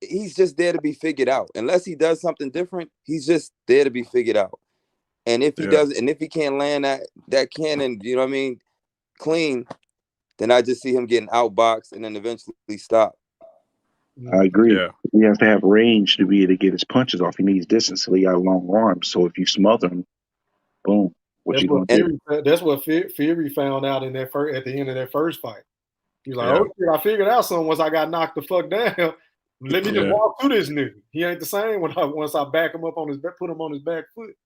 he's just there to be figured out. Unless he does something different, he's just there to be figured out. And if he does, and if he can't land that cannon, you know what I mean, clean, then I just see him getting outboxed and then eventually stop. I agree. Yeah. He has to have range to be able to get his punches off. He needs distance, so he got long arms. So if you smother him, boom. That's what Fury found out in that at the end of that first fight. He was like, "Oh shit, I figured out something once I got knocked the fuck down. Let me just walk through this nigga. He ain't the same once I back him up on his back, put him on his back foot."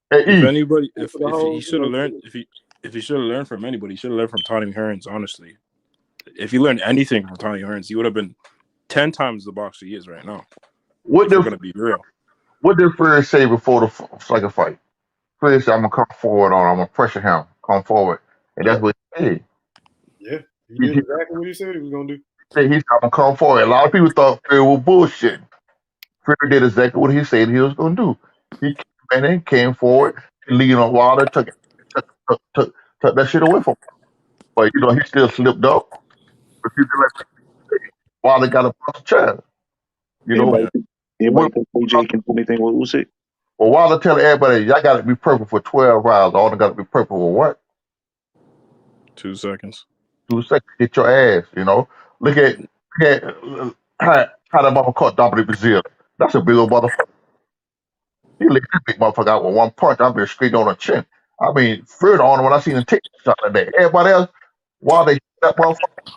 If anybody, if he should have learned, if he should have learned from anybody, he should have learned from Tommy Hearns. Honestly, if he learned anything from Tommy Hearns, he would have been 10 times the boxer he is right now. What if we're gonna be real? What did Fury say before the second fight? Fury said, "I'm gonna come forward on. I'm gonna pressure him. Come forward," and that's what he did. Yeah, he did exactly what he said he was gonna do. He's gonna come forward. A lot of people thought Fury was bullshit. Fury did exactly what he said he was gonna do. He came forward, leaned on Wilder, took that shit away from him. But he still slipped up. But people like Wilder got a bunch of chance. Anybody think AJ can do anything with Usyk? Well, Wilder telling everybody, y'all got to be perfect for 12 rounds. All got to be perfect for what? 2 seconds. 2 seconds. Hit your ass. Look at how that motherfucker caught Dominic Brazil. That's a big old motherfucker. He licked this big motherfucker out with one punch. I mean, straight on the chin. I mean, Fury the only one I seen him take a shot that day. Everybody else, Wilder hit that motherfucker.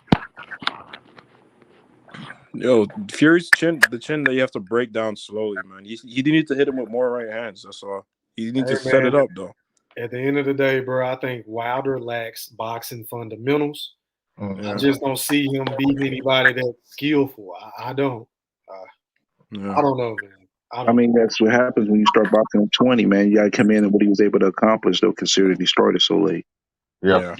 Yo, Fury's the chin that you have to break down slowly, man. He need to hit him with more right hands. That's all. He needs to set it up, though. At the end of the day, bro, I think Wilder lacks boxing fundamentals. I just don't see him beating anybody that's skillful. I don't. I don't know, man. I mean, that's what happens when you start boxing at 20, man. You got to come in and what he was able to accomplish, though, considering he started so late. Yeah.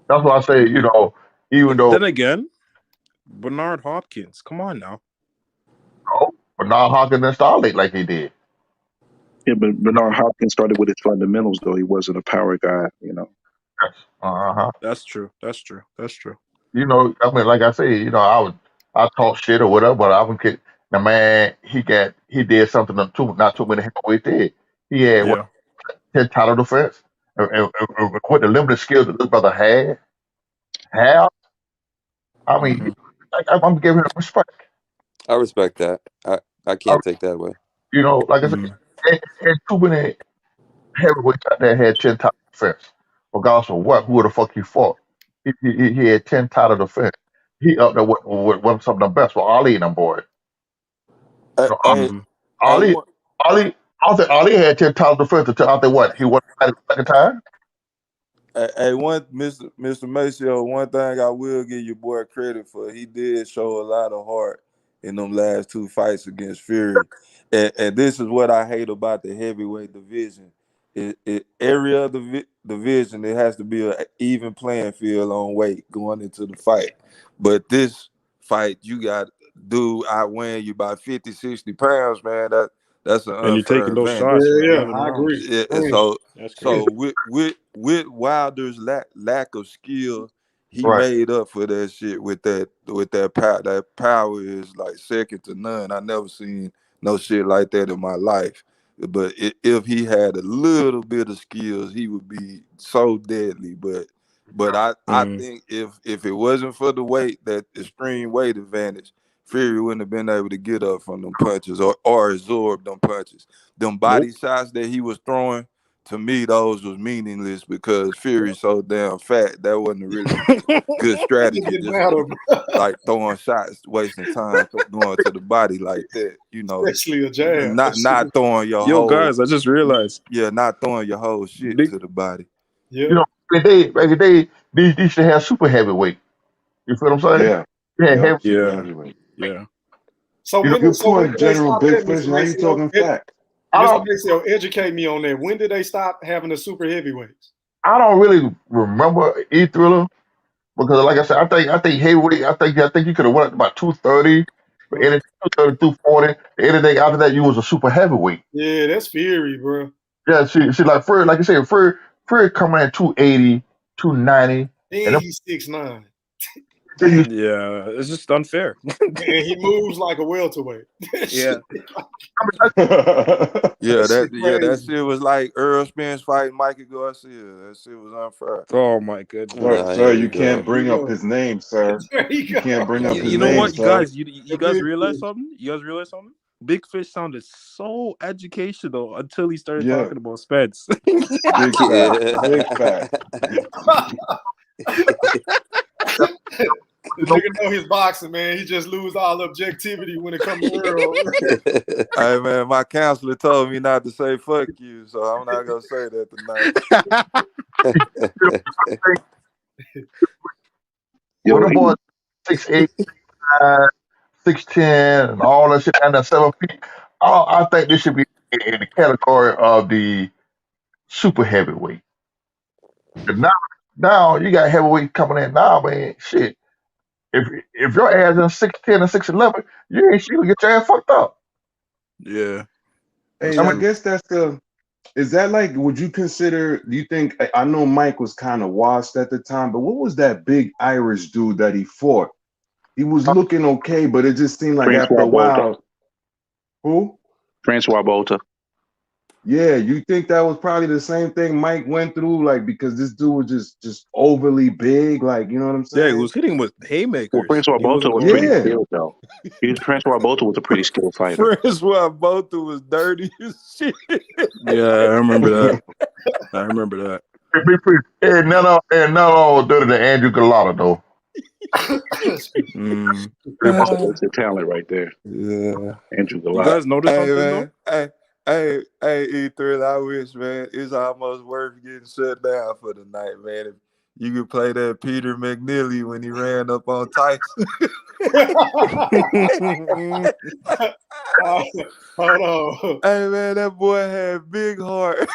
That's why I say, even though. Then again, Bernard Hopkins, come on now. Oh, Bernard Hopkins didn't start late like he did. Yeah, but Bernard Hopkins started with his fundamentals, though. He wasn't a power guy, That's true. That's true. I mean, like I say, I talk shit or whatever, but I would get the man. He did something not too many heavyweights did. He had 10 title defense, and with the limited skills that this brother had. I mean, I'm giving him respect. I respect that. I can't take that away. Like I said, there's too many heavyweights out there had 10 title defense. Regardless of who the fuck he fought. He had 10 title defense. He up there with some of the best with Ali and them boys. Ali, I don't think Ali had 10 title defense until after what? He won the second time? Hey, Mr. Maceo, one thing I will give your boy credit for, he did show a lot of heart in them last 2 fights against Fury. And this is what I hate about the heavyweight division, every other division, it has to be an even playing field on weight going into the fight. But this fight, you got dude outweighing you by 50, 60 pounds, man. That's an And you're unfair taking those advantage. shots, man. Yeah, Nothing I wrong. agree. Yeah, That's so crazy. with Wilder's lack of skill, he Right. made up for that shit with that power. That power is like second to none. I never seen no shit like that in my life. But if he had a little bit of skills, he would be so deadly. But I think if it wasn't for the weight, that extreme weight advantage, Fury wouldn't have been able to get up from them punches or absorb them punches. Them body shots that he was throwing, to me, those was meaningless because Fury's so damn fat. That wasn't a really good strategy. Get Just louder, bro. like throwing shots, wasting time going to the body like that. You know, Especially a jab. not throwing your Yo, whole guys, I just realized. not throwing your whole shit Big, to the body. Yeah. You know, back in the day, these used to have super heavyweight. You feel what I'm saying? Yeah. Yeah, Yep. heavy. Super yeah, heavyweight. yeah. So You know, when Good did when point, did they General stop Big that, Fish. Mr. Now you Maceo? talking fact. I Mr. don't, Maceo, educate me on that. When did they stop having the super heavyweights? I don't really remember E-Thriller because, like I said, I think heavyweight. I think you could have went up to about 230, but anything 230, 240. Anything after that, you was a super heavyweight. Yeah, that's Fury, bro. Yeah, she like Fury, like you said, Fury coming at 280, 290, and And he's 6'9". then you Yeah, it's just unfair. And he moves like a welterweight. Yeah. Yeah, That that crazy. shit was like Earl Spence fighting Mikey Garcia. That shit was unfair. Oh my goodness. Sir, Here we you can't go. bring up his name, sir. There you You go. can't bring up his You know name, what, sir. guys? You guys realize something? Big Fish sounded so educational until he started Yeah. talking about Spence. Big fact. Big fact. The nigga know his boxing, man. He just lose all objectivity when it comes to Earl. Hey man, my counselor told me not to say fuck you, so I'm not gonna say that tonight. Yo, the boy 6'8", 6'10", and all that shit, and that 7 feet. I think this should be in the category of the super heavyweight. And now you got heavyweight coming in now, man. Shit, if your ass in 6'10" and 6'11", you ain't gonna get your ass fucked up. Yeah. Hey, I guess that's the. Is that like? Would you consider? Do you think? I know Mike was kind of washed at the time, but what was that big Irish dude that he fought? He was looking okay, but it just seemed like after a while. Who? Francois Botha. Yeah, you think that was probably the same thing Mike went through, like because this dude was just overly big, like you know what I'm saying? Yeah, he was hitting with haymakers. Well, Francois Botha was pretty skilled, though. Francois Botha was a pretty skilled fighter. Francois Botha was dirty as shit. Yeah, I remember that. I remember that. And none of dirty than Andrew Galata though. That's a talent right there. Yeah. Andrew You Galata. guys notice Hey something man, hey, E3, I wish, man, it's almost worth getting shut down for the night, man. If you could play that Peter McNeely when he ran up on Tyson. Hold on. Hey man, that boy had big heart.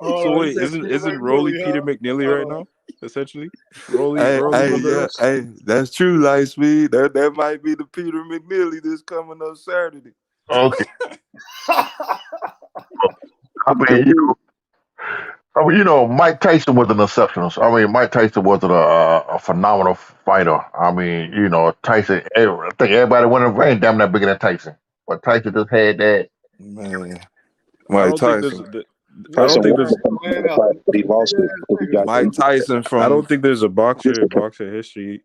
So wait, isn't Rolly Peter McNeely right now? Essentially, Rolly. Hey, that's true, Lightspeed. That might be the Peter McNeely that's coming up Saturday. Okay. Mike Tyson was an exceptional. I mean, Mike Tyson was a phenomenal fighter. I mean, Tyson. I think everybody went in the ring damn near bigger than Tyson, but Tyson just had that. Man, Mike Tyson. I don't think there's Mike Tyson from. I don't think there's a boxer history.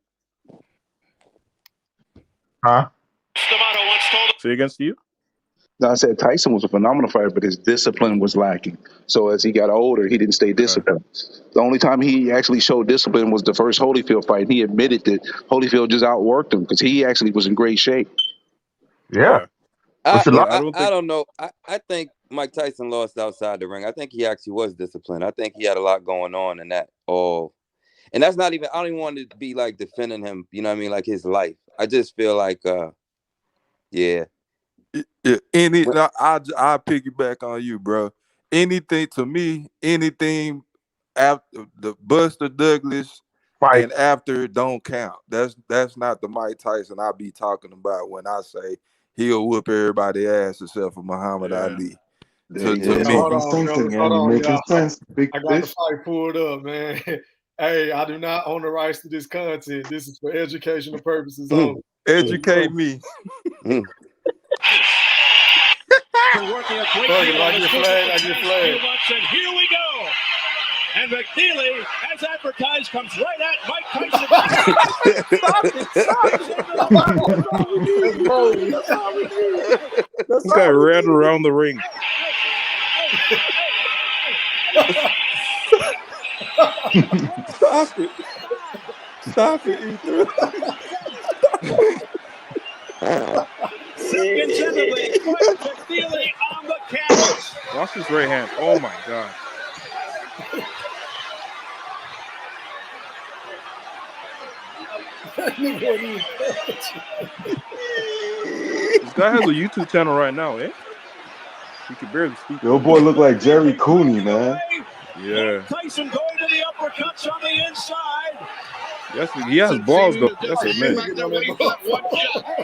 Huh? Say against you? No, I said Tyson was a phenomenal fighter, but his discipline was lacking. So as he got older, he didn't stay disciplined. The only time he actually showed discipline was the first Holyfield fight. And he admitted that Holyfield just outworked him because he actually was in great shape. Yeah. I don't know. I think Mike Tyson lost outside the ring. I think he actually was disciplined. I think he had a lot going on in that all. And that's not even, I don't even want to be like defending him, you know what I mean? Like his life. I just feel like, yeah. I'll piggyback on you, bro. anything to me, anything after the Buster Douglas Fight. and after it don't count. That's not the Mike Tyson I be talking about when I say he'll whoop everybody's ass except for Muhammad Ali. To me. Hold on, fellas. Hold on, y'all. Big I got the fight pulled up, man. Hey, I do not own the rights to this content. This is for educational purposes only. Educate me. I get flagged. And here we go. And McNeely, as advertised, comes right at Mike Tyson. This guy ran around the ring. Stop it. Stop it, Ethan. Second gentleman, Mike McNeely on the canvas. Watch his right hand. Oh my God. This guy has a YouTube channel right now, eh? He can barely speak. Your boy look like Jerry Cooney, man. Yeah. Tyson going to the uppercuts on the inside. Yes, he has balls though. That's a man.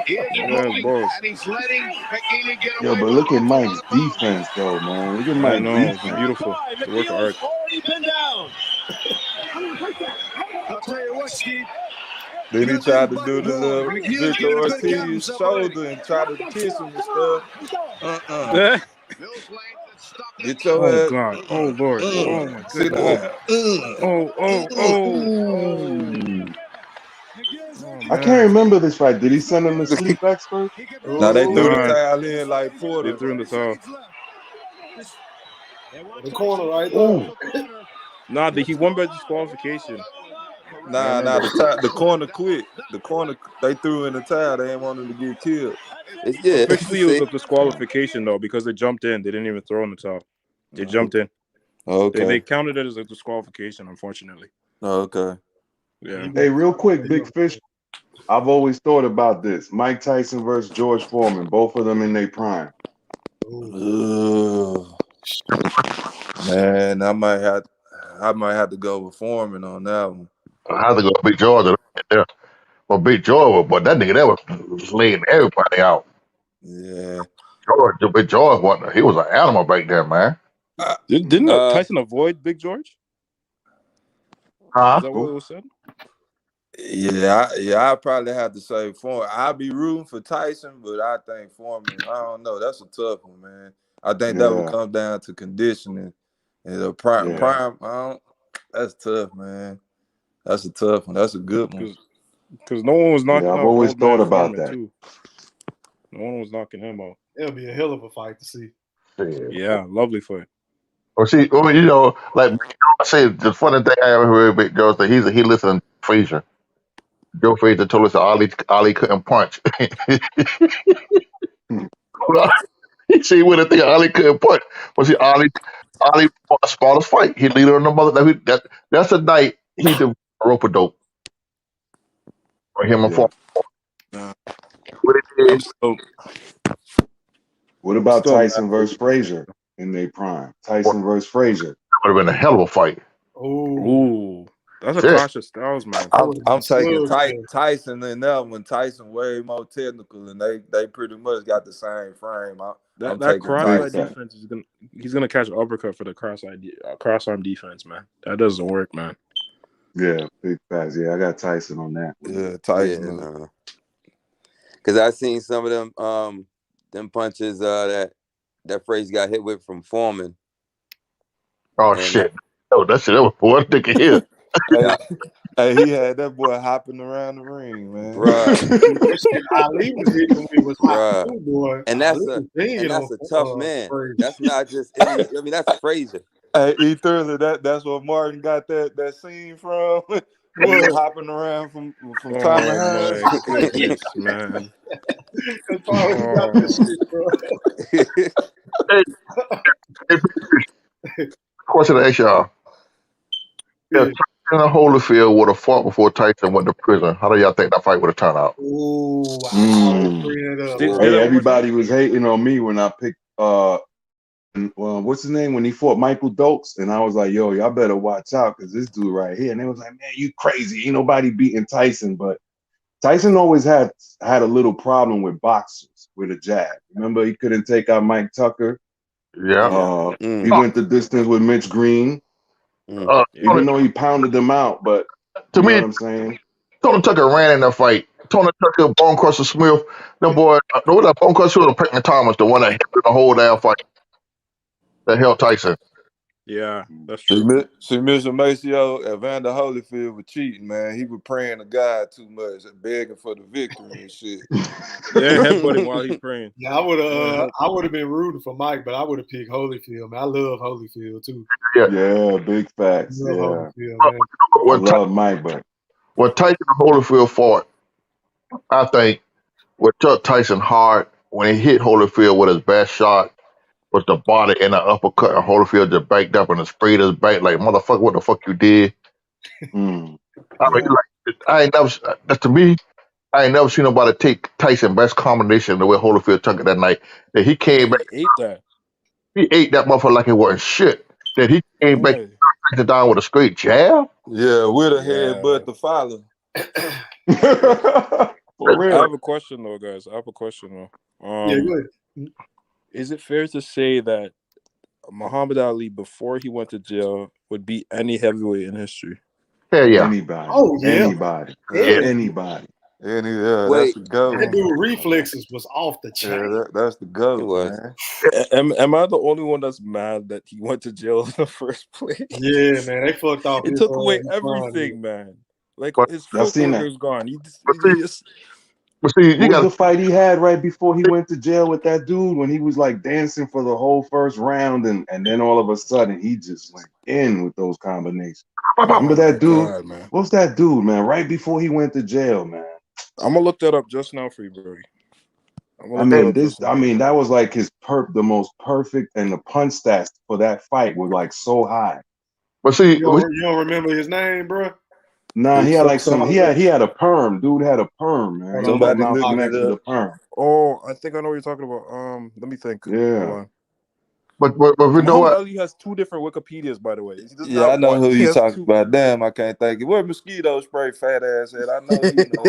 He has balls. Yo, but look at Mike's defense, though, man. Look at Mike's defense. It's beautiful. The work of art. Already been down. I'll tell you what, Steve. Then he tried to do the little Victor Ortiz shoulder and try to kiss him and stuff. Get your Oh God! Oh Lord! Oh my goodness! I can't remember this fight. Did he send him to sleep expert? No, they threw the towel in like Porter. They threw in the towel. The corner right there. Nah, he won by disqualification. Nah, the corner quit. The corner, they threw in the towel. They didn't want him to get killed. Officially, it was a disqualification though because they jumped in. They didn't even throw in the towel. They jumped in. Okay. They counted it as a disqualification. Unfortunately. Okay. Yeah. Hey, real quick, Big Fish. I've always thought about this: Mike Tyson versus George Foreman. Both of them in their prime. Man, I might have to go with Foreman on that one. I have to go with Big George. Yeah. Well, Big George, but that nigga that was laying everybody out. Yeah. Big George, he was an animal back there, man. Didn't Tyson avoid Big George? Huh? Is that what it was said? Yeah, I probably have to say Foreman. I'll be rooting for Tyson, but I think Foreman. I don't know. That's a tough one, man. I think that would come down to conditioning and the prime. That's tough, man. That's a tough one. That's a good one. Because no one was knocking out. I've always thought about that. Too. No one was knocking him out. It'll be a hell of a fight to see. Yeah, lovely fight. Well, see, you know, like I say, the funny thing I ever heard Big George that he listened to Frazier. Joe Frazier told us that Ali couldn't punch. He said he wouldn't think Ali couldn't punch. But see, Ali fought a spotless fight. He leader on the mother. That's the night he did a rope a dope. For him and What about Tyson versus Frazier in their prime? Tyson versus Frazier. That would have been a hell of a fight. Ooh. That's a clash of styles, man. I'm taking Tyson in that one. Tyson way more technical, and they pretty much got the same frame. That cross-eye defense he's gonna catch an uppercut for the cross-arm defense, man. That doesn't work, man. Yeah, big facts. Yeah, I got Tyson on that. Yeah, Tyson. Because I seen some of them punches that Frazier got hit with from Foreman. Oh shit! That was one thing here. Hey, he had that boy hopping around the ring, man. Right. Ali was hitting me with hot too, boy. And that's a tough man. That's not just I mean, that's Frazier. Hey, E. Thurman, that's what Martin got that scene from. Was hopping around from time to time. Man. Question to ask y'all. If Tyson Holyfield would have fought before Tyson went to prison, how do y'all think that fight would have turned out? Hey, everybody was hating on me when I picked what's his name, when he fought Michael Dokes, and I was like, yo, y'all better watch out because this dude right here. And they was like, man, you crazy. Ain't nobody beating Tyson. But Tyson always had a little problem with boxers with a jab. Remember, he couldn't take out Mike Tucker. Yeah. He went the distance with Mitch Green. Even though he pounded them out, but to you know me, what I'm saying? Tony Tucker ran in that fight. Tony Tucker, Bone Crusher Smith, them boy, no, that Bone Crusher or Peyton Thomas, the one that hit the whole damn fight that held Tyson. Yeah, that's See, true. Mr. Maceo, Evander Holyfield was cheating, man. He was praying to God too much, begging for the victory and shit. Yeah, headbutt him while he's praying. Yeah, I would have been rooting for Mike, but I would have picked Holyfield. Man, I love Holyfield too. Yeah, big facts. I love Yeah, Holyfield, man. I love Mike, but When Tyson and Holyfield fought, I think what took Tyson hard when he hit Holyfield with his best shot was the body and the uppercut, and Holyfield just backed up and sprayed his back like, motherfucker, what the fuck you did? I mean, like, I ain't never, to me, I ain't never seen nobody take Tyson best combination the way Holyfield took it that night. That he came back, He ate that. he ate that motherfucker like it wasn't shit. That he came back Tyson down with a straight jab. Yeah, with a headbutt to follow. For real. I have a question though, guys. I have a question though. Yeah, go ahead. Is it fair to say that Muhammad Ali, before he went to jail, would beat any heavyweight in history? Hell yeah. Anybody. Oh, yeah. Anybody. Yeah. Anybody. Yeah, Wait. that's the goat. That dude reflexes was off the chain. Yeah, that's the goat, It was. man. Am I the only one that's mad that he went to jail in the first place? Yeah, man, they fucked off. It took away everything, man. Like his I've seen that. footwork is gone. He just But see, What was the fight he had right before he went to jail with that dude when he was like dancing for the whole first round and then all of a sudden he just went in with those combinations. Remember that dude? God, man. What's that dude, man? Right before he went to jail, man. I'm gonna look that up just now for you, bro. That was like the most perfect, and the punch stats for that fight were like so high. But see, you don't remember his name, bro? Nah, he had like he had a perm. Dude had a perm, man. Somebody Mouth look next it to the up. perm. Oh, I think I know what you're talking about. Let me think. Yeah. Hold on. But we know Muhammad what? Ali has 2 different Wikipedias, by the way. Yeah, I know who you talking about. Damn, I can't think it. Where mosquito spray, fat ass head? I know you know.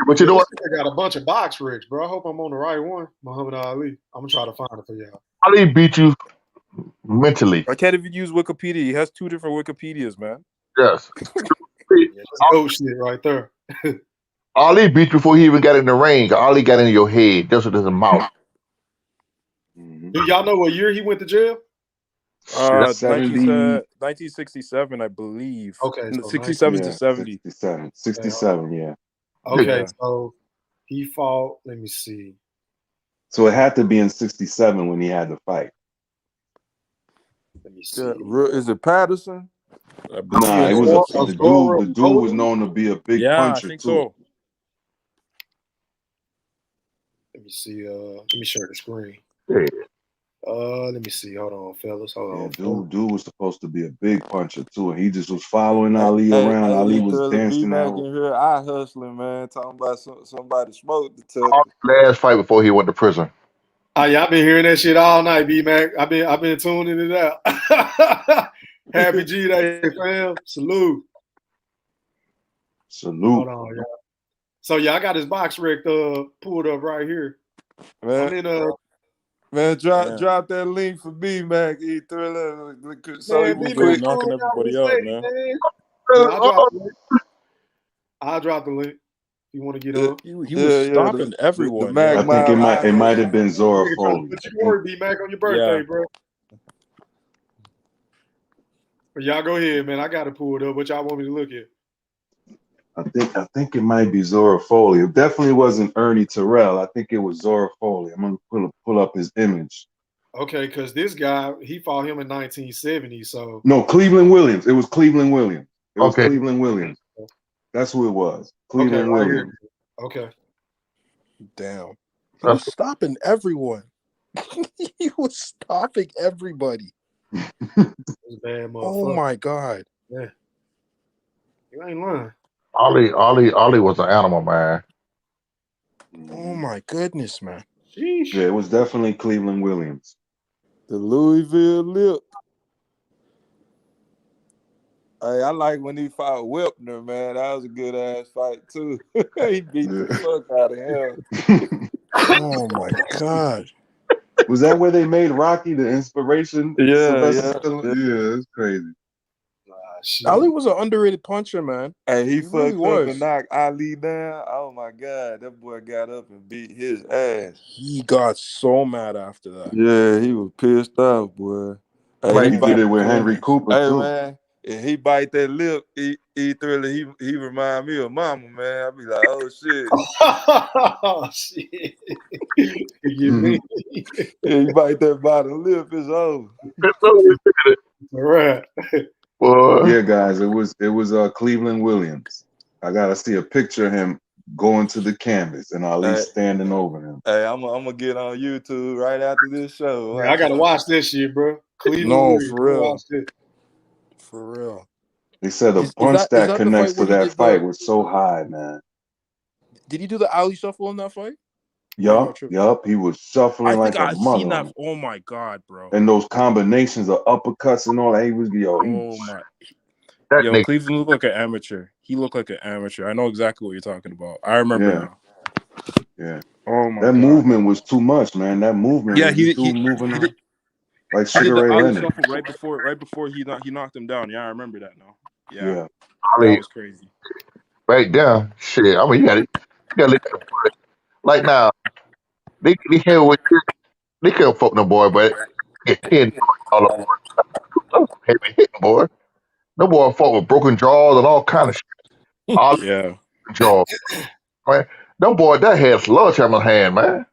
But you know what? I got a bunch of box rigs, bro. I hope I'm on the right one. Muhammad Ali. I'm gonna try to find it for y'all. Ali beat you mentally. I can't even use Wikipedia. He has 2 different Wikipedias, man. Yes. That's old shit right there. Ali beat you before he even got in the ring. Ali got in your head. That's what his mouth. Do y'all know what year he went to jail? 1967, I believe. Okay, so 67 to 70. 67, yeah. Okay, so he fought. Let me see. So it had to be in 67 when he had the fight. Let me see. Is it Patterson? Nah, it was the dude was known to be a big puncher I think too. so. Let me see. Let me share the screen. Yeah. Let me see. Hold on, fellas. Hold on. Dude was supposed to be a big puncher too, and he just was following Ali around. Ali was dancing out. in here, I hustling, man. Talking about somebody smoked the tucker. Last fight before he went to prison. Oh yeah, I've been hearing that shit all night, B Mac. I've been tuning it out. Happy G Day, fam. Salute. Hold on, y'all. So yeah, I got his box rec pulled up right here. Man, drop that link for me, man. So man, he be quit knocking everybody out, man. I'll drop the link. You want to get on? He was stopping everyone. I think it might have been Zora Foley. But you work, B Mac, on your birthday, bro. But y'all go ahead, man. I got it pulled up. What y'all want me to look at? I think it might be Zora Foley. It definitely wasn't Ernie Terrell. I think it was Zora Foley. I'm gonna pull up his image. Okay, because this guy, he fought him in 1970. So no, Cleveland Williams. It was Cleveland Williams. Cleveland Williams. That's who it was. Cleveland Williams. Okay. Damn. He was stopping everyone. He was stopping everybody. Bad oh my God. Yeah. You ain't lying. Ali was an animal, man. Oh my goodness, man. Yeah, it was definitely Cleveland Williams. The Louisville Lip. Hey, I like when he fought Whipner, man. That was a good ass fight too. He beat the fuck out of him. Oh my god. Was that where they made Rocky the inspiration? Yeah. Yeah, it's crazy. Ali was an underrated puncher, man. Hey, he really fucked up was. and knocked Ali down. Oh my god, that boy got up and beat his ass. He got so mad after that. Yeah, he was pissed off, boy. Hey, he did it with Henry Cooper Hey too. man, if he bite that lip, he remind me of Mama, man. I be like, oh shit. Oh shit. You mean? Yeah, you bite that bottom lip, it's over. Right. Yeah, guys, it was Cleveland Williams. I gotta see a picture of him going to the canvas and Ali standing over him. Hey, I'm gonna get on YouTube right after this show. Yeah, I gotta watch this shit, bro. Cleveland No, Williams, for real. watch this. For real. They said the Is punch that that the connects fight to where he that did fight the- was so high, man. Did he do the Ali shuffle in that fight? Yup. He was shuffling I like think a I've seen mother. that. Oh my god, bro. And those combinations of uppercuts and all that, he was Oh my. Yo, Cleveland looked like an amateur. He looked like an amateur. I know exactly what you're talking about. I remember now. Yeah. Oh my that god. movement was too much, man. That movement. Yeah, was he moving did, on like he did Sugar the Ray Ali Leonard. shuffle right before he knocked him down. Yeah, I remember that now. Yeah. Ali, That was crazy. right there, shit. I mean, you gotta look at the boy. Like now, they couldn't fuck no boy, but it can't all over. Heavy hitting boy. No boy fought with broken jaws and all kind of shit. All Yeah. jaws, man. No boy that had sledgehammer hand, man.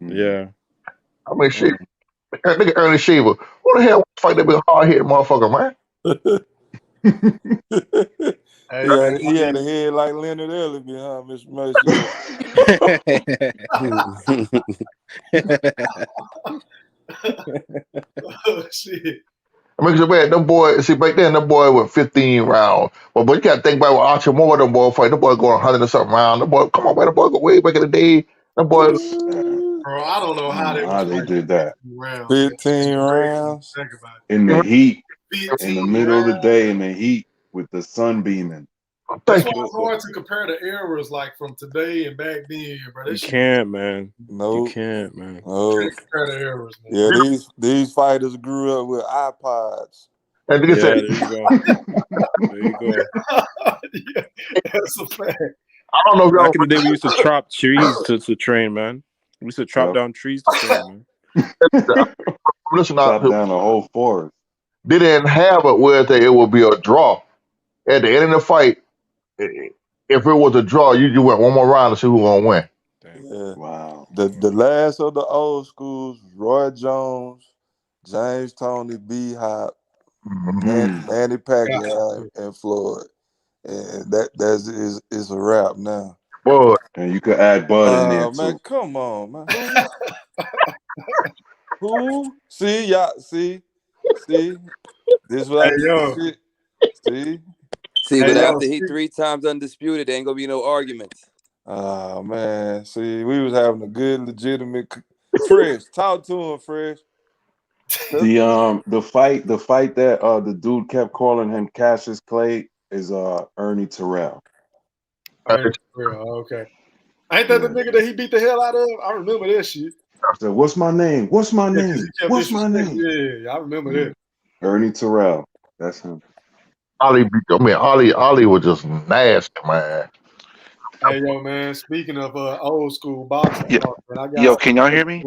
Yeah. I mean, shit. Nigga Ernie Shaver. Who the hell fight that big hard hitting motherfucker, man? He had a head like Leonard Ellerby, huh, Mr. Oh shit. I mean, them boy, see, back then, them boy went 15 rounds. But you got to think about what Archie Moore, them boy fight. Them boy going 100 and something rounds. Them boy, come on, man, them boy go way back in the day. Them boy. Bro, I don't know how they did that. 15 rounds. In the heat, 15 in the middle of the day, in the heat, with the sun beaming. That's why it's hard to compare the eras like from today and back then, bro. You can't, man. No. You can't, man. No. Can't compare the eras, man. Yeah, these fighters grew up with iPods. And Yeah, there you go. There you go. Yeah, that's a fact. I don't know if Back in the day, we used to chop trees to train, man. We used to chop down trees to train, man. Listen, Chop down the whole forest. They didn't have it where it would be a draw. At the end of the fight, if it was a draw, you went one more round to see who gonna win. Yeah. Wow. The last of the old schools, Roy Jones, James Toney, B Hop, Manny Pacquiao, and Floyd. And that's a wrap now. Boy. And you could add Bud in there Man, too. come on, man. Who? See, y'all, see. This is what I shit. See? See, but after he 3 times undisputed, there ain't gonna be no arguments. Oh man, see, we was having a good, legitimate. Fresh, talk to him, Fresh. The fight that the dude kept calling him Cassius Clay is Ernie Terrell. Ernie Terrell, okay. Ain't that the nigga that he beat the hell out of? I remember that shit. I said, "What's my name? What's my name? What's my name?" Yeah, I remember that. Ernie Terrell. That's him. Ali beat them. I mean, Ali was just nasty, man. Hey, yo, man. Speaking of old school boxing, man, Yo, can y'all hear me?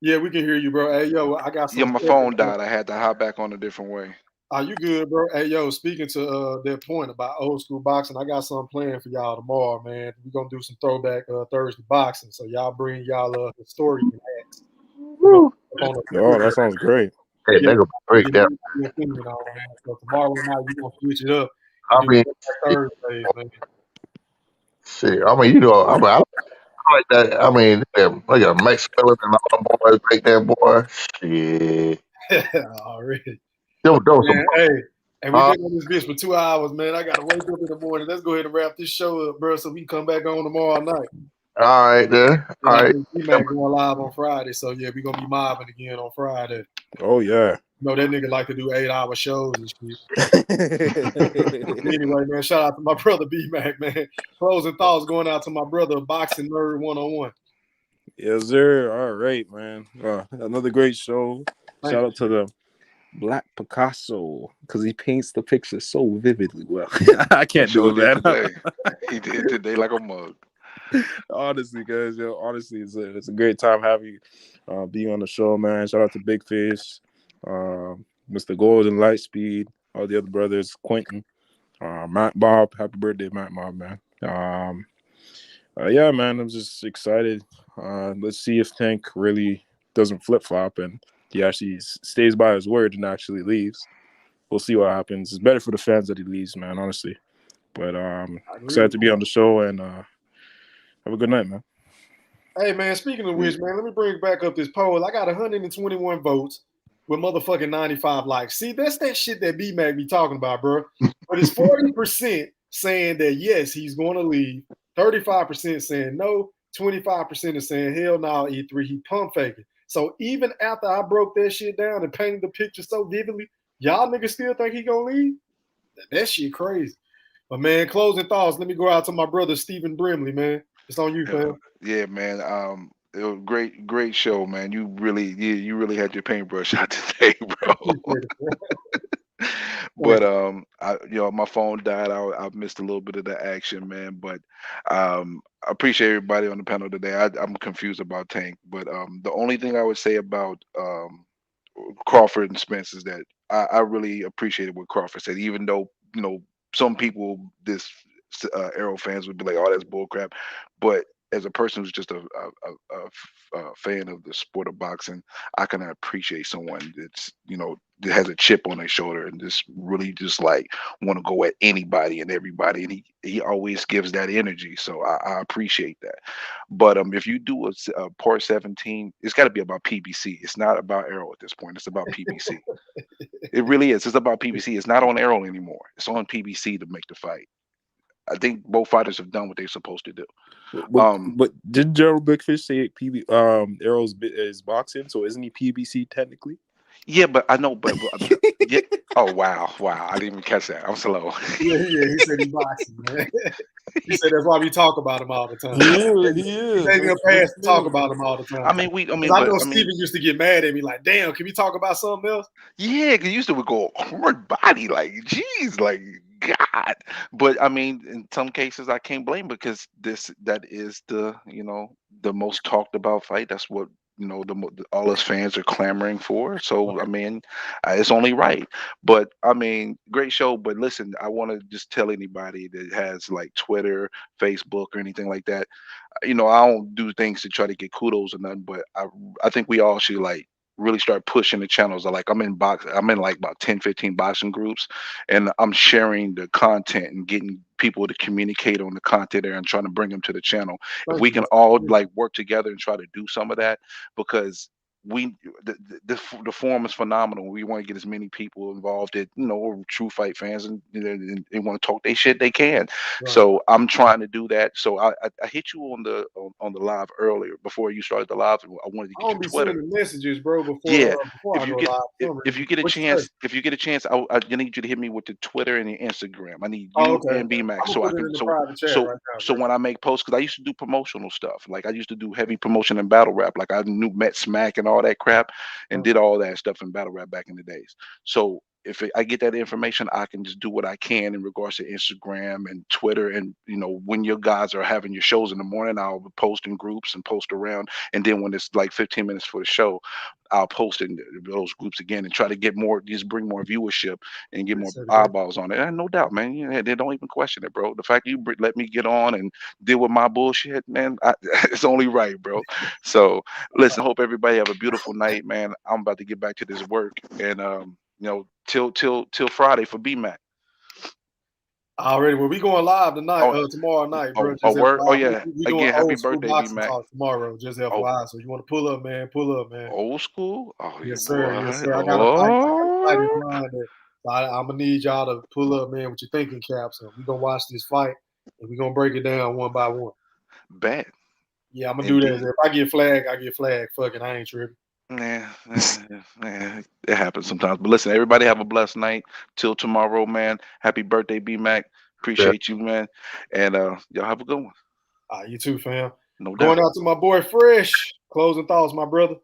Yeah, we can hear you, bro. Hey, yo, I got some. Yeah, my phone died. I had to hop back on a different way. Are you good, bro? Hey, yo, speaking to that point about old school boxing, I got something planned for y'all tomorrow, man. We're going to do some throwback Thursday boxing. So y'all bring y'all historian hats. Oh, that sounds great. Hey, they gonna break that. So tomorrow night, we're going to switch it up. I mean, Thursdays, man. shit. I mean, I like that. I mean, look at Max Miller and all the boys break that boy. Shit. Already. Those Man, hey, and we've been on this bitch for 2 hours, man. I got to wake up in the morning. Let's go ahead and wrap this show up, bro, so we can come back on tomorrow night. All right, then. Then All I right. think B-Mac going live on Friday. So yeah, we're gonna be mobbing again on Friday. Oh yeah. You know that nigga like to do 8-hour shows and shit. Anyway, man, shout out to my brother B-Mac, man. Closing thoughts going out to my brother, Boxing Nerd 101. Yes, sir. All right, man. Another great show. Shout out to the Black Picasso because he paints the picture so vividly well. I can't do it, man. Today. He did today like a mug. Honestly, guys, honestly, it's a great time having you being on the show, man. Shout out to Big Fish, Mr. Golden, Lightspeed, all the other brothers, Quentin, Matt Bob. Happy birthday, Matt Bob, man. Yeah, man, I'm just excited. Let's see if Tank really doesn't flip-flop and he actually stays by his word and actually leaves. We'll see what happens. It's better for the fans that he leaves, man, honestly. But excited to be on the show and have a good night, man. Hey, man, speaking of which, man, let me bring back up this poll. I got 121 votes with motherfucking 95 likes. See, that's that shit that B-Mac be talking about, bro. But it's 40% saying that, yes, he's going to leave. 35% saying no. 25% is saying, hell no, E3, he pump faking. So even after I broke that shit down and painted the picture so vividly, y'all niggas still think he going to leave? That shit crazy. But, man, closing thoughts. Let me go out to my brother, Stephen Brimley, man. It's on you, fam. Yeah, man. It was great show, man. You really had your paintbrush out today, bro. But my phone died. I missed a little bit of the action, man. But I appreciate everybody on the panel today. I'm confused about Tank, but the only thing I would say about Crawford and Spence is that I really appreciated what Crawford said, even though some people, Arrow fans would be like, "Oh, that's bullcrap," but as a person who's just a fan of the sport of boxing, I can appreciate someone that's that has a chip on their shoulder and just really just like want to go at anybody and everybody, and he always gives that energy. So I appreciate that. But if you do a part 17, it's got to be about PBC. It's not about Arrow at this point. It's about PBC. It really is. It's about PBC. It's not on Arrow anymore. It's on PBC to make the fight. I think both fighters have done what they're supposed to do. But did Gerald Big Fish say Arrow's is boxing? So isn't he PBC technically? Yeah, but I know, but yeah. Oh wow, I didn't even catch that. I'm slow. Yeah, he said he's boxing, man. He said that's why we talk about him all the time. He is. He's taking a pass to talk about him all the time. I mean, I know Steven used to get mad at me like, "Damn, can we talk about something else?" Yeah, because used to would go hard body, like, geez, like God. But I mean, in some cases, I can't blame because that is the most talked about fight. That's what all us fans are clamoring for. So I mean, it's only right. But I mean, great show. But listen, I want to just tell anybody that has like Twitter, Facebook, or anything like that. I don't do things to try to get kudos or nothing, but I think we all should like really start pushing the channels. I'm in like about 10, 15 boxing groups, and I'm sharing the content and getting people to communicate on the content there and trying to bring them to the channel. If we can all like work together and try to do some of that, because the forum is phenomenal. We want to get as many people involved that true fight fans and they want to talk their shit. They can. Right. So I'm trying to do that. So I hit you on the live earlier before you started the live. I wanted to get your Twitter sending messages, bro. Before if you get a chance, I need you to hit me with the Twitter and the Instagram. I need you and BMac so I can so when I make posts, because I used to do promotional stuff. Like I used to do heavy promotion in battle rap. Like I met Smack and all that crap and did all that stuff in battle rap back in the days. So if I get that information, I can just do what I can in regards to Instagram and Twitter. And when your guys are having your shows in the morning, I'll post in groups and post around. And then when it's like 15 minutes for the show, I'll post in those groups again and try to get more, just bring more viewership and get more eyeballs on it. And no doubt, man, they don't even question it, bro. The fact you let me get on and deal with my bullshit, man, it's only right, bro. So listen, hope everybody have a beautiful night, man. I'm about to get back to this work and till Friday for BMac. Already, well, we going live tonight, tomorrow night, bro. Word? Oh yeah. Again, happy birthday, BMac. Tomorrow, just FYI. So you want to pull up, man? Pull up, man. Old school? Oh yes, sir. Boy. Yes, sir. I got a fight in mind that I'm gonna need y'all to pull up, man, with your thinking caps. And we gonna watch this fight and we gonna break it down one by one. Bet. Yeah, I'm gonna do that. If I get flagged, I get flagged. Fuck it, I ain't tripping. Yeah, it happens sometimes. But listen, everybody have a blessed night. Till tomorrow, man. Happy birthday, B Mac. Appreciate you, man. And y'all have a good one. You too, fam. No doubt. Going out to my boy Fresh. Closing thoughts, my brother.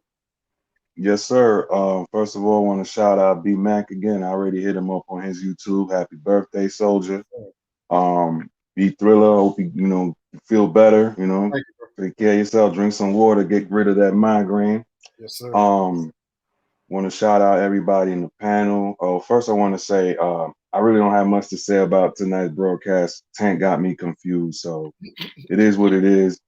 Yes, sir. First of all, I want to shout out B Mac again. I already hit him up on his YouTube. Happy birthday, soldier. Be Thriller. Hope you feel better. Take care of yourself. Drink some water. Get rid of that migraine. Yes, sir. Want to shout out everybody in the panel. First, I want to say I really don't have much to say about tonight's broadcast. Tank got me confused, so it is what it is.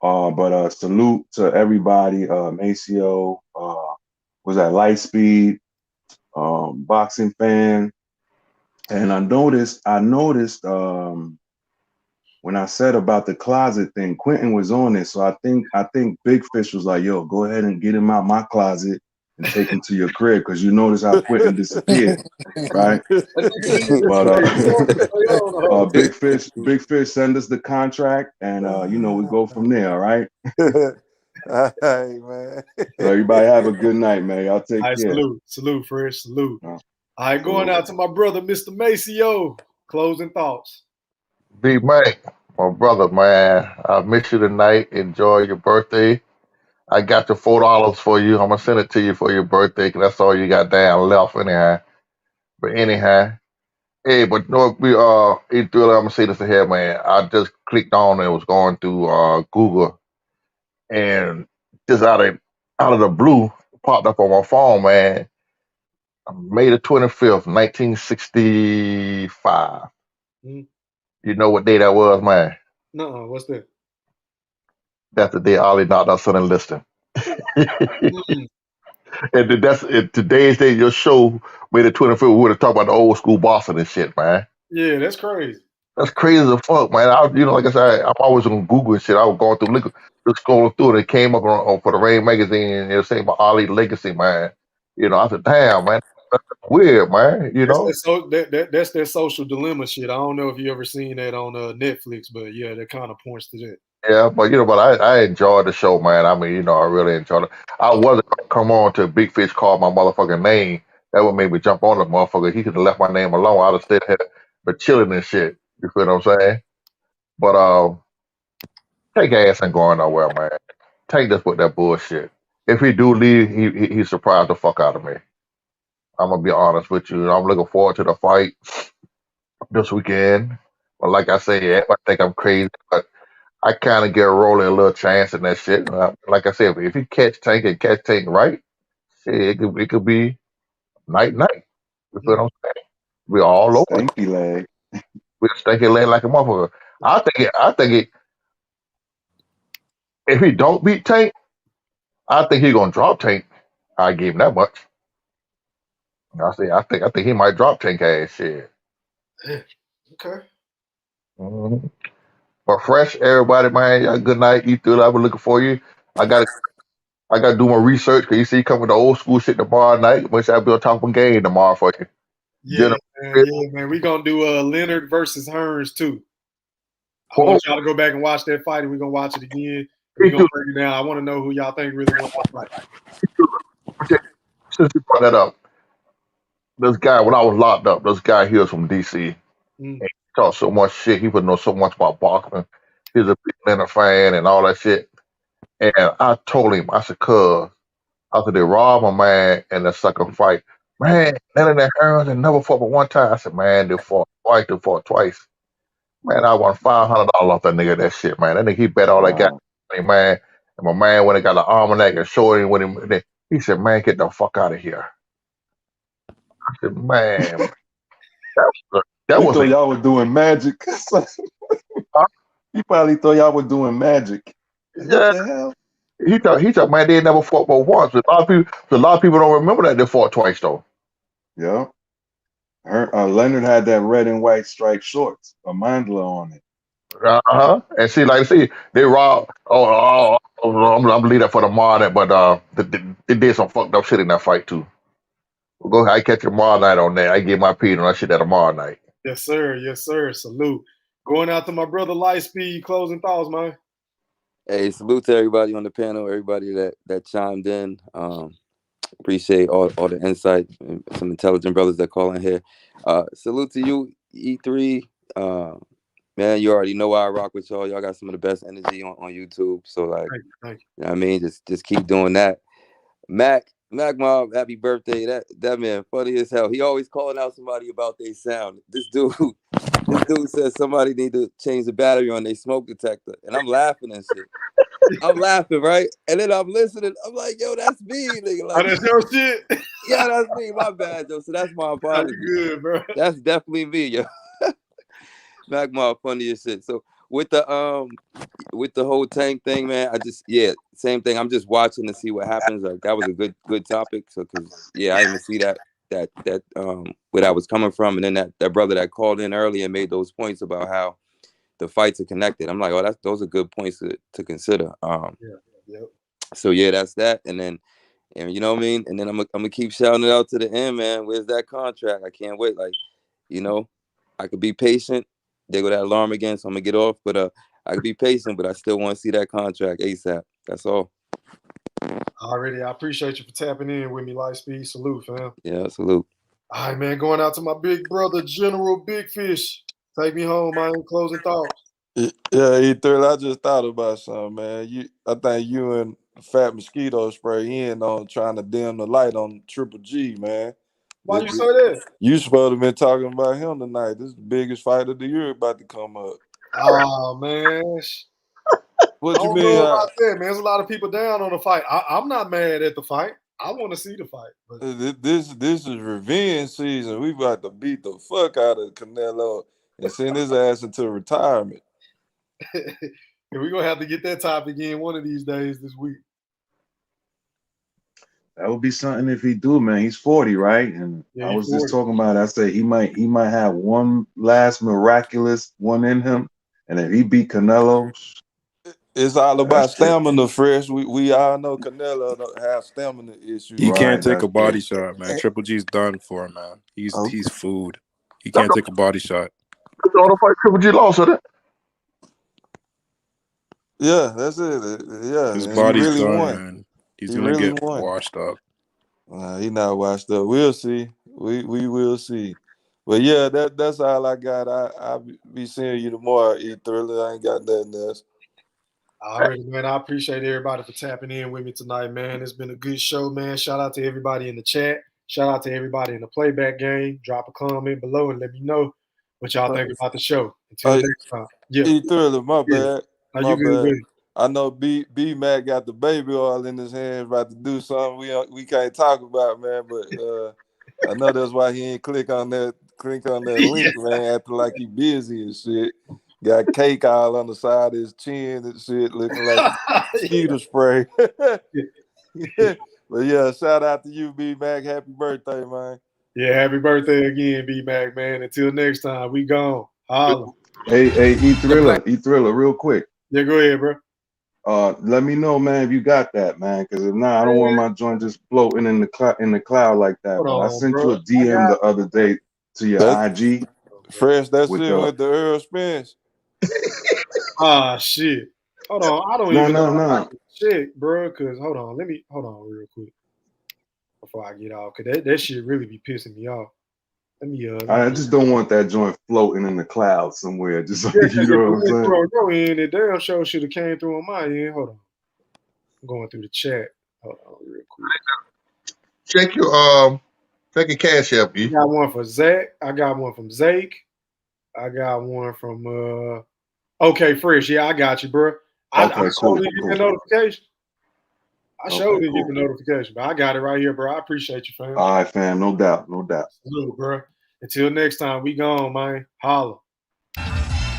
But salute to everybody. Maceo, was that Lightspeed, boxing fan, and I noticed when I said about the closet thing, Quentin was on it. So I think Big Fish was like, "Yo, go ahead and get him out my closet and take him to your crib," because you notice how Quentin disappeared, right? But Big Fish, send us the contract, and we go from there. All right. All right, man. So everybody have a good night, man. Y'all take care. Salute, Fresh. Salute. All right, going out to my brother, Mr. Maceo. Closing thoughts. B Mac, my brother, man. I miss you tonight. Enjoy your birthday. I got the $4 for you. I'm gonna send it to you for your birthday, cause that's all you got down left anyhow. But anyhow, hey, but no, I'm gonna say this ahead, man. I just clicked on and was going through Google, and just out of the blue popped up on my phone, man. May the 25th, 1965. Mm. You know what day that was, man? No, what's that? That's the day Ollie knocked out Sonny Liston. And today's day, your show, May the 25th, we would have talked about the old school Boston and shit, man. Yeah, that's crazy. That's crazy as fuck, man. Like I said, I'm always on Google and shit. I was going through, just scrolling through, and it came up on for the Rain magazine, and it was saying about Ali legacy, man. I said, damn, man, that's weird, man. That's their social dilemma shit. I don't know if you ever seen that on Netflix, but yeah, that kind of points to that. Yeah, but I enjoyed the show, man. I mean, I really enjoyed it. I wasn't gonna come on till Big Fish called my motherfucking name. That would make me jump on the motherfucker. He could have left my name alone. I'd have stayed here, but chilling and shit. You feel what I'm saying? But Tank ass ain't going nowhere, man. Tank just with that bullshit. If he do leave, he surprised the fuck out of me. I'm gonna be honest with you. I'm looking forward to the fight this weekend. But like I say, I think I'm crazy, but I kind of get a rolling a little chance in that shit. Like I said, if he catch Tank right, shit, it could be night. You feel what I'm saying? We all over. Stanky leg. We stinky leg like a motherfucker. I think it. If he don't beat Tank, I think he gonna drop Tank. I give him that much. I think he might drop Tank ass shit. Okay. Mm-hmm. But Fresh, everybody, man, y'all good night. You through? I was looking for you. I gotta do my research because you see you come with the old school shit tomorrow night. Wish I'd be on top of a game tomorrow for you. Yeah, man. We gonna do Leonard versus Hearns too. I want y'all to go back and watch that fight, and we're gonna watch it again. We're gonna break it down. I want to know who y'all think really won that fight. Since you brought that up, this guy, when I was locked up, this guy here was from DC. And he talked so much shit. He would know so much about boxing. He's a big Leonard fan and all that shit. And I told him, I said, cuz, I said, they robbed my man in the second fight. Man, Leonard and Hearns and never fought but one time. I said, man, they fought twice. Man, I won $500 off that nigga, that shit, man. That nigga, he bet all that got man. And my man went and got an almanac and showed him with him. He said, man, get the fuck out of here. I said, man, that was thought y'all were doing magic. He probably thought y'all were doing magic. Yeah. What the hell? He thought, man, they never fought but once. A lot of people don't remember that they fought twice, though. Yeah. Leonard had that red and white striped shorts, a mandala on it. And see, they robbed. I'm gonna leave that for tomorrow night, but they did some fucked up shit in that fight too. We'll go ahead, I catch you tomorrow night on that. I get my opinion on that shit tomorrow night. Yes, sir. Salute. Going out to my brother Lightspeed. Closing thoughts, man. Hey, salute to everybody on the panel, everybody that chimed in. Appreciate all the insight and some intelligent brothers that call in here. Salute to you, E3. Man, you already know why I rock with y'all. Y'all got some of the best energy on YouTube. So like, Thank you. you know what I mean? Just keep doing that. Mac Mob, happy birthday. That man, funny as hell. He always calling out somebody about their sound. This dude says somebody need to change the battery on their smoke detector. And I'm laughing and shit. I'm laughing, right? And then I'm listening. I'm like, yo, that's me, nigga. Like, Oh, that's your shit? Yeah, that's me. My bad, yo. So that's my apology. Good, bro. That's definitely me, yo. Mac Mob, funny as shit. So with the whole Tank thing, man, same thing. I'm just watching to see what happens. Like that was a good topic. So because I didn't even see that where that was coming from, and then that brother that called in early and made those points about how the fights are connected. I'm like, oh, those are good points to consider. Yep. So yeah, that's that. And you know what I mean? And then I'm gonna keep shouting it out to the end, man. Where's that contract? I can't wait. Like, you know, I could be patient. There go that alarm again, so I'm gonna get off. But I could be patient, but I still want to see that contract ASAP. That's all. Already, I appreciate you for tapping in with me, Lightspeed. Salute, fam. Yeah, salute. All right, man. Going out to my big brother, General Big Fish. Take me home, man. Closing thoughts. Yeah, E3, I just thought about something, man. I think you and Fat Mosquito spray in on trying to dim the light on Triple G, man. Why you say that? You supposed to been talking about him tonight. This is the biggest fight of the year about to come up. Oh, man. What you I don't mean? know about that, man. There's a lot of people down on the fight. I'm not mad at the fight. I want to see the fight. But This is revenge season. We about to beat the fuck out of Canelo and send his ass into retirement. we're going to have to get that topic in one of these days this week. That would be something if he do, man. He's 40, right? And Yeah, I was 40. just talking about it. I said he might have one last miraculous one in him. And if he beat Canelo, it's all about stamina, Fresh. We all know Canelo don't have stamina issues. He can't take a body shot, man. Triple G's done for him, man. He's food. He can't take a body shot. The fight Triple G lost, isn't it? Yeah, that's it. Yeah, His and body's he really done, won. man. He's He gonna really get won. washed up. He not washed up. We'll see. We will see. But yeah, that's all I got. I'll be seeing you tomorrow, E-Thriller. I ain't got nothing else. All right, man. I appreciate everybody for tapping in with me tonight, man. It's been a good show, man. Shout out to everybody in the chat. Shout out to everybody in the playback game. Drop a comment below and let me know what y'all think about the show. Until next time. Yeah. E-Thriller, my bad. Are My you good bad. with it? I know B Mac got the baby oil in his hands, about to do something we can't talk about, man. But I know that's why he ain't click on that link, man. Acting like he busy and shit. Got cake all on the side of his chin and shit, looking like mosquito spray. But yeah, shout out to you, B Mac. Happy birthday, man. Yeah, happy birthday again, B-Mac, man. Until next time, we gone. Holla. Hey, E-Thriller, real quick. Yeah, go ahead, bro. Let me know, man, if you got that, man, because if not, I don't want my joint just floating in the cloud like that. Hold But I on, sent bro. you a DM the other day to your IG. Fresh, that's with it with the Earl Spence. Ah, shit. Hold on. I don't No, even know no. how to check, bro, because hold on real quick before I get off, because that shit really be pissing me off. I just don't want that joint floating in the cloud somewhere. Just like, Yeah, you know what I'm saying? Bro, your end, the damn show should have came through on my end. Hold on. I'm going through the chat. Hold on real quick. Check your cash app. I got one for Zach. I got one from Zake. I got one from Okay Fresh. Yeah, I got you, bro. I showed you get the notification. I showed you get the notification, but I got it right here, bro. I appreciate you, fam. All right, fam. No doubt. Salute, bro. Until next time, we gone, man. Holla.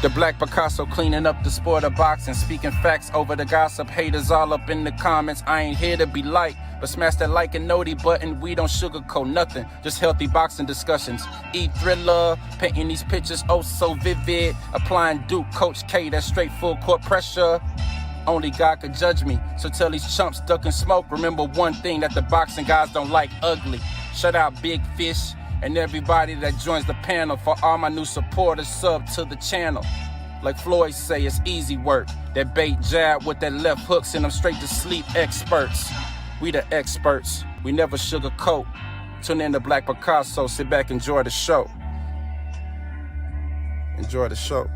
The Black Picasso cleaning up the spoiler box and speaking facts over the gossip. Haters all up in the comments. I ain't here to be liked, but smash that like and noti button. We don't sugarcoat nothing, just healthy boxing discussions. E-Thriller, painting these pictures oh so vivid. Applying Duke, Coach K, that straight full court pressure. Only God could judge me, so tell these chumps ducking smoke. Remember one thing that the boxing guys don't like, ugly. Shut out Big Fish and everybody that joins the panel. For all my new supporters, sub to the channel. Like Floyd say, it's easy work. That bait jab with that left hook send them straight to sleep. Experts, we the experts. We never sugarcoat. Tune in to Black Picasso. Sit back, enjoy the show. Enjoy the show.